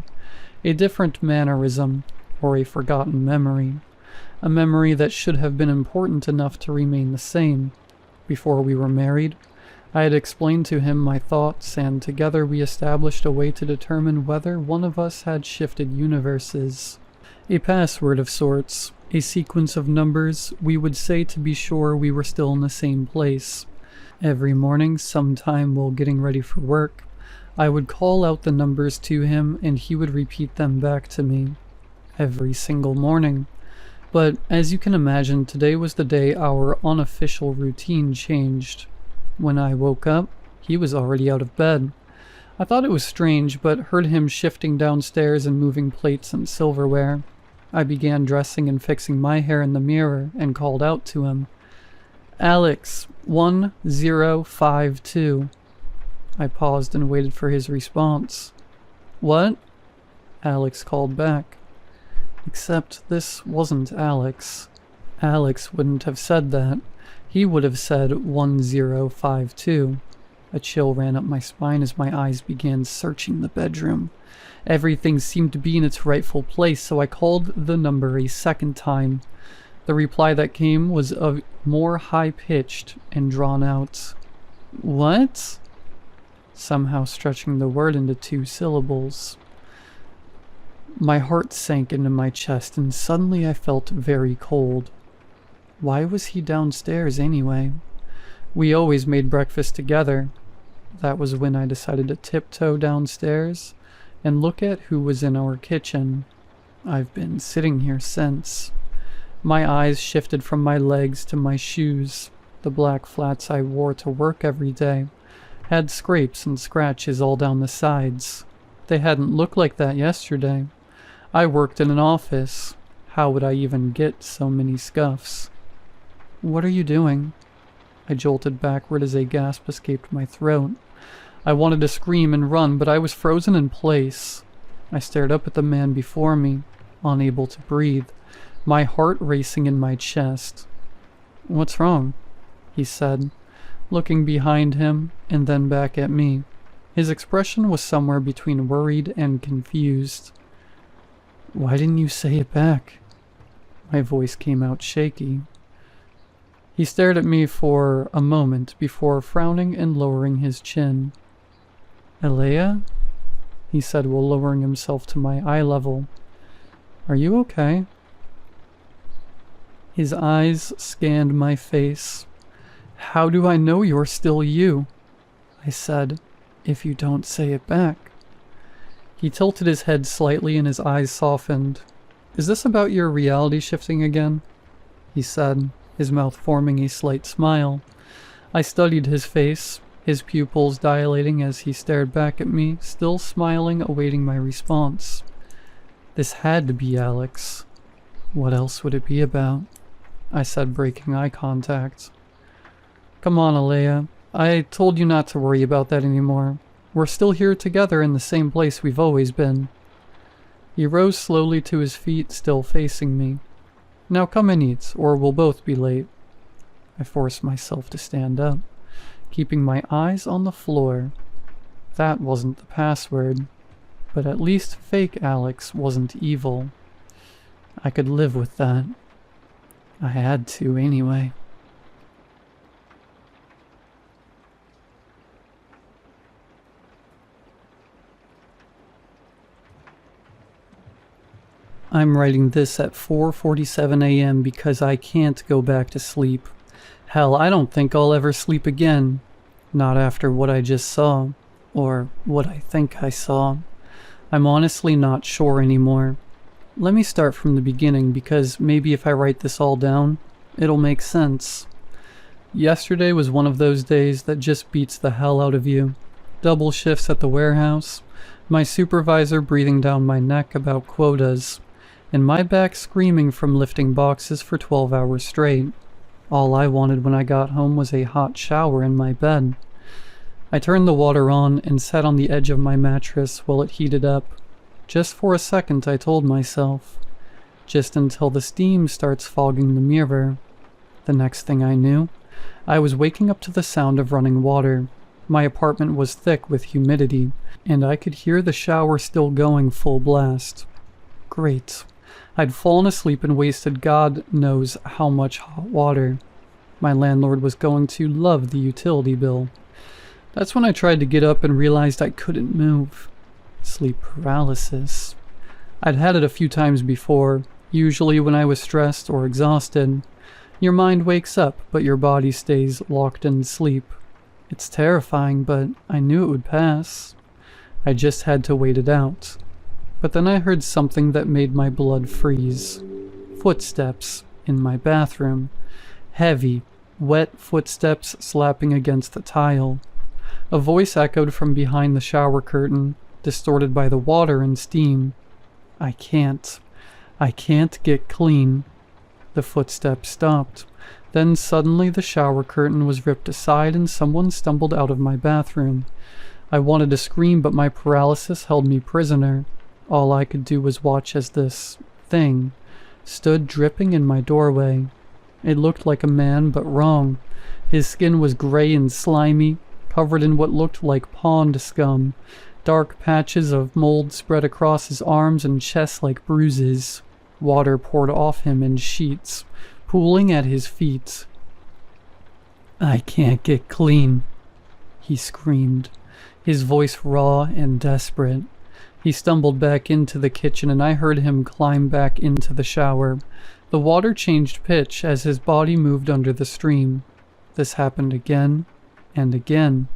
a different mannerism, or a forgotten memory. A memory that should have been important enough to remain the same. Before we were married, I had explained to him my thoughts, and together we established a way to determine whether one of us had shifted universes. A password of sorts, a sequence of numbers we would say to be sure we were still in the same place. Every morning, sometime while getting ready for work, I would call out the numbers to him and he would repeat them back to me every single morning. But as you can imagine, today was the day our unofficial routine changed. When I woke up, he was already out of bed. I thought it was strange, but heard him shifting downstairs and moving plates and silverware. I began dressing and fixing my hair in the mirror and called out to him, "Alex, 1052. I paused and waited for his response. "What?" Alex called back. Except this wasn't Alex. Alex wouldn't have said that. He would have said 1052. A chill ran up my spine as my eyes began searching the bedroom. Everything seemed to be in its rightful place, so I called the number a second time. The reply that came was more high-pitched and drawn out. "What?" Somehow stretching the word into 2 syllables. My heart sank into my chest and suddenly I felt very cold. Why was he downstairs anyway? We always made breakfast together. That was when I decided to tiptoe downstairs and look at who was in our kitchen. I've been sitting here since. My eyes shifted from my legs to my shoes. The black flats I wore to work every day had scrapes and scratches all down the sides. They hadn't looked like that yesterday. I worked in an office. How would I even get so many scuffs? "What are you doing?" I jolted backward as a gasp escaped my throat. I wanted to scream and run, but I was frozen in place. I stared up at the man before me, unable to breathe, my heart racing in my chest. "What's wrong?" he said, looking behind him and then back at me. His expression was somewhere between worried and confused. "Why didn't you say it back?" My voice came out shaky. He stared at me for a moment before frowning and lowering his chin. "Alea?" he said while lowering himself to my eye level. "Are you okay?" His eyes scanned my face. "How do I know you're still you?" I said, "if you don't say it back." He tilted his head slightly and his eyes softened. "Is this about your reality shifting again?" he said, his mouth forming a slight smile. I studied his face, his pupils dilating as he stared back at me, still smiling, awaiting my response. This had to be Alex. What else would it be about? I said, breaking eye contact. "Come on, Alea. I told you not to worry about that anymore. We're still here together in the same place we've always been." He rose slowly to his feet, still facing me. "Now come and eat, or we'll both be late." I forced myself to stand up, keeping my eyes on the floor. That wasn't the password, but at least fake Alex wasn't evil. I could live with that. I had to anyway. I'm writing this at 4:47 a.m. because I can't go back to sleep. Hell, I don't think I'll ever sleep again. Not after what I just saw. Or what I think I saw. I'm honestly not sure anymore. Let me start from the beginning because maybe if I write this all down, it'll make sense. Yesterday was one of those days that just beats the hell out of you. Double shifts at the warehouse, my supervisor breathing down my neck about quotas, and my back screaming from lifting boxes for 12 hours straight. All I wanted when I got home was a hot shower in my bed. I turned the water on and sat on the edge of my mattress while it heated up. Just for a second, I told myself. Just until the steam starts fogging the mirror. The next thing I knew, I was waking up to the sound of running water. My apartment was thick with humidity, and I could hear the shower still going full blast. Great. I'd fallen asleep and wasted God knows how much hot water. My landlord was going to love the utility bill. That's when I tried to get up and realized I couldn't move. Sleep paralysis. I'd had it a few times before, usually when I was stressed or exhausted. Your mind wakes up, but your body stays locked in sleep. It's terrifying, but I knew it would pass. I just had to wait it out. But then I heard something that made my blood freeze. Footsteps in my bathroom. Heavy, wet footsteps slapping against the tile. A voice echoed from behind the shower curtain, distorted by the water and steam. I can't get clean. The footsteps stopped. Then suddenly the shower curtain was ripped aside and someone stumbled out of my bathroom. I wanted to scream, but my paralysis held me prisoner. All I could do was watch as this thing stood dripping in my doorway. It looked like a man, but wrong. His skin was gray and slimy, covered in what looked like pond scum. Dark patches of mold spread across his arms and chest like bruises. Water poured off him in sheets, pooling at his feet. "I can't get clean," he screamed, his voice raw and desperate. He stumbled back into the kitchen and I heard him climb back into the shower. The water changed pitch as his body moved under the stream. This happened again and again.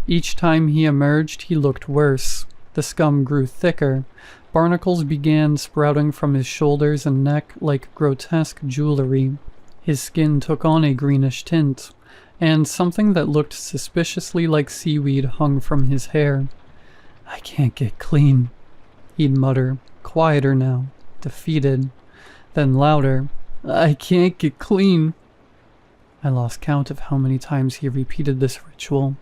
Each time he emerged, he looked worse. The scum grew thicker. Barnacles began sprouting from his shoulders and neck like grotesque jewelry. His skin took on a greenish tint, and something that looked suspiciously like seaweed hung from his hair. "I can't get clean," he'd mutter, quieter now, defeated. Then louder, "I can't get clean." I lost count of how many times he repeated this ritual.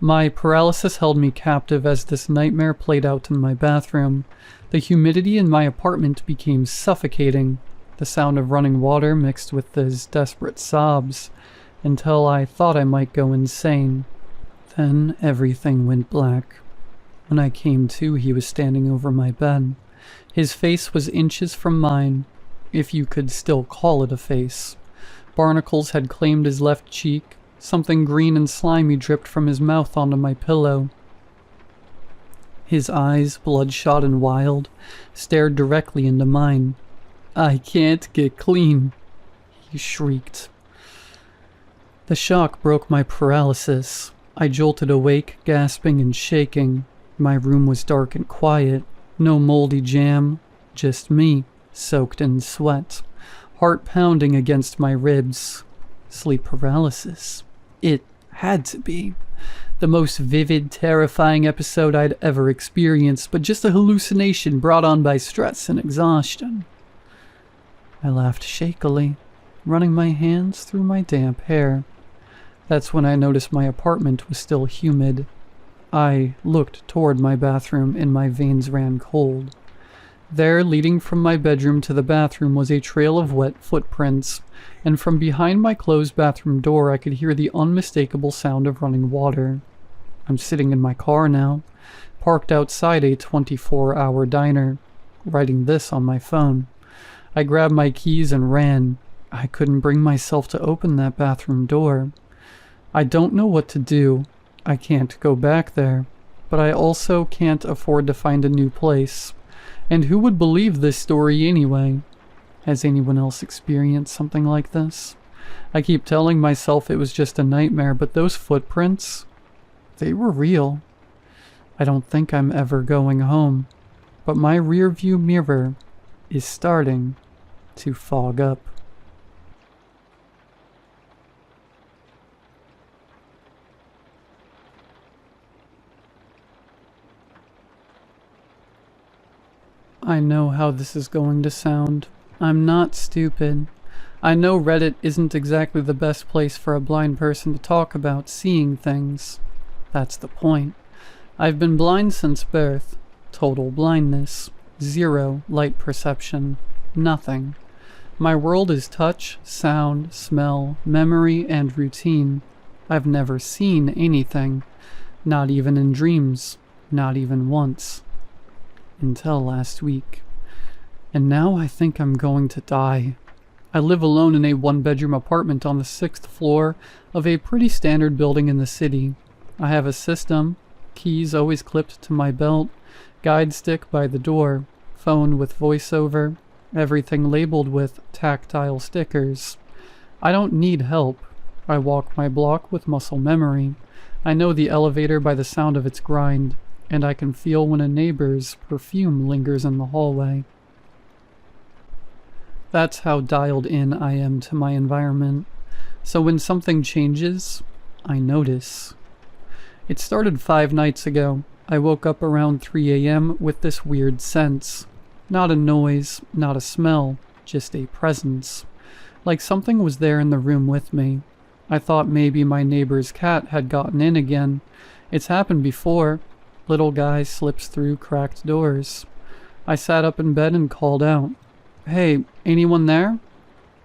My paralysis held me captive as this nightmare played out in my bathroom. The humidity in my apartment became suffocating. The sound of running water mixed with his desperate sobs, until I thought I might go insane. Then everything went black. When I came to, he was standing over my bed. His face was inches from mine, if you could still call it a face. Barnacles had claimed his left cheek. Something green and slimy dripped from his mouth onto my pillow. His eyes, bloodshot and wild, stared directly into mine. "I can't get clean," he shrieked. The shock broke my paralysis. I jolted awake, gasping and shaking. My room was dark and quiet. No moldy jam, just me, soaked in sweat. Heart pounding against my ribs. Sleep paralysis. It had to be. The most vivid, terrifying episode I'd ever experienced, but just a hallucination brought on by stress and exhaustion. I laughed shakily, running my hands through my damp hair. That's when I noticed my apartment was still humid. I looked toward my bathroom and my veins ran cold. There, leading from my bedroom to the bathroom, was a trail of wet footprints, and from behind my closed bathroom door I could hear the unmistakable sound of running water. I'm sitting in my car now, parked outside a 24-hour diner, writing this on my phone. I grabbed my keys and ran. I couldn't bring myself to open that bathroom door. I don't know what to do. I can't go back there, but I also can't afford to find a new place. And who would believe this story anyway? Has anyone else experienced something like this? I keep telling myself it was just a nightmare, but those footprints, they were real. I don't think I'm ever going home, but my rearview mirror is starting to fog up. I know how this is going to sound. I'm not stupid. I know Reddit isn't exactly the best place for a blind person to talk about seeing things. That's the point. I've been blind since birth. Total blindness. Zero light perception. Nothing. My world is touch, sound, smell, memory, and routine. I've never seen anything. Not even in dreams. Not even once. Until last week. And now I think I'm going to die. I live alone in a one-bedroom apartment on the 6th floor of a pretty standard building in the city. I have a system, keys always clipped to my belt, guide stick by the door, phone with voiceover, everything labeled with tactile stickers. I don't need help. I walk my block with muscle memory. I know the elevator by the sound of its grind. and I can feel when a neighbor's perfume lingers in the hallway. That's how dialed in I am to my environment. So when something changes, I notice. It started 5 nights ago. I woke up around 3 a.m. with this weird sense. Not a noise, not a smell, just a presence. Like something was there in the room with me. I thought maybe my neighbor's cat had gotten in again. It's happened before. Little guy slips through cracked doors. I sat up in bed and called out, "Hey, anyone there?"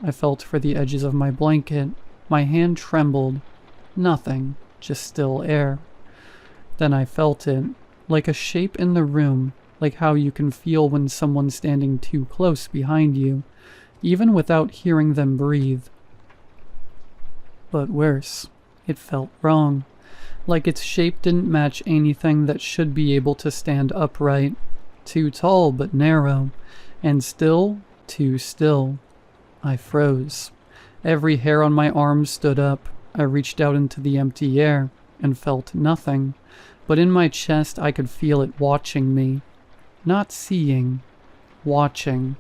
I felt for the edges of my blanket. My hand trembled. Nothing, just still air. Then I felt it, like a shape in the room, like how you can feel when someone's standing too close behind you, even without hearing them breathe. But worse, it felt wrong, like its shape didn't match anything that should be able to stand upright. Too tall but narrow, and still too still. I froze. Every hair on my arm stood up. I reached out into the empty air and felt nothing, but in my chest I could feel it watching me. Not seeing, watching.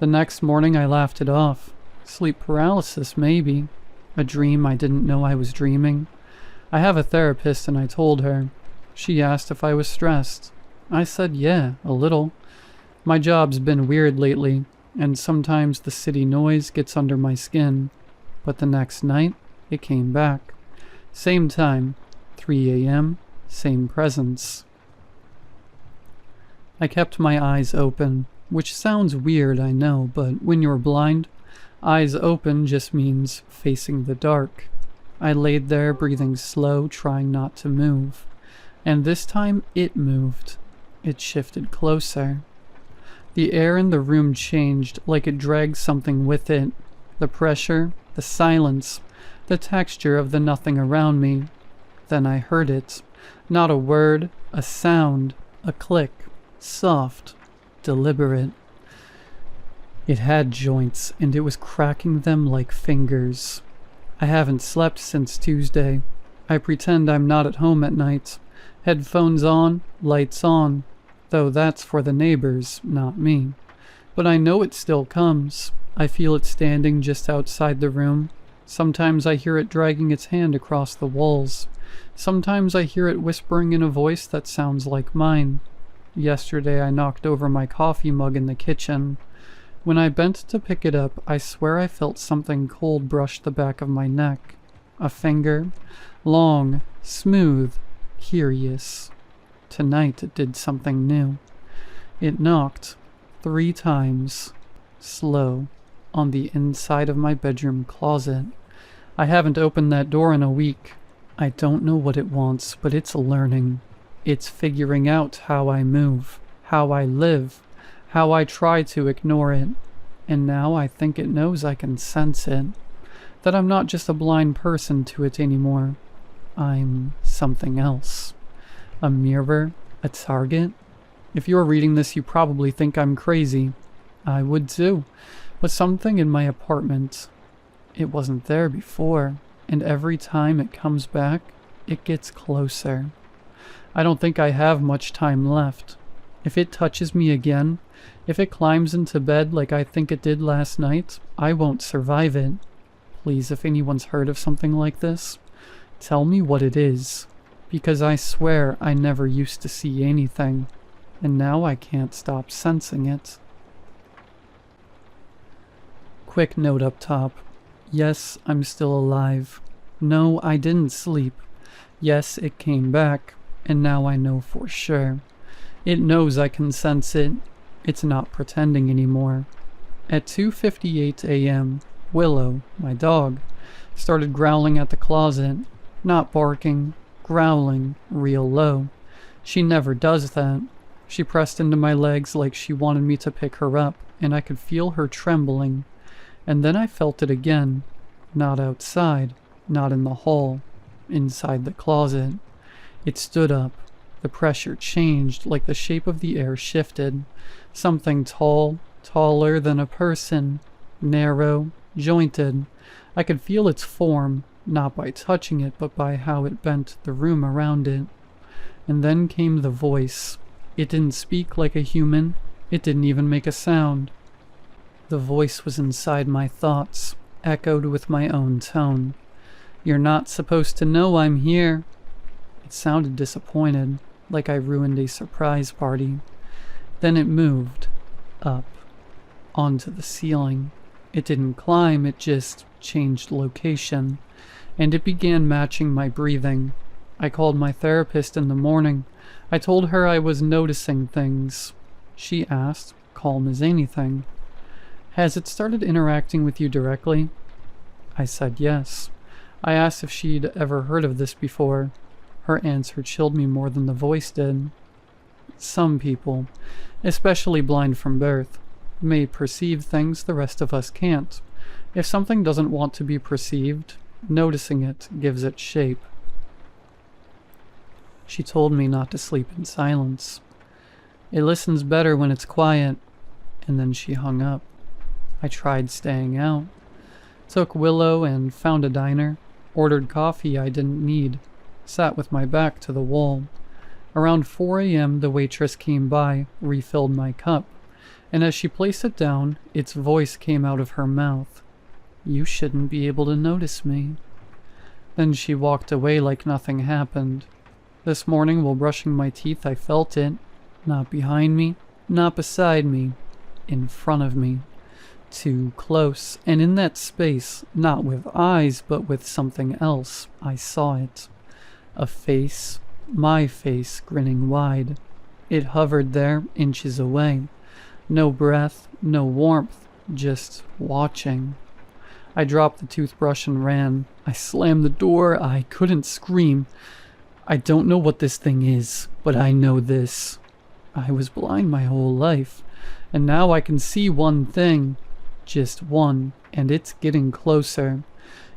The next morning I laughed it off. Sleep paralysis, maybe. A dream I didn't know I was dreaming. I have a therapist and I told her. She asked if I was stressed. I said yeah, a little. My job's been weird lately, and sometimes the city noise gets under my skin. But the next night, it came back. Same time, 3 a.m., same presence. I kept my eyes open, which sounds weird, I know, but when you're blind, eyes open just means facing the dark. I laid there breathing slow, trying not to move. And this time it moved. It shifted closer. The air in the room changed, like it dragged something with it. The pressure, the silence, the texture of the nothing around me. Then I heard it. Not a word, a sound, a click. Soft, deliberate. It had joints, and it was cracking them like fingers. I haven't slept since Tuesday. I pretend I'm not at home at night. Headphones on, lights on. Though that's for the neighbors, not me. But I know it still comes. I feel it standing just outside the room. Sometimes I hear it dragging its hand across the walls. Sometimes I hear it whispering in a voice that sounds like mine. Yesterday I knocked over my coffee mug in the kitchen. When I bent to pick it up, I swear I felt something cold brush the back of my neck. A finger. Long, smooth, curious. Tonight it did something new. It knocked 3 times, slow, on the inside of my bedroom closet. I haven't opened that door in a week. I don't know what it wants, but it's learning. It's figuring out how I move, how I live, how I try to ignore it. And now I think it knows I can sense it. That I'm not just a blind person to it anymore. I'm something else. A mirror, a target. If you're reading this, you probably think I'm crazy. I would too. But something in my apartment, it wasn't there before, and every time it comes back, it gets closer. I don't think I have much time left. If it touches me again, if it climbs into bed like I think it did last night, I won't survive it. Please, if anyone's heard of something like this, tell me what it is. Because I swear I never used to see anything, and now I can't stop sensing it. Quick note up top. Yes, I'm still alive. No, I didn't sleep. Yes, it came back, and now I know for sure. It knows I can sense it. It's not pretending anymore. At 2:58 a.m., Willow, my dog, started growling at the closet. Not barking, growling real low. She never does that. She pressed into my legs like she wanted me to pick her up, and I could feel her trembling. And then I felt it again. Not outside, not in the hall, inside the closet. It stood up. The pressure changed, like the shape of the air shifted. Something tall, taller than a person, narrow, jointed. I could feel its form, not by touching it, but by how it bent the room around it. And then came the voice. It didn't speak like a human. It didn't even make a sound. The voice was inside my thoughts, echoed with my own tone. "You're not supposed to know I'm here." It sounded disappointed, like I ruined a surprise party. Then it moved, up, onto the ceiling. It didn't climb, it just changed location, and it began matching my breathing. I called my therapist in the morning. I told her I was noticing things. She asked, calm as anything, "Has it started interacting with you directly?" I said yes. I asked if she'd ever heard of this before. Her answer chilled me more than the voice did. Some people, especially blind from birth, may perceive things the rest of us can't. If something doesn't want to be perceived, noticing it gives it shape. She told me not to sleep in silence. It listens better when it's quiet, and then she hung up. I tried staying out. Took Willow and found a diner, ordered coffee I didn't need, sat with my back to the wall. Around 4 a.m. the waitress came by, refilled my cup, and as she placed it down, its voice came out of her mouth. "You shouldn't be able to notice me." Then she walked away like nothing happened. This morning while brushing my teeth I felt it, not behind me, not beside me, in front of me. Too close, and in that space, not with eyes but with something else, I saw it. A face, my face, grinning wide. It hovered there, inches away. No breath, no warmth, just watching. I dropped the toothbrush and ran. I slammed the door. I couldn't scream. I don't know what this thing is, but I know this. I was blind my whole life, and now I can see one thing. Just one, and it's getting closer.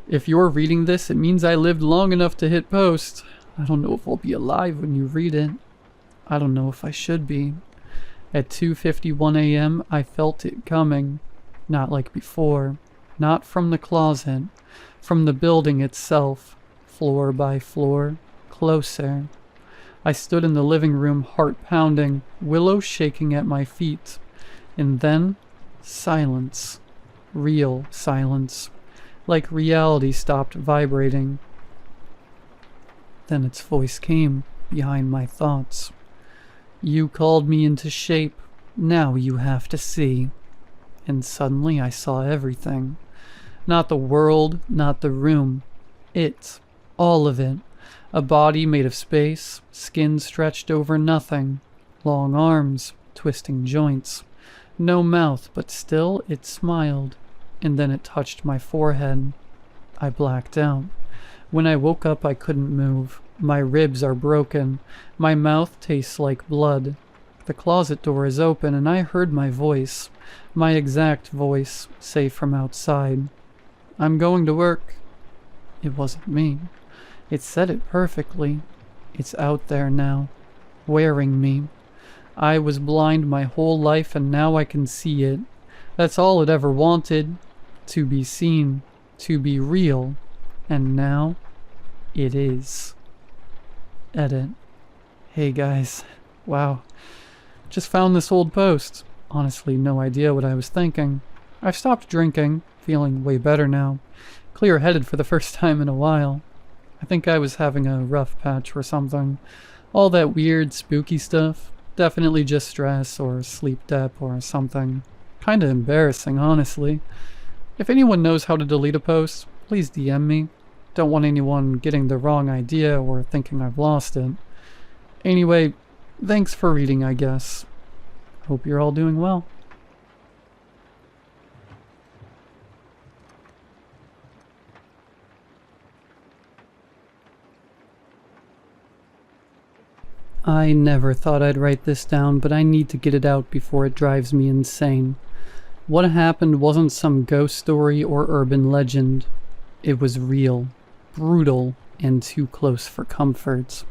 If you're reading this, it means I lived long enough to hit post. I don't know if I'll be alive when you read it. I don't know if I should be. At 2:51 a.m., I felt it coming. Not like before. Not from the closet. From the building itself. Floor by floor. Closer. I stood in the living room, heart pounding, Willow shaking at my feet. And then, silence. Real silence. Like reality stopped vibrating. Then its voice came, behind my thoughts. "You called me into shape. Now you have to see." And suddenly I saw everything. Not the world, not the room. It. All of it. A body made of space, skin stretched over nothing. Long arms, twisting joints. No mouth, but still it smiled. And then it touched my forehead. I blacked out. When I woke up I couldn't move. My ribs are broken. My mouth tastes like blood. The closet door is open and I heard my voice. My exact voice, say from outside. "I'm going to work." It wasn't me. It said it perfectly. It's out there now. Wearing me. I was blind my whole life and now I can see it. That's all it ever wanted. To be seen. To be real. And now, it is. Edit. Hey guys. Wow. Just found this old post. Honestly, no idea what I was thinking. I've stopped drinking, feeling way better now. Clear-headed for the first time in a while. I think I was having a rough patch or something. All that weird, spooky stuff. Definitely just stress or sleep dep or something. Kinda embarrassing, honestly. If anyone knows how to delete a post, please DM me. Don't want anyone getting the wrong idea or thinking I've lost it. Anyway, thanks for reading, I guess. Hope you're all doing well. I never thought I'd write this down, but I need to get it out before it drives me insane. What happened wasn't some ghost story or urban legend. It was real, brutal, and too close for comfort.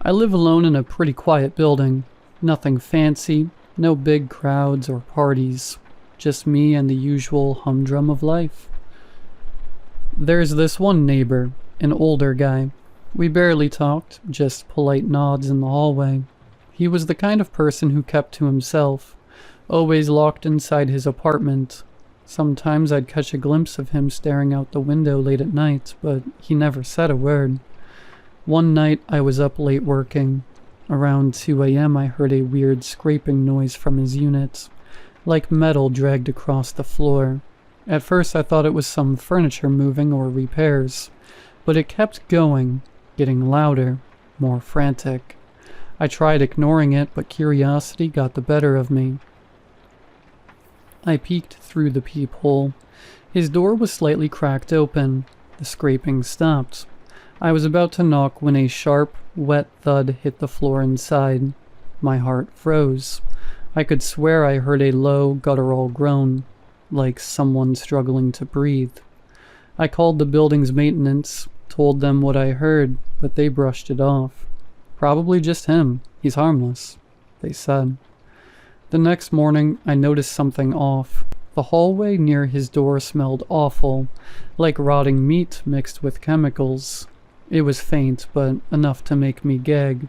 I live alone in a pretty quiet building. Nothing fancy, no big crowds or parties. Just me and the usual humdrum of life. There's this one neighbor, an older guy. We barely talked, just polite nods in the hallway. He was the kind of person who kept to himself, always locked inside his apartment. Sometimes I'd catch a glimpse of him staring out the window late at night, but he never said a word. One night I was up late working. Around 2 a.m. I heard a weird scraping noise from his unit, like metal dragged across the floor. At first I thought it was some furniture moving or repairs, but it kept going, getting louder, more frantic. I tried ignoring it, but curiosity got the better of me. I peeked through the peephole. His door was slightly cracked open. The scraping stopped. I was about to knock when a sharp, wet thud hit the floor inside. My heart froze. I could swear I heard a low, guttural groan, like someone struggling to breathe. I called the building's maintenance, told them what I heard, but they brushed it off. Probably just him. He's harmless, they said. The next morning, I noticed something off. The hallway near his door smelled awful, like rotting meat mixed with chemicals. It was faint, but enough to make me gag.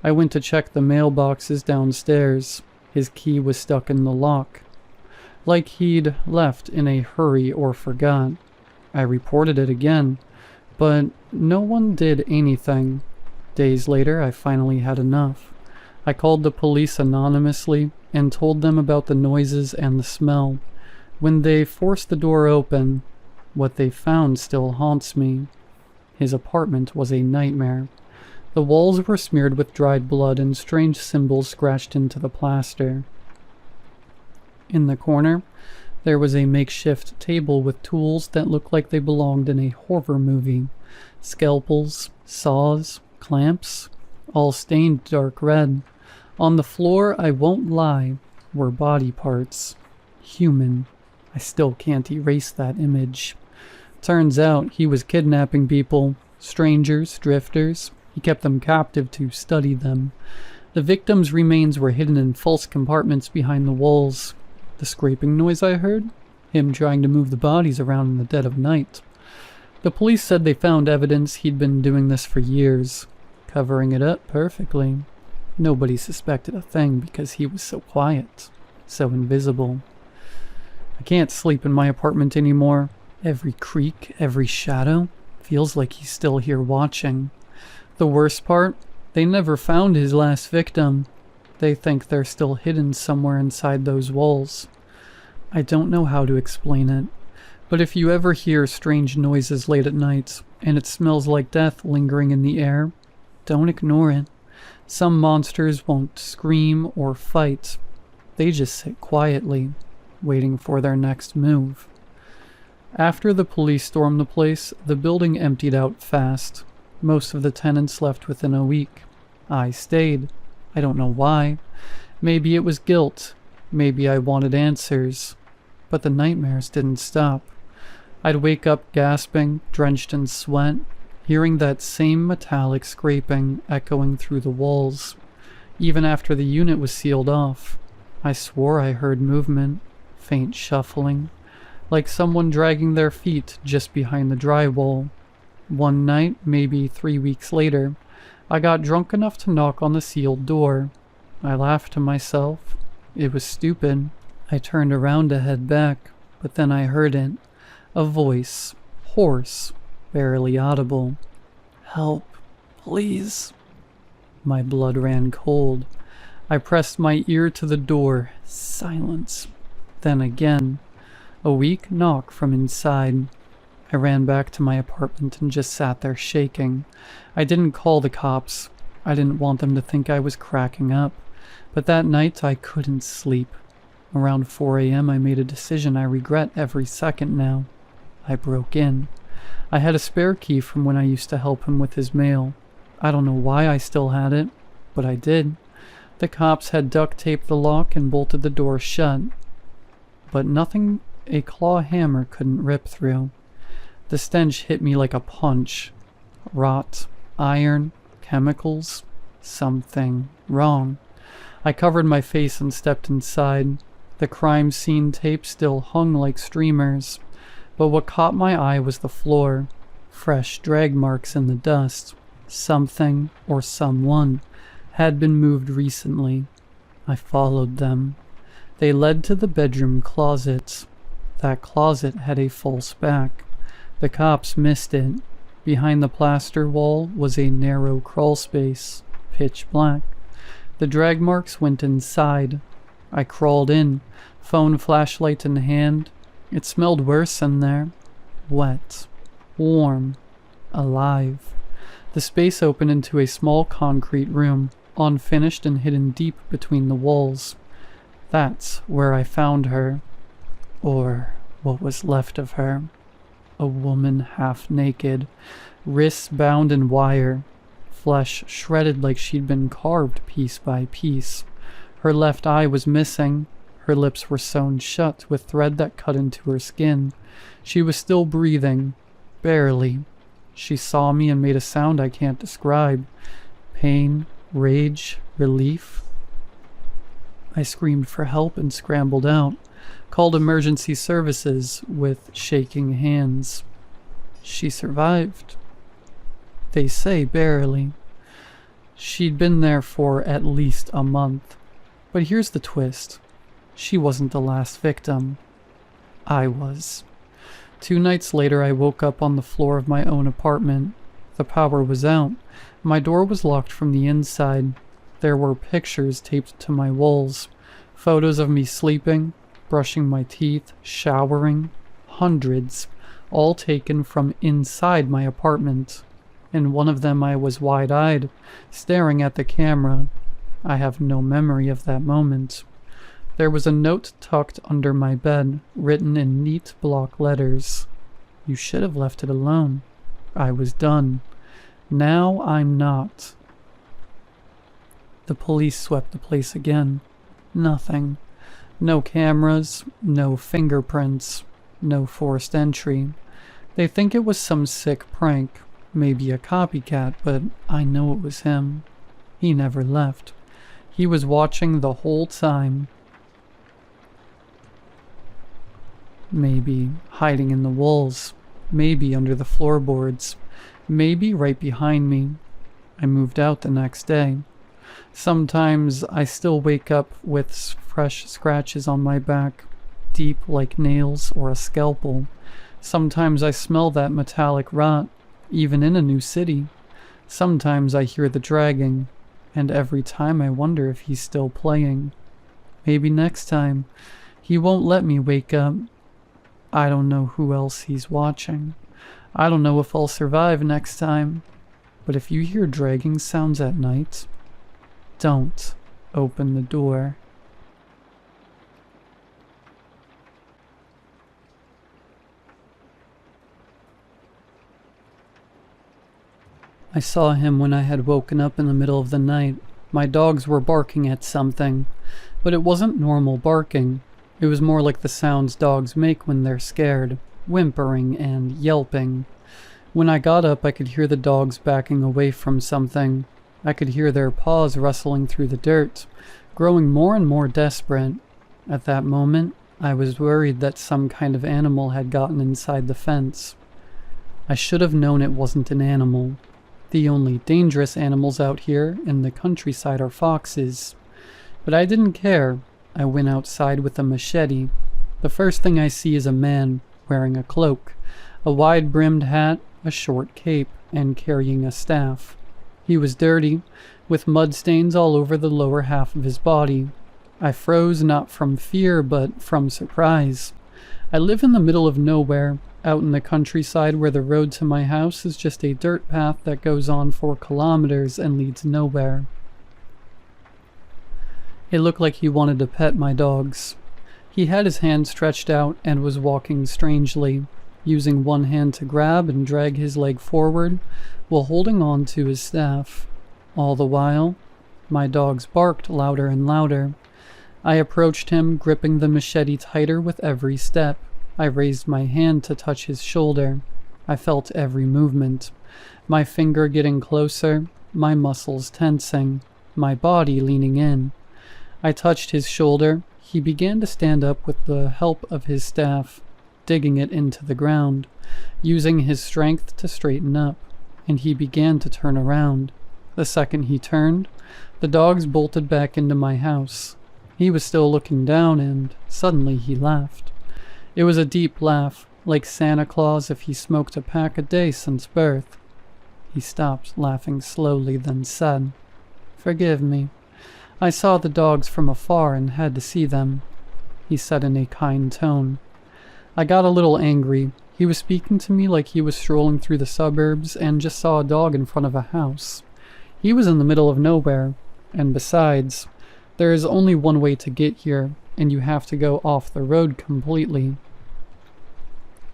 I went to check the mailboxes downstairs. His key was stuck in the lock, like he'd left in a hurry or forgot. I reported it again, but no one did anything. Days later, I finally had enough. I called the police anonymously and told them about the noises and the smell. When they forced the door open, what they found still haunts me. His apartment was a nightmare. The walls were smeared with dried blood and strange symbols scratched into the plaster. In the corner, there was a makeshift table with tools that looked like they belonged in a horror movie. Scalpels, saws, clamps, all stained dark red. On the floor, I won't lie, were body parts. Human. I still can't erase that image. Turns out he was kidnapping people, strangers, drifters. He kept them captive to study them. The victims' remains were hidden in false compartments behind the walls. The scraping noise I heard? Him trying to move the bodies around in the dead of night. The police said they found evidence he'd been doing this for years, covering it up perfectly. Nobody suspected a thing because he was so quiet, so invisible. I can't sleep in my apartment anymore. Every creak, every shadow, feels like he's still here watching. The worst part, they never found his last victim. They think they're still hidden somewhere inside those walls. I don't know how to explain it, but if you ever hear strange noises late at night, and it smells like death lingering in the air, don't ignore it. Some monsters won't scream or fight. They just sit quietly, waiting for their next move. After the police stormed the place, the building emptied out fast. Most of the tenants left within a week. I stayed. I don't know why. Maybe it was guilt. Maybe I wanted answers. But the nightmares didn't stop. I'd wake up gasping, drenched in sweat, hearing that same metallic scraping echoing through the walls. Even after the unit was sealed off, I swore I heard movement, faint shuffling, like someone dragging their feet just behind the drywall. One night, maybe 3 weeks later, I got drunk enough to knock on the sealed door. I laughed to myself. It was stupid. I turned around to head back, but then I heard it. A voice, hoarse, barely audible. "Help, please." My blood ran cold. I pressed my ear to the door. Silence. Then again. A weak knock from inside. I ran back to my apartment and just sat there shaking. I didn't call the cops. I didn't want them to think I was cracking up. But that night I couldn't sleep. Around 4 a.m. I made a decision I regret every second now. I broke in. I had a spare key from when I used to help him with his mail. I don't know why I still had it, but I did. The cops had duct taped the lock and bolted the door shut. But nothing a claw hammer couldn't rip through. The stench hit me like a punch. Rot, iron, chemicals, something wrong. I covered my face and stepped inside. The crime scene tape still hung like streamers, but what caught my eye was the floor. Fresh drag marks in the dust. Something or someone had been moved recently. I followed them. They led to the bedroom closet. That closet had a false back. The cops missed it. Behind the plaster wall was a narrow crawl space, pitch black. The drag marks went inside. I crawled in, phone flashlight in hand. It smelled worse in there. Wet, warm, alive. The space opened into a small concrete room, unfinished and hidden deep between the walls. That's where I found her. Or what was left of her. A woman half naked, wrists bound in wire, flesh shredded like she'd been carved piece by piece. Her left eye was missing. Her lips were sewn shut with thread that cut into her skin. She was still breathing. Barely. She saw me and made a sound I can't describe. Pain, rage, relief. I screamed for help and scrambled out. Called emergency services with shaking hands. She survived. They say barely. She'd been there for at least a month. But here's the twist. She wasn't the last victim. I was. 2 nights later, I woke up on the floor of my own apartment. The power was out. My door was locked from the inside. There were pictures taped to my walls. Photos of me sleeping, brushing my teeth, showering. Hundreds. All taken from inside my apartment. In one of them I was wide-eyed, staring at the camera. I have no memory of that moment. There was a note tucked under my bed, written in neat block letters. You should have left it alone. I was done. Now I'm not. The police swept the place again. Nothing. No cameras, no fingerprints, no forced entry. They think it was some sick prank, maybe a copycat, but I know it was him. He never left. He was watching the whole time. Maybe hiding in the walls, maybe under the floorboards, maybe right behind me. I moved out the next day. Sometimes I still wake up with fresh scratches on my back, deep like nails or a scalpel. Sometimes I smell that metallic rot, even in a new city. Sometimes I hear the dragging, and every time I wonder if he's still playing. Maybe next time. He won't let me wake up. I don't know who else he's watching. I don't know if I'll survive next time. But if you hear dragging sounds at night, don't open the door. I saw him when I had woken up in the middle of the night. My dogs were barking at something, but it wasn't normal barking. It was more like the sounds dogs make when they're scared, whimpering and yelping. When I got up, I could hear the dogs backing away from something. I could hear their paws rustling through the dirt, growing more and more desperate. At that moment, I was worried that some kind of animal had gotten inside the fence. I should have known it wasn't an animal. The only dangerous animals out here in the countryside are foxes. But I didn't care. I went outside with a machete. The first thing I see is a man wearing a cloak, a wide-brimmed hat, a short cape, and carrying a staff. He was dirty, with mud stains all over the lower half of his body. I froze not from fear, but from surprise. I live in the middle of nowhere, out in the countryside where the road to my house is just a dirt path that goes on for kilometers and leads nowhere. It looked like he wanted to pet my dogs. He had his hand stretched out and was walking strangely, using one hand to grab and drag his leg forward while holding on to his staff. All the while, my dogs barked louder and louder. I approached him, gripping the machete tighter with every step. I raised my hand to touch his shoulder. I felt every movement. My finger getting closer, my muscles tensing, my body leaning in. I touched his shoulder. He began to stand up with the help of his staff, digging it into the ground, using his strength to straighten up. and he began to turn around. The second he turned, the dogs bolted back into my house. He was still looking down, and suddenly he laughed. It was a deep laugh, like Santa Claus if he smoked a pack a day since birth. He stopped laughing slowly, then said, "Forgive me. I saw the dogs from afar and had to see them," he said in a kind tone. I got a little angry. He was speaking to me like he was strolling through the suburbs and just saw a dog in front of a house. He was in the middle of nowhere, and besides, there is only one way to get here, and you have to go off the road completely.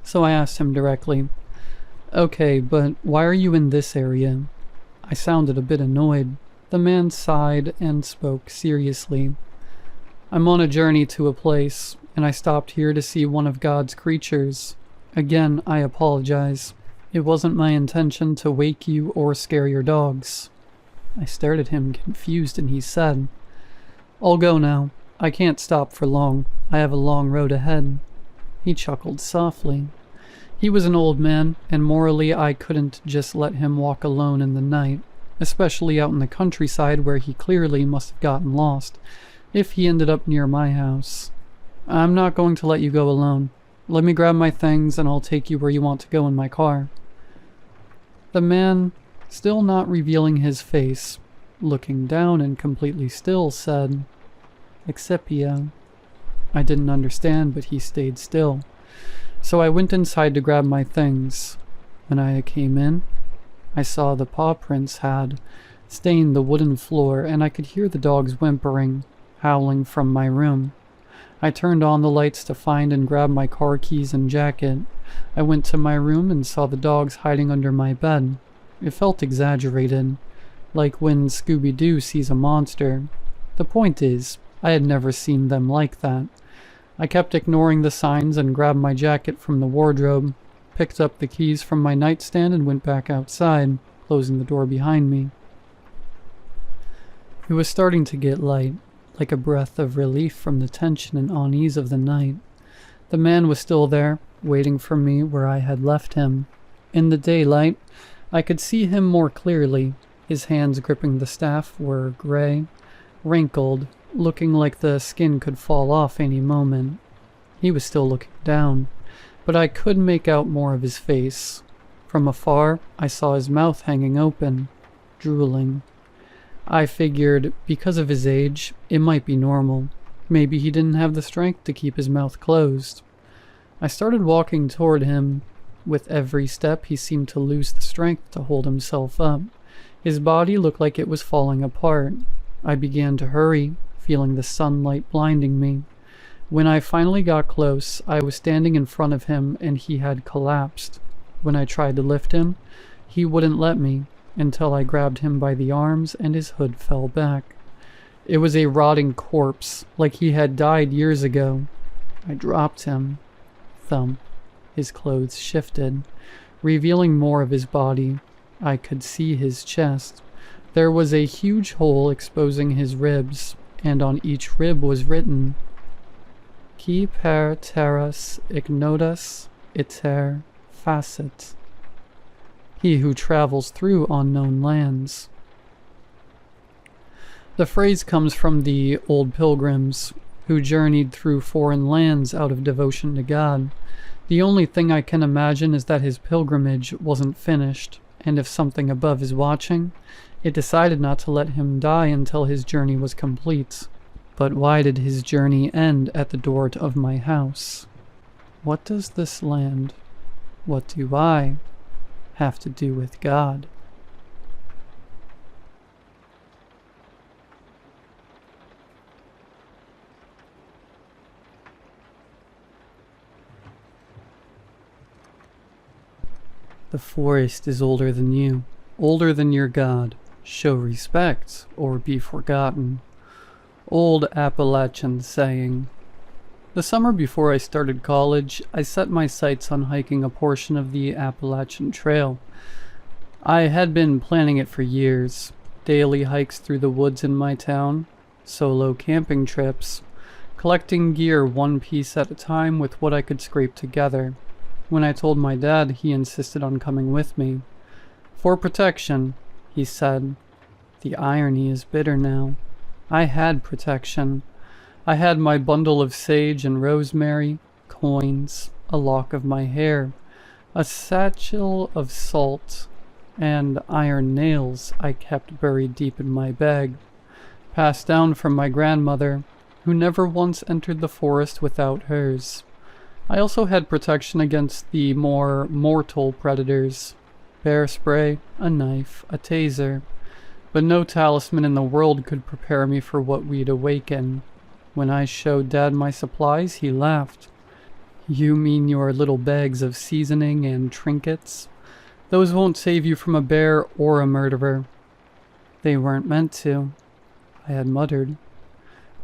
So I asked him directly, "Okay, but why are you in this area?" I sounded a bit annoyed. The man sighed and spoke seriously. "I'm on a journey to a place, and I stopped here to see one of God's creatures. Again, I apologize. It wasn't my intention to wake you or scare your dogs." I stared at him confused, and he said, "I'll go now. I can't stop for long. I have a long road ahead." He chuckled softly. He was an old man, and morally I couldn't just let him walk alone in the night, especially out in the countryside where he clearly must have gotten lost, if he ended up near my house. "I'm not going to let you go alone. Let me grab my things and I'll take you where you want to go in my car." The man, still not revealing his face, looking down and completely still, said, "Excipio." I didn't understand, but he stayed still. So I went inside to grab my things. When I came in, I saw the paw prints had stained the wooden floor, and I could hear the dogs whimpering, howling from my room. I turned on the lights to find and grab my car keys and jacket. I went to my room and saw the dogs hiding under my bed. It felt exaggerated, like when Scooby-Doo sees a monster. The point is, I had never seen them like that. I kept ignoring the signs and grabbed my jacket from the wardrobe, picked up the keys from my nightstand and went back outside, closing the door behind me. It was starting to get light, like a breath of relief from the tension and unease of the night. The man was still there, waiting for me where I had left him. In the daylight, I could see him more clearly. His hands gripping the staff were gray, wrinkled, looking like the skin could fall off any moment. He was still looking down, but I could make out more of his face. From afar, I saw his mouth hanging open, drooling. I figured, because of his age, it might be normal. Maybe he didn't have the strength to keep his mouth closed. I started walking toward him. With every step, he seemed to lose the strength to hold himself up. His body looked like it was falling apart. I began to hurry, feeling the sunlight blinding me. When I finally got close, I was standing in front of him and he had collapsed. When I tried to lift him, he wouldn't let me, until I grabbed him by the arms and his hood fell back. It was a rotting corpse, like he had died years ago. I dropped him. Thump. His clothes shifted, revealing more of his body. I could see his chest. There was a huge hole exposing his ribs, and on each rib was written, "Qui per terras ignotus iter facit." He who travels through unknown lands. The phrase comes from the old pilgrims, who journeyed through foreign lands out of devotion to God. The only thing I can imagine is that his pilgrimage wasn't finished, and if something above is watching, it decided not to let him die until his journey was complete. But why did his journey end at the door of my house? What does this land, what do I, have to do with God? The forest is older than you, older than your God. Show respect, or be forgotten. Old Appalachian saying. The summer before I started college, I set my sights on hiking a portion of the Appalachian Trail. I had been planning it for years. Daily hikes through the woods in my town, solo camping trips, collecting gear one piece at a time with what I could scrape together. When I told my dad, he insisted on coming with me. For protection, he said. The irony is bitter now. I had protection. I had my bundle of sage and rosemary, coins, a lock of my hair, a satchel of salt, and iron nails I kept buried deep in my bag, passed down from my grandmother, who never once entered the forest without hers. I also had protection against the more mortal predators, bear spray, a knife, a taser, but no talisman in the world could prepare me for what we'd awaken. When I showed Dad my supplies, he laughed. You mean your little bags of seasoning and trinkets? Those won't save you from a bear or a murderer. They weren't meant to, I had muttered.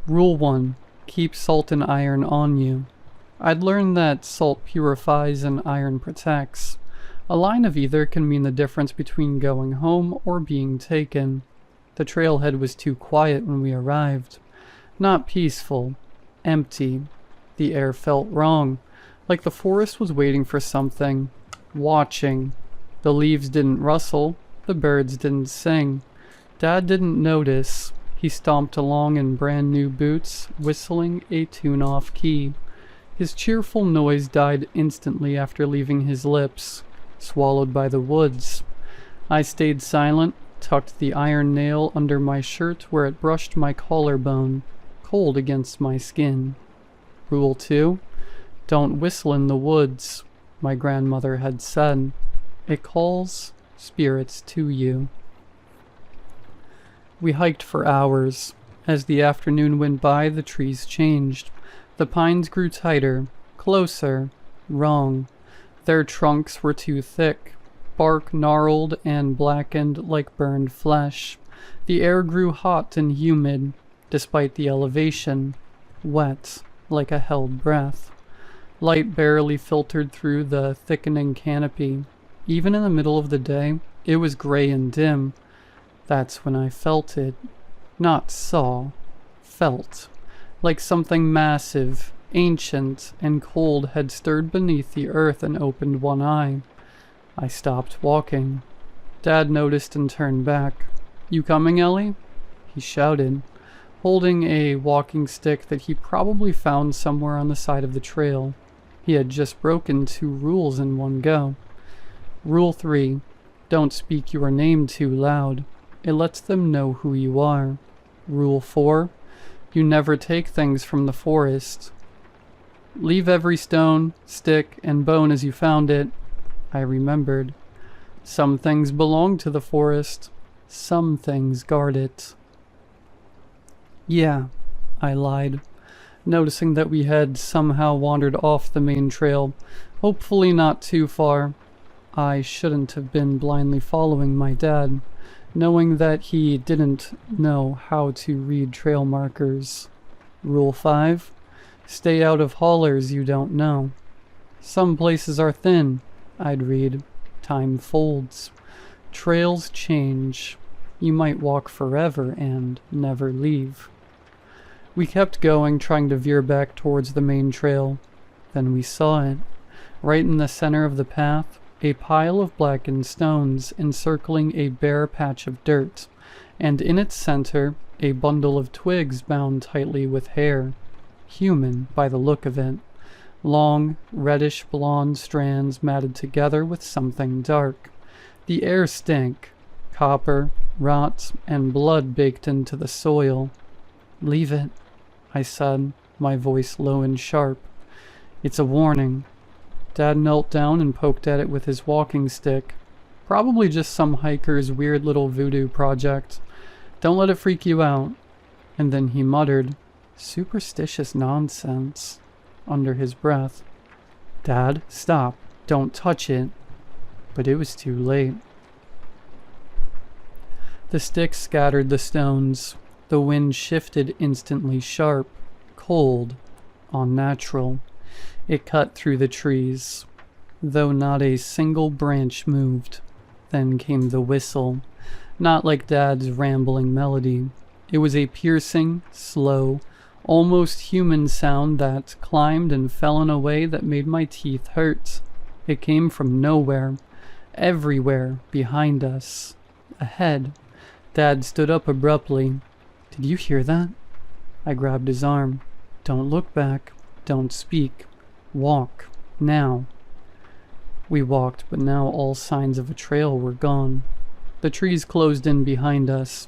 Rule 1. Keep salt and iron on you. I'd learned that salt purifies and iron protects. A line of either can mean the difference between going home or being taken. The trailhead was too quiet when we arrived. Not peaceful. Empty. The air felt wrong, like the forest was waiting for something. Watching. The leaves didn't rustle. The birds didn't sing. Dad didn't notice. He stomped along in brand new boots, whistling a tune off key. His cheerful noise died instantly after leaving his lips, swallowed by the woods. I stayed silent, tucked the iron nail under my shirt where it brushed my collarbone, cold against my skin. Rule 2. Don't whistle in the woods, my grandmother had said. It calls spirits to you. We hiked for hours. As the afternoon went by, the trees changed. The pines grew tighter, closer, wrong. Their trunks were too thick, bark gnarled and blackened like burned flesh. The air grew hot and humid, despite the elevation, wet like a held breath. Light barely filtered through the thickening canopy. Even in the middle of the day, it was gray and dim. That's when I felt it. Not saw. Felt. Like something massive, ancient, and cold had stirred beneath the earth and opened one eye. I stopped walking. Dad noticed and turned back. You coming, Ellie? He shouted, holding a walking stick that he probably found somewhere on the side of the trail. He had just broken 2 rules in one go. Rule 3. Don't speak your name too loud. It lets them know who you are. Rule 4. You never take things from the forest. Leave every stone, stick, and bone as you found it. I remembered. Some things belong to the forest. Some things guard it. Yeah, I lied, noticing that we had somehow wandered off the main trail, hopefully not too far. I shouldn't have been blindly following my dad, knowing that he didn't know how to read trail markers. Rule 5. Stay out of hollers you don't know. Some places are thin, I'd read. Time folds. Trails change. You might walk forever and never leave. We kept going, trying to veer back towards the main trail. Then we saw it. Right in the center of the path, a pile of blackened stones encircling a bare patch of dirt, and in its center, a bundle of twigs bound tightly with hair. Human, by the look of it. Long, reddish-blonde strands matted together with something dark. The air stank. Copper, rot, and blood baked into the soil. Leave it, I said, my voice low and sharp. It's a warning. Dad knelt down and poked at it with his walking stick. Probably just some hiker's weird little voodoo project. Don't let it freak you out. And then he muttered, superstitious nonsense, under his breath. Dad, stop. Don't touch it. But it was too late. The stick scattered the stones. The wind shifted instantly sharp, cold, unnatural. It cut through the trees, though not a single branch moved. Then came the whistle, not like Dad's rambling melody. It was a piercing, slow, almost human sound that climbed and fell in a way that made my teeth hurt. It came from nowhere, Everywhere behind us. Ahead. Dad stood up abruptly. Did you hear that? I grabbed his arm. Don't look back. Don't speak. Walk. Now. We walked, but now all signs of a trail were gone. The trees closed in behind us.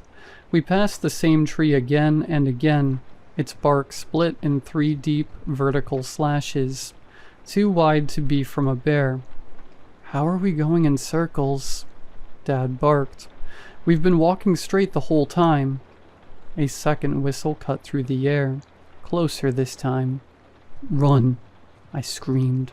We passed the same tree again and again, its bark split in 3 deep vertical slashes, too wide to be from a bear. How are we going in circles? Dad barked. We've been walking straight the whole time. A second whistle cut through the air, closer this time. Run, I screamed.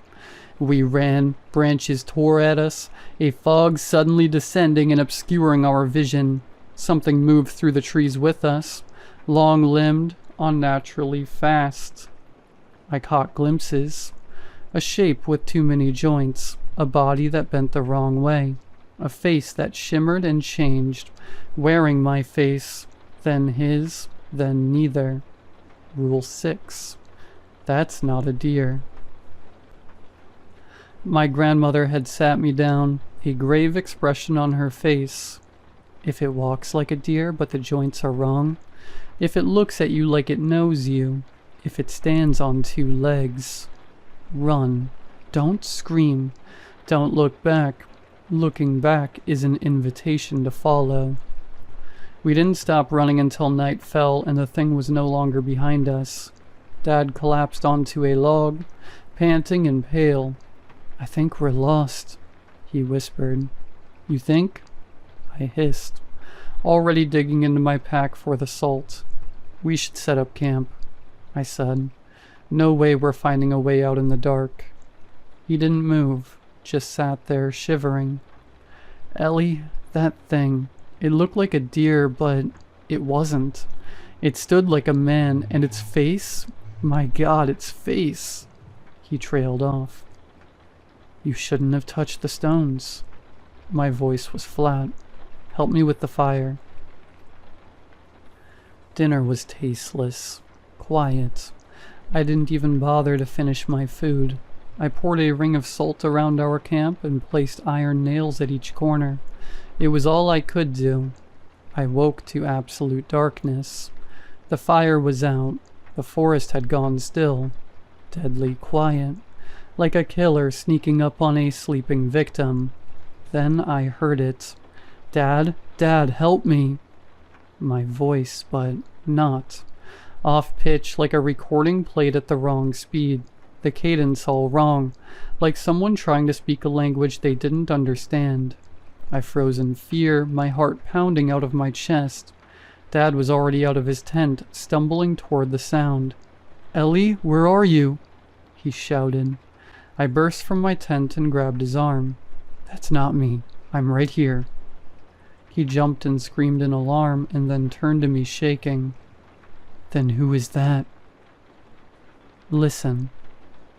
We ran, branches tore at us, a fog suddenly descending and obscuring our vision. Something moved through the trees with us, long-limbed, unnaturally fast. I caught glimpses. A shape with too many joints, a body that bent the wrong way, a face that shimmered and changed, wearing my face, then his, then neither. Rule 6. That's not a deer. My grandmother had sat me down, a grave expression on her face. If it walks like a deer but the joints are wrong, if it looks at you like it knows you, if it stands on 2 legs, run. Don't scream. Don't look back. Looking back is an invitation to follow. We didn't stop running until night fell and the thing was no longer behind us. Dad collapsed onto a log, panting and pale. I think we're lost, he whispered. You think? I hissed, already digging into my pack for the salt. We should set up camp, I said. No way we're finding a way out in the dark. He didn't move, just sat there shivering. Ellie, that thing, it looked like a deer, but it wasn't. It stood like a man, and its face, my God, its face. He trailed off. You shouldn't have touched the stones. My voice was flat. Help me with the fire. Dinner was tasteless, quiet. I didn't even bother to finish my food. I poured a ring of salt around our camp and placed iron nails at each corner. It was all I could do. I woke to absolute darkness. The fire was out. The forest had gone still. Deadly quiet. Like a killer sneaking up on a sleeping victim. Then I heard it. Dad, Dad, help me. My voice, but not. Off pitch like a recording played at the wrong speed. The cadence all wrong, like someone trying to speak a language they didn't understand. I froze in fear, my heart pounding out of my chest. Dad was already out of his tent, stumbling toward the sound. Ellie, where are you? He shouted. I burst from my tent and grabbed his arm. That's not me. I'm right here. He jumped and screamed in alarm and then turned to me shaking. Then who is that? Listen.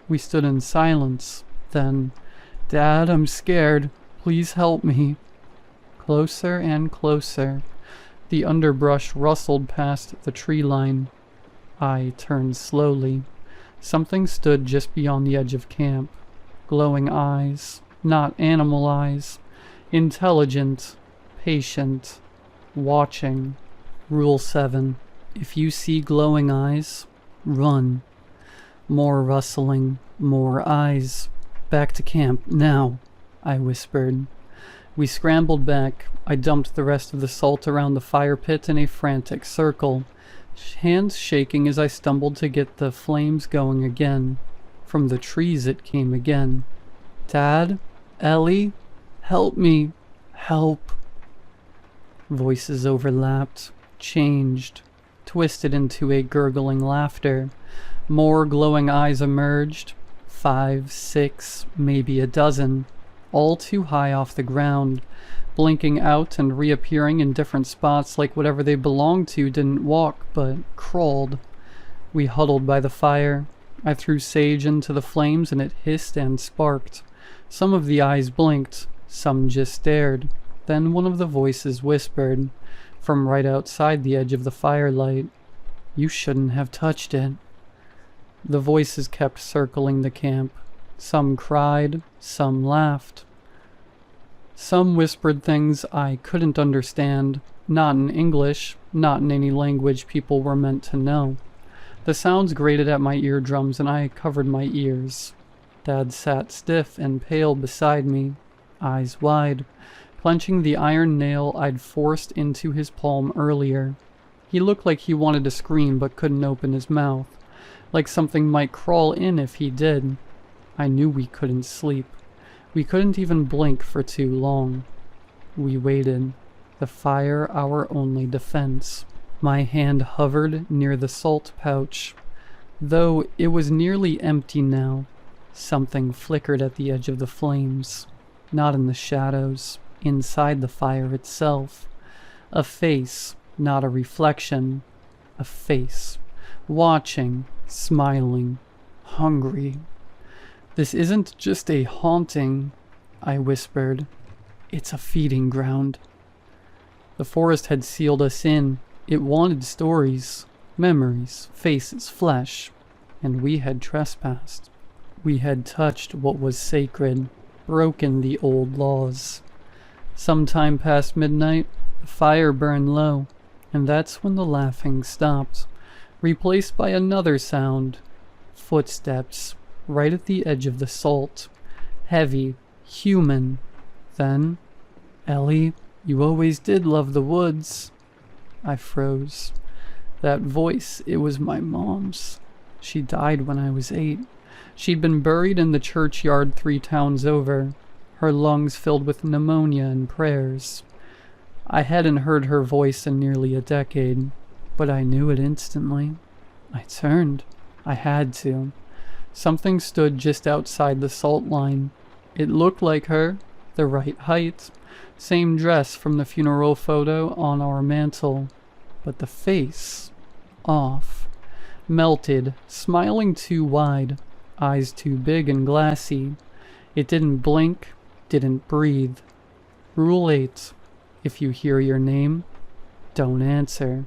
We stood in silence. Then, Dad, I'm scared. Please help me. Closer and closer. The underbrush rustled past the tree line. I turned slowly. Something stood just beyond the edge of camp. Glowing eyes, not animal eyes. Intelligent, patient, watching. Rule 7. If you see glowing eyes, run. More rustling, more eyes. Back to camp, now, I whispered. We scrambled back. I dumped the rest of the salt around the fire pit in a frantic circle, hands shaking as I stumbled to get the flames going again. From the trees it came again. Dad? Ellie? Help me! Help! Voices overlapped, changed, twisted into a gurgling laughter. More glowing eyes emerged. 5, 6, maybe a dozen. All too high off the ground, blinking out and reappearing in different spots like whatever they belonged to didn't walk, but crawled. We huddled by the fire. I threw sage into the flames and it hissed and sparked. Some of the eyes blinked, some just stared. Then one of the voices whispered, from right outside the edge of the firelight, "You shouldn't have touched it." The voices kept circling the camp. Some cried, some laughed. Some whispered things I couldn't understand, not in English, not in any language people were meant to know. The sounds grated at my eardrums and I covered my ears. Dad sat stiff and pale beside me, eyes wide, clenching the iron nail I'd forced into his palm earlier. He looked like he wanted to scream but couldn't open his mouth, like something might crawl in if he did. I knew we couldn't sleep. We couldn't even blink for too long. We waited, the fire our only defense. My hand hovered near the salt pouch. Though it was nearly empty now, something flickered at the edge of the flames. Not in the shadows, inside the fire itself. A face, not a reflection. A face. Watching, smiling, hungry. "This isn't just a haunting," I whispered. "It's a feeding ground." The forest had sealed us in. It wanted stories, memories, faces, flesh, and we had trespassed. We had touched what was sacred, broken the old laws. Sometime past midnight, the fire burned low, and that's when the laughing stopped, replaced by another sound. Footsteps, right at the edge of the salt. Heavy, human. Then, "Ellie, you always did love the woods." I froze. That voice, it was my mom's. She died when I was 8. She'd been buried in the churchyard 3 towns over, her lungs filled with pneumonia and prayers. I hadn't heard her voice in nearly a decade, but I knew it instantly. I turned. I had to. Something stood just outside the salt line. It looked like her, the right height, same dress from the funeral photo on our mantle, but the face, off, melted, smiling too wide, eyes too big and glassy. It didn't blink, didn't breathe. Rule 8, if you hear your name, don't answer.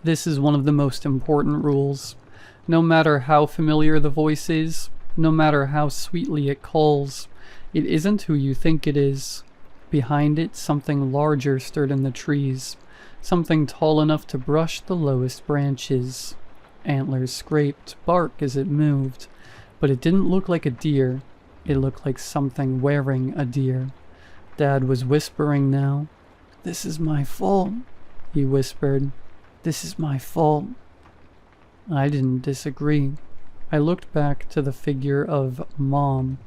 This is one of the most important rules. No matter how familiar the voice is, no matter how sweetly it calls, it isn't who you think it is. Behind it, something larger stirred in the trees, something tall enough to brush the lowest branches. Antlers scraped, bark as it moved, but it didn't look like a deer. It looked like something wearing a deer. Dad was whispering now. "This is my fault," he whispered. "This is my fault." I didn't disagree. I looked back to the figure of Mom.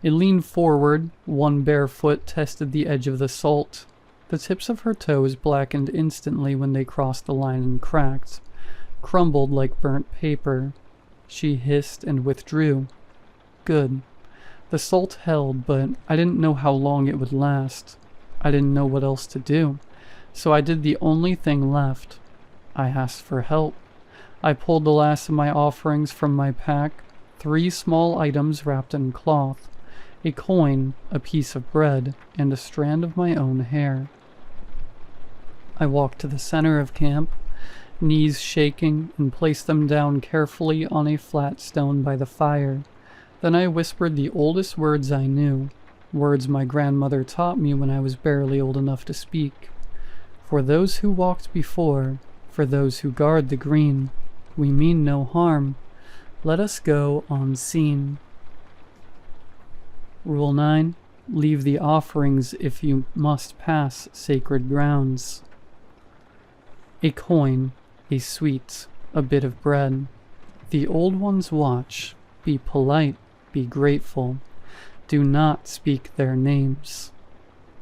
It leaned forward, one bare foot tested the edge of the salt. The tips of her toes blackened instantly when they crossed the line and cracked, crumbled like burnt paper. She hissed and withdrew. Good. The salt held, but I didn't know how long it would last. I didn't know what else to do, so I did the only thing left. I asked for help. I pulled the last of my offerings from my pack, 3 small items wrapped in cloth, a coin, a piece of bread, and a strand of my own hair. I walked to the center of camp, knees shaking, and placed them down carefully on a flat stone by the fire. Then I whispered the oldest words I knew, words my grandmother taught me when I was barely old enough to speak. For those who walked before, for those who guard the green, we mean no harm. Let us go unseen. Rule 9. Leave the offerings if you must pass sacred grounds. A coin, a sweet, a bit of bread. The old ones watch. Be polite, be grateful. Do not speak their names.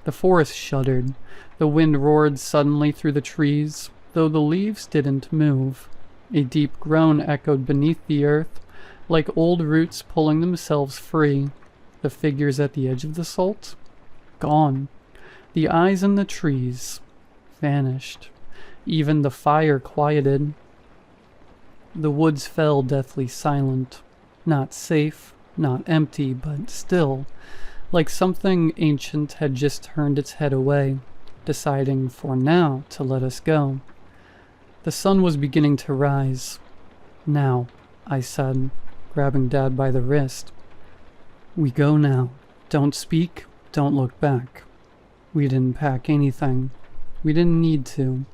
The forest shuddered. The wind roared suddenly through the trees, though the leaves didn't move. A deep groan echoed beneath the earth, like old roots pulling themselves free. The figures at the edge of the salt? Gone. The eyes in the trees vanished. Even the fire quieted. The woods fell deathly silent. Not safe, not empty, but still, like something ancient had just turned its head away, deciding for now to let us go. The sun was beginning to rise. "Now," I said, grabbing Dad by the wrist. "We go now, Don't speak, don't look back. We didn't pack anything. We didn't need to.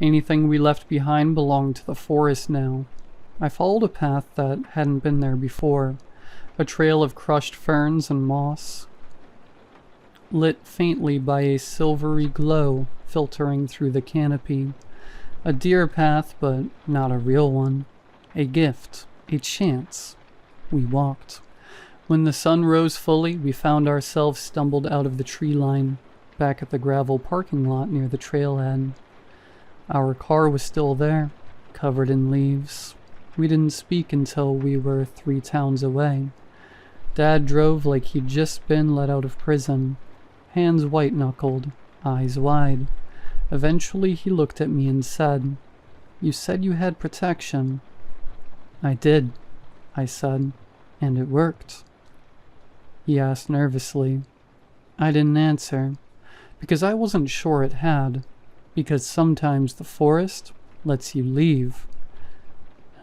Anything we left behind belonged to the forest now. I followed a path that hadn't been there before, a trail of crushed ferns and moss, lit faintly by a silvery glow filtering through the canopy. A deer path, but not a real one. A gift, a chance. We walked. When the sun rose fully, we found ourselves stumbled out of the tree line, back at the gravel parking lot near the trailhead. Our car was still there, covered in leaves. We didn't speak until we were 3 towns away. Dad drove like he'd just been let out of prison, hands white-knuckled, eyes wide. Eventually he looked at me and said, "You said you had protection." "I did," I said, "and it worked." He asked nervously. I didn't answer, because I wasn't sure it had, because sometimes the forest lets you leave,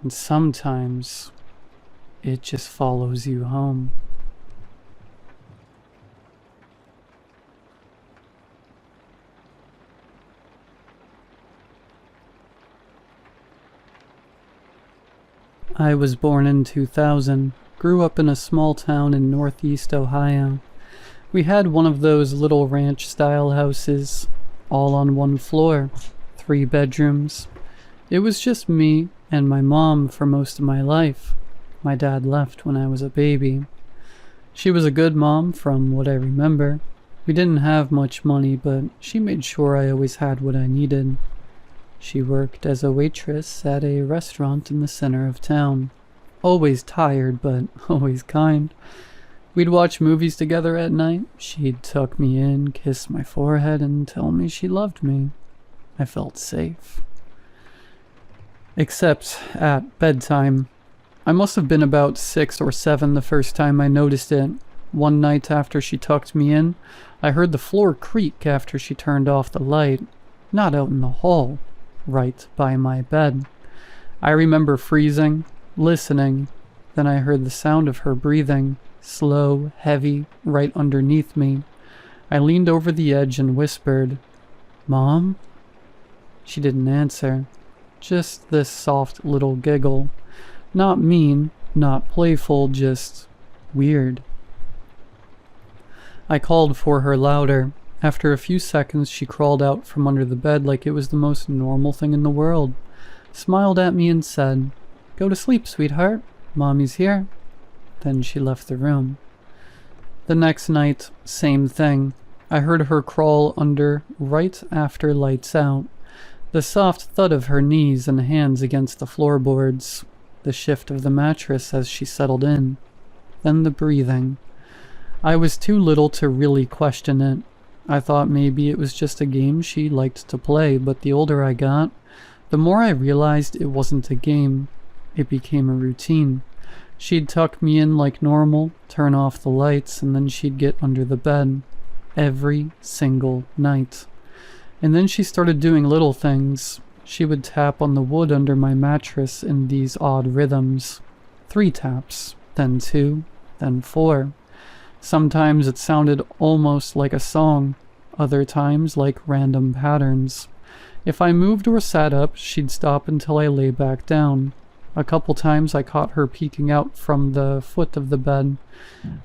and sometimes it just follows you home. I was born in 2000, grew up in a small town in northeast Ohio. We had one of those little ranch-style houses, all on one floor, 3 bedrooms. It was just me and my mom for most of my life. My dad left when I was a baby. She was a good mom from what I remember. We didn't have much money, but she made sure I always had what I needed. She worked as a waitress at a restaurant in the center of town. Always tired, but always kind. We'd watch movies together at night. She'd tuck me in, kiss my forehead, and tell me she loved me. I felt safe. Except at bedtime. I must have been about 6 or 7 the first time I noticed it. One night after she tucked me in, I heard the floor creak after she turned off the light. Not out in the hall, right by my bed. I remember freezing, listening. Then I heard the sound of her breathing, slow, heavy, right underneath me. I leaned over the edge and whispered, "Mom?" She didn't answer. Just this soft little giggle. Not mean, not playful, just weird. I called for her louder. After a few seconds, she crawled out from under the bed like it was the most normal thing in the world, smiled at me and said, "Go to sleep, sweetheart. Mommy's here." Then she left the room. The next night, same thing. I heard her crawl under right after lights out. The soft thud of her knees and hands against the floorboards. The shift of the mattress as she settled in. Then the breathing. I was too little to really question it. I thought maybe it was just a game she liked to play, but the older I got, the more I realized it wasn't a game. It became a routine. She'd tuck me in like normal, turn off the lights, and then she'd get under the bed. Every single night. And then she started doing little things. She would tap on the wood under my mattress in these odd rhythms. 3 taps, then 2, then 4. Sometimes it sounded almost like a song, other times like random patterns. If I moved or sat up, she'd stop until I lay back down. A couple times I caught her peeking out from the foot of the bed.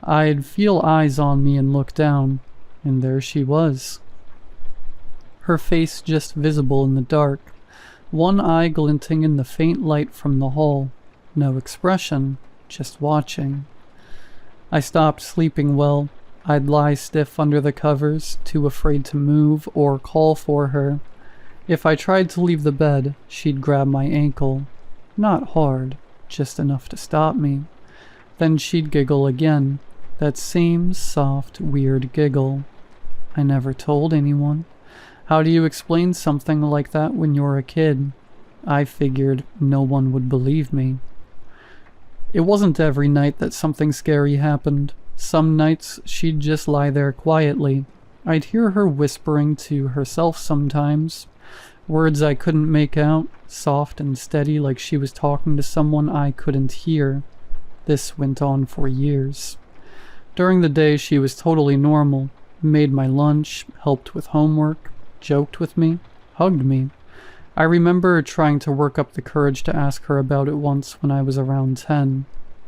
I'd feel eyes on me and look down, and there she was. Her face just visible in the dark, one eye glinting in the faint light from the hall. No expression, just watching. I stopped sleeping well. I'd lie stiff under the covers, too afraid to move or call for her. If I tried to leave the bed, she'd grab my ankle. Not hard, just enough to stop me. Then she'd giggle again, that same soft, weird giggle. I never told anyone. How do you explain something like that when you're a kid? I figured no one would believe me. It wasn't every night that something scary happened. Some nights she'd just lie there quietly. I'd hear her whispering to herself sometimes. Words I couldn't make out, soft and steady like she was talking to someone I couldn't hear. This went on for years. During the day, she was totally normal, made my lunch, helped with homework, joked with me, hugged me. I remember trying to work up the courage to ask her about it once when I was around 10.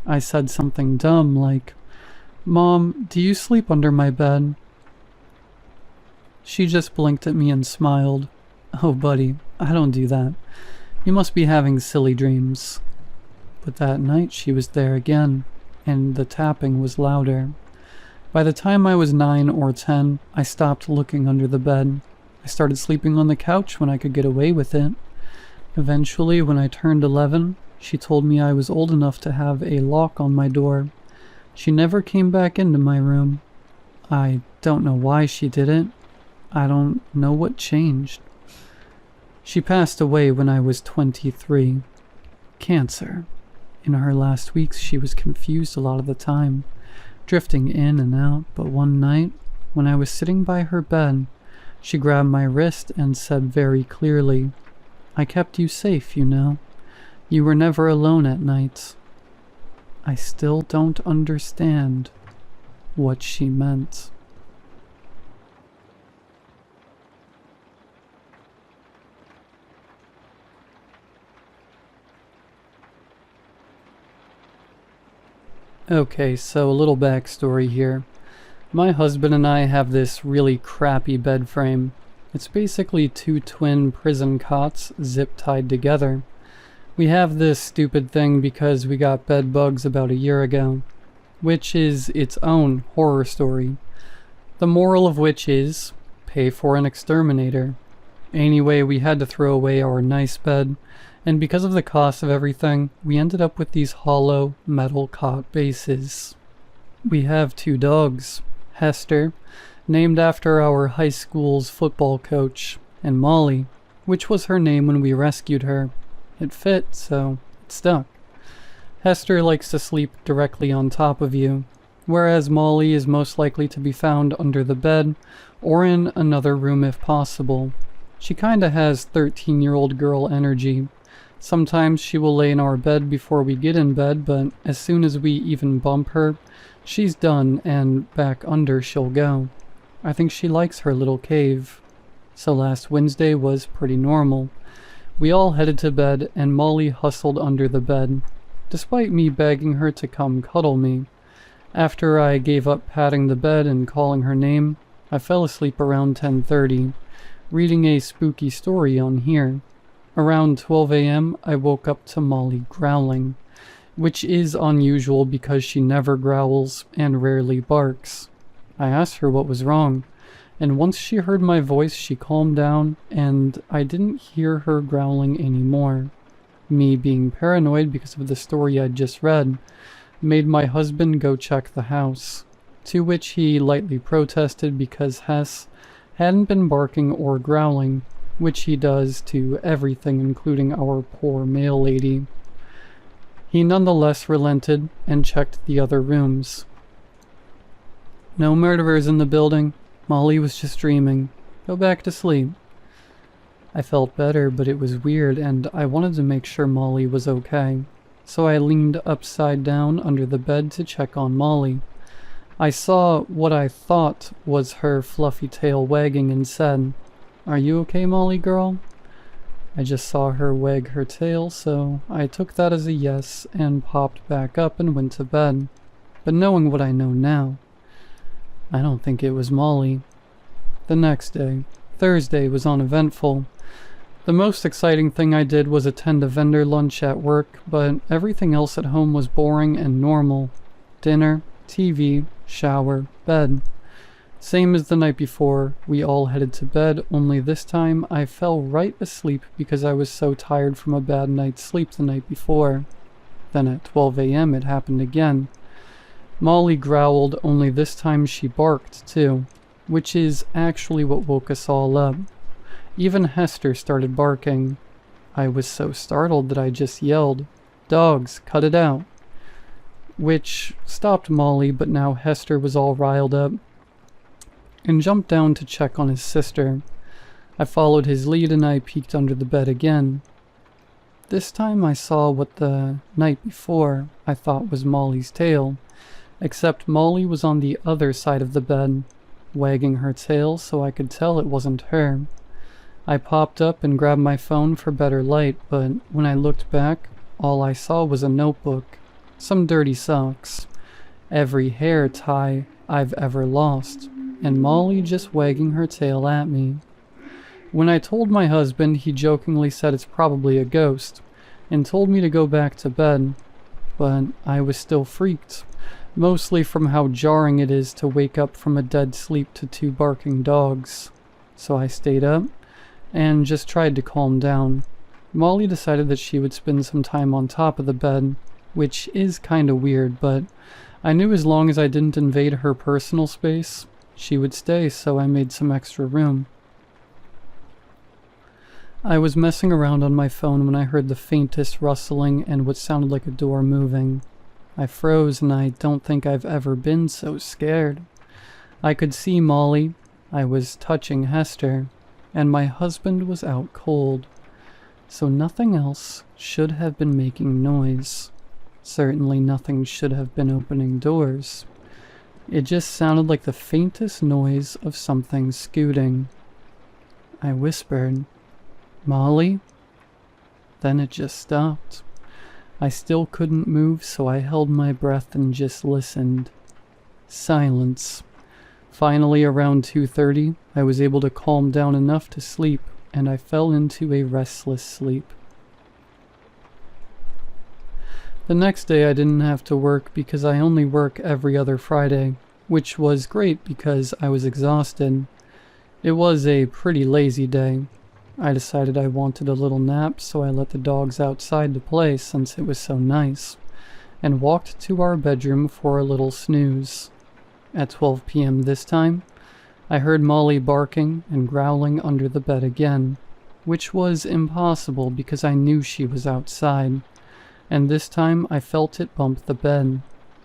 I said something dumb like, "Mom, do you sleep under my bed?" She just blinked at me and smiled. "Oh, buddy, I don't do that. You must be having silly dreams." But that night she was there again, and the tapping was louder. By the time I was 9 or 10, I stopped looking under the bed. I started sleeping on the couch when I could get away with it. Eventually, when I turned 11, she told me I was old enough to have a lock on my door. She never came back into my room. I don't know why she did it. I don't know what changed. She passed away when I was 23. Cancer. In her last weeks, she was confused a lot of the time, drifting in and out, but one night, when I was sitting by her bed, she grabbed my wrist and said very clearly, "I kept you safe, you know. You were never alone at night." I still don't understand what she meant. Okay, so a little backstory here. My husband and I have this really crappy bed frame. It's basically 2 twin prison cots zip-tied together. We have this stupid thing because we got bed bugs about a year ago, which is its own horror story. The moral of which is, pay for an exterminator. Anyway, we had to throw away our nice bed, and because of the cost of everything, we ended up with these hollow metal cot bases. We have 2 dogs. Hester, named after our high school's football coach, and Molly, which was her name when we rescued her. It fit, so it stuck. Hester likes to sleep directly on top of you, whereas Molly is most likely to be found under the bed or in another room if possible. She kinda has 13-year-old girl energy. Sometimes she will lay in our bed before we get in bed, but as soon as we even bump her, she's done and back under she'll go. I think she likes her little cave. So last Wednesday was pretty normal. We all headed to bed and Molly hustled under the bed, despite me begging her to come cuddle me. After I gave up patting the bed and calling her name, I fell asleep around 10:30, reading a spooky story on here. Around 12 a.m., I woke up to Molly growling, which is unusual because she never growls and rarely barks. I asked her what was wrong, and once she heard my voice, she calmed down, and I didn't hear her growling anymore. Me being paranoid because of the story I'd just read made my husband go check the house, to which he lightly protested because Hess hadn't been barking or growling, which he does to everything including our poor mail lady. He nonetheless relented and checked the other rooms. No murderers in the building. Molly was just dreaming. Go back to sleep. I felt better, but it was weird and I wanted to make sure Molly was okay. So I leaned upside down under the bed to check on Molly. I saw what I thought was her fluffy tail wagging and said, "Are you okay, Molly girl?" I just saw her wag her tail, so I took that as a yes and popped back up and went to bed. But knowing what I know now, I don't think it was Molly. The next day, Thursday, was uneventful. The most exciting thing I did was attend a vendor lunch at work, but everything else at home was boring and normal. Dinner, TV, shower, bed. Same as the night before, we all headed to bed, only this time I fell right asleep because I was so tired from a bad night's sleep the night before. Then at 12 a.m. it happened again. Molly growled, only this time she barked too, which is actually what woke us all up. Even Hester started barking. I was so startled that I just yelled, "Dogs, cut it out!" Which stopped Molly, but now Hester was all riled up and jumped down to check on his sister. I followed his lead and I peeked under the bed again. This time I saw what the night before I thought was Molly's tail, Except Molly was on the other side of the bed, wagging her tail so I could tell it wasn't her. I popped up and grabbed my phone for better light, but when I looked back, all I saw was a notebook, some dirty socks, every hair tie I've ever lost, and Molly just wagging her tail at me. When I told my husband, he jokingly said it's probably a ghost, and told me to go back to bed, but I was still freaked, mostly from how jarring it is to wake up from a dead sleep to two barking dogs. So I stayed up and just tried to calm down. Molly decided that she would spend some time on top of the bed, which is kinda weird, but I knew as long as I didn't invade her personal space, she would stay, so I made some extra room. I was messing around on my phone when I heard the faintest rustling and what sounded like a door moving. I froze, and I don't think I've ever been so scared. I could see Molly, I was touching Hester, and my husband was out cold. So nothing else should have been making noise. Certainly nothing should have been opening doors. It just sounded like the faintest noise of something scooting. I whispered, "Molly?" Then it just stopped. I still couldn't move, so I held my breath and just listened. Silence. Finally, around 2:30, I was able to calm down enough to sleep, and I fell into a restless sleep. The next day I didn't have to work because I only work every other Friday, which was great because I was exhausted. It was a pretty lazy day. I decided I wanted a little nap, so I let the dogs outside to play since it was so nice, and walked to our bedroom for a little snooze. At 12 p.m. this time, I heard Molly barking and growling under the bed again, which was impossible because I knew she was outside, and this time I felt it bump the bed.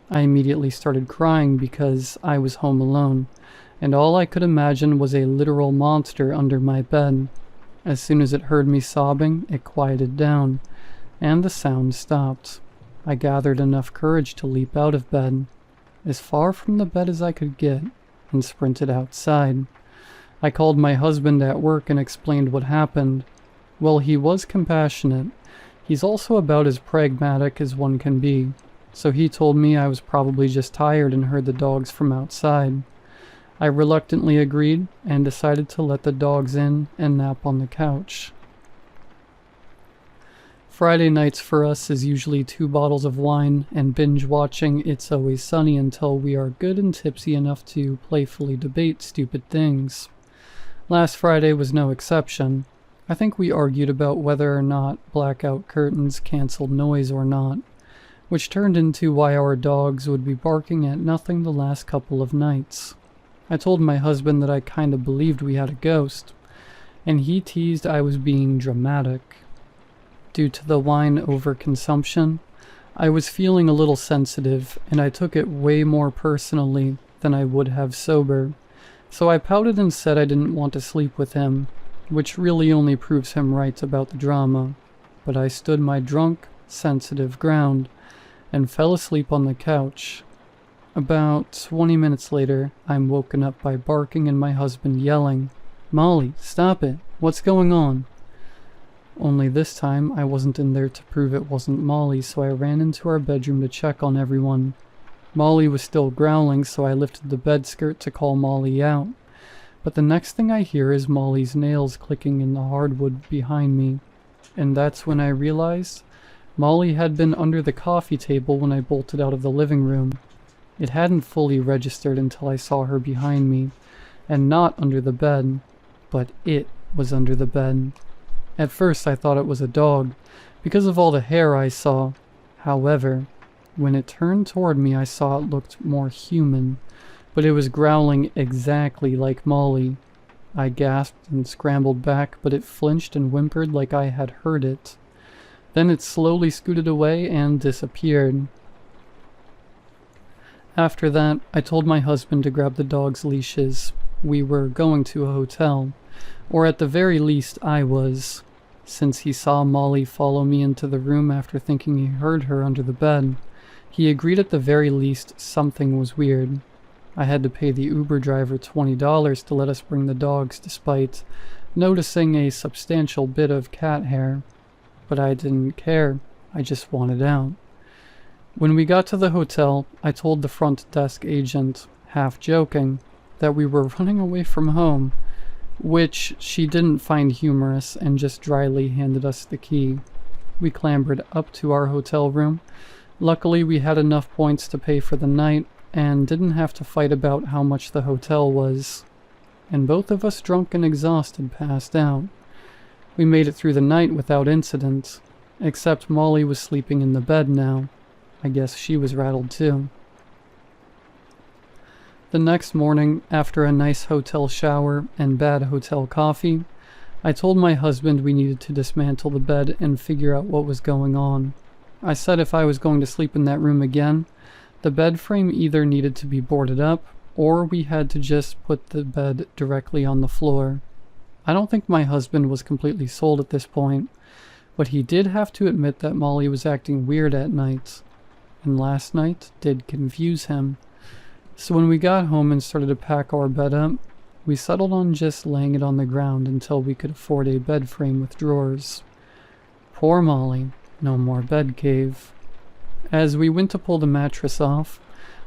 I immediately started crying because I was home alone, and all I could imagine was a literal monster under my bed. As soon as it heard me sobbing, it quieted down, and the sound stopped. I gathered enough courage to leap out of bed, as far from the bed as I could get, and sprinted outside. I called my husband at work and explained what happened. Well, he was compassionate. He's also about as pragmatic as one can be, so he told me I was probably just tired and heard the dogs from outside. I reluctantly agreed and decided to let the dogs in and nap on the couch. Friday nights for us is usually 2 bottles of wine and binge watching It's Always Sunny until we are good and tipsy enough to playfully debate stupid things. Last Friday was no exception. I think we argued about whether or not blackout curtains canceled noise or not, which turned into why our dogs would be barking at nothing the last couple of nights. I told my husband that I kinda believed we had a ghost, and he teased I was being dramatic. Due to the wine overconsumption, I was feeling a little sensitive, and I took it way more personally than I would have sober, so I pouted and said I didn't want to sleep with him, which really only proves him right about the drama. But I stood my drunk, sensitive ground, and fell asleep on the couch. About 20 minutes later, I'm woken up by barking and my husband yelling, "Molly, stop it! What's going on?" Only this time, I wasn't in there to prove it wasn't Molly, so I ran into our bedroom to check on everyone. Molly was still growling, so I lifted the bed skirt to call Molly out. But the next thing I hear is Molly's nails clicking in the hardwood behind me, and that's when I realized Molly had been under the coffee table when I bolted out of the living room. It hadn't fully registered until I saw her behind me, and not under the bed, but it was under the bed. At first I thought it was a dog, because of all the hair I saw. However, when it turned toward me I saw it looked more human, but it was growling exactly like Molly. I gasped and scrambled back, but it flinched and whimpered like I had heard it. Then it slowly scooted away and disappeared. After that, I told my husband to grab the dog's leashes. We were going to a hotel, or at the very least I was, since he saw Molly follow me into the room after thinking he heard her under the bed. He agreed at the very least something was weird. I had to pay the Uber driver $20 to let us bring the dogs despite noticing a substantial bit of cat hair. But I didn't care. I just wanted out. When we got to the hotel, I told the front desk agent, half joking, that we were running away from home, which she didn't find humorous and just dryly handed us the key. We clambered up to our hotel room. Luckily, we had enough points to pay for the night and didn't have to fight about how much the hotel was. And both of us, drunk and exhausted, passed out. We made it through the night without incident, except Molly was sleeping in the bed now. I guess she was rattled too. The next morning, after a nice hotel shower and bad hotel coffee, I told my husband we needed to dismantle the bed and figure out what was going on. I said if I was going to sleep in that room again, the bed frame either needed to be boarded up or we had to just put the bed directly on the floor. I don't think my husband was completely sold at this point, but he did have to admit that Molly was acting weird at night, and last night did confuse him. So when we got home and started to pack our bed up, we settled on just laying it on the ground until we could afford a bed frame with drawers. Poor Molly, no more bed cave. As we went to pull the mattress off,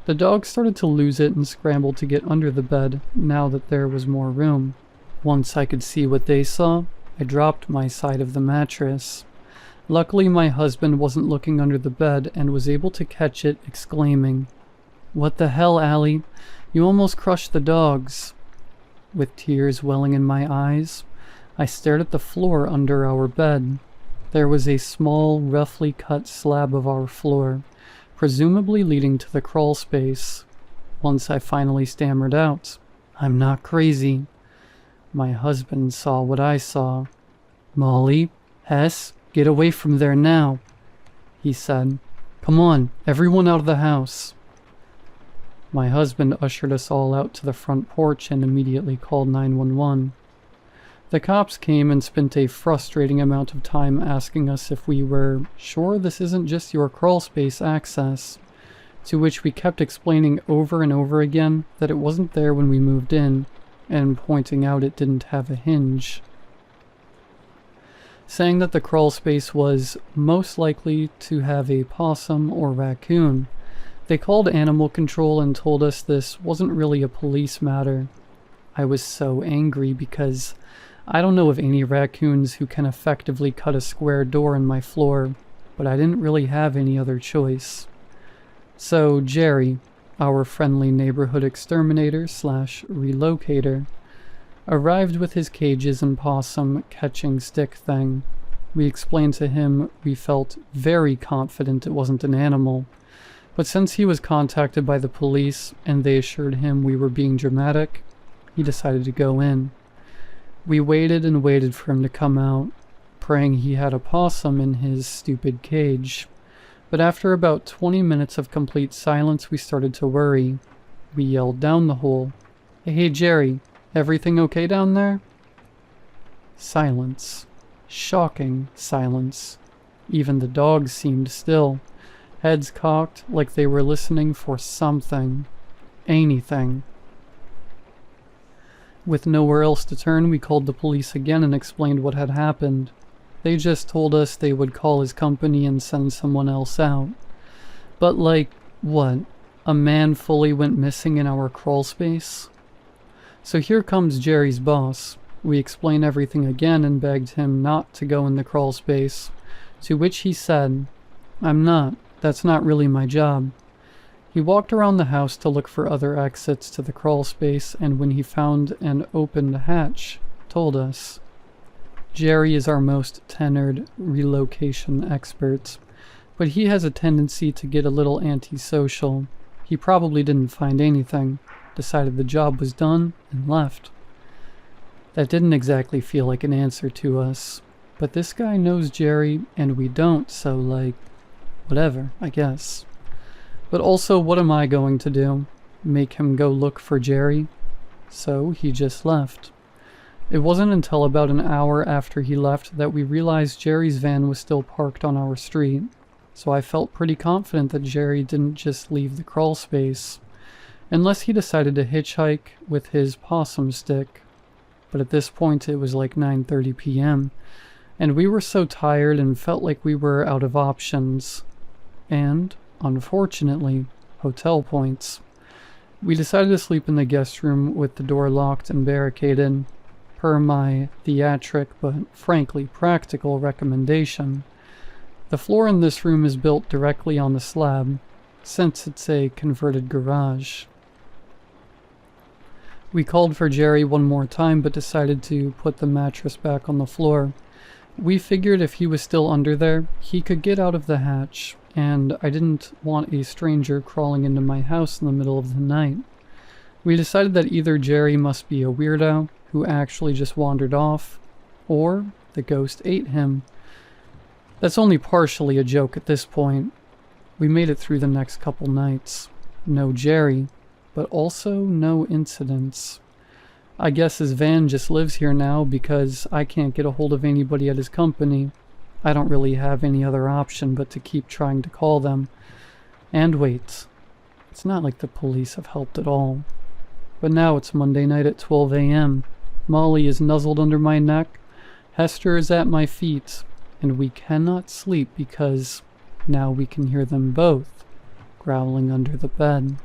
the dog started to lose it and scrambled to get under the bed now that there was more room. Once I could see what they saw, I dropped my side of the mattress. Luckily, my husband wasn't looking under the bed and was able to catch it, exclaiming, "What the hell, Allie? You almost crushed the dogs." With tears welling in my eyes, I stared at the floor under our bed. There was a small, roughly cut slab of our floor, presumably leading to the crawl space. Once I finally stammered out, "I'm not crazy." My husband saw what I saw. "Molly, Hess, get away from there now," he said. "Come on, everyone out of the house." My husband ushered us all out to the front porch and immediately called 911. The cops came and spent a frustrating amount of time asking us if we were sure this isn't just your crawl space access, to which we kept explaining over and over again that it wasn't there when we moved in, and pointing out it didn't have a hinge. Saying that the crawl space was most likely to have a possum or raccoon. They called animal control and told us this wasn't really a police matter. I was so angry because I don't know of any raccoons who can effectively cut a square door in my floor, but I didn't really have any other choice. So Jerry, our friendly neighborhood exterminator / relocator, arrived with his cages and possum catching stick thing. We explained to him we felt very confident it wasn't an animal, but since he was contacted by the police and they assured him we were being dramatic, he decided to go in. We waited and waited for him to come out, praying he had a possum in his stupid cage. But after about 20 minutes of complete silence, we started to worry. We yelled down the hole, "Hey Jerry, everything okay down there?" Silence. Shocking silence. Even the dogs seemed still, heads cocked like they were listening for something. Anything. With nowhere else to turn, we called the police again and explained what had happened. They just told us they would call his company and send someone else out. But like, what? A man fully went missing in our crawl space? So here comes Jerry's boss. We explained everything again and begged him not to go in the crawl space, to which he said, "I'm not. That's not really my job." He walked around the house to look for other exits to the crawl space, and when he found an opened hatch, told us. Jerry is our most tenured relocation expert, but he has a tendency to get a little antisocial. He probably didn't find anything, decided the job was done, and left. That didn't exactly feel like an answer to us, but this guy knows Jerry and we don't, so like, whatever, I guess. But also, what am I going to do? Make him go look for Jerry? So he just left. It wasn't until about an hour after he left that we realized Jerry's van was still parked on our street. so I felt pretty confident that Jerry didn't just leave the crawl space, unless he decided to hitchhike with his possum stick. But at this point it was like 9:30 p.m., and we were so tired and felt like we were out of options. And, unfortunately, hotel points. We decided to sleep in the guest room with the door locked and barricaded, per my theatric but frankly practical recommendation. The floor in this room is built directly on the slab, since it's a converted garage. We called for Jerry one more time but decided to put the mattress back on the floor. We figured if he was still under there, he could get out of the hatch, and I didn't want a stranger crawling into my house in the middle of the night. We decided that either Jerry must be a weirdo who actually just wandered off, or the ghost ate him. That's only partially a joke at this point. We made it through the next couple nights. No Jerry, but also no incidents. I guess his van just lives here now because I can't get a hold of anybody at his company. I don't really have any other option but to keep trying to call them. And wait, it's not like the police have helped at all. But now it's Monday night at 12 a.m. Molly is nuzzled under my neck, Hester is at my feet, and we cannot sleep because now we can hear them both growling under the bed.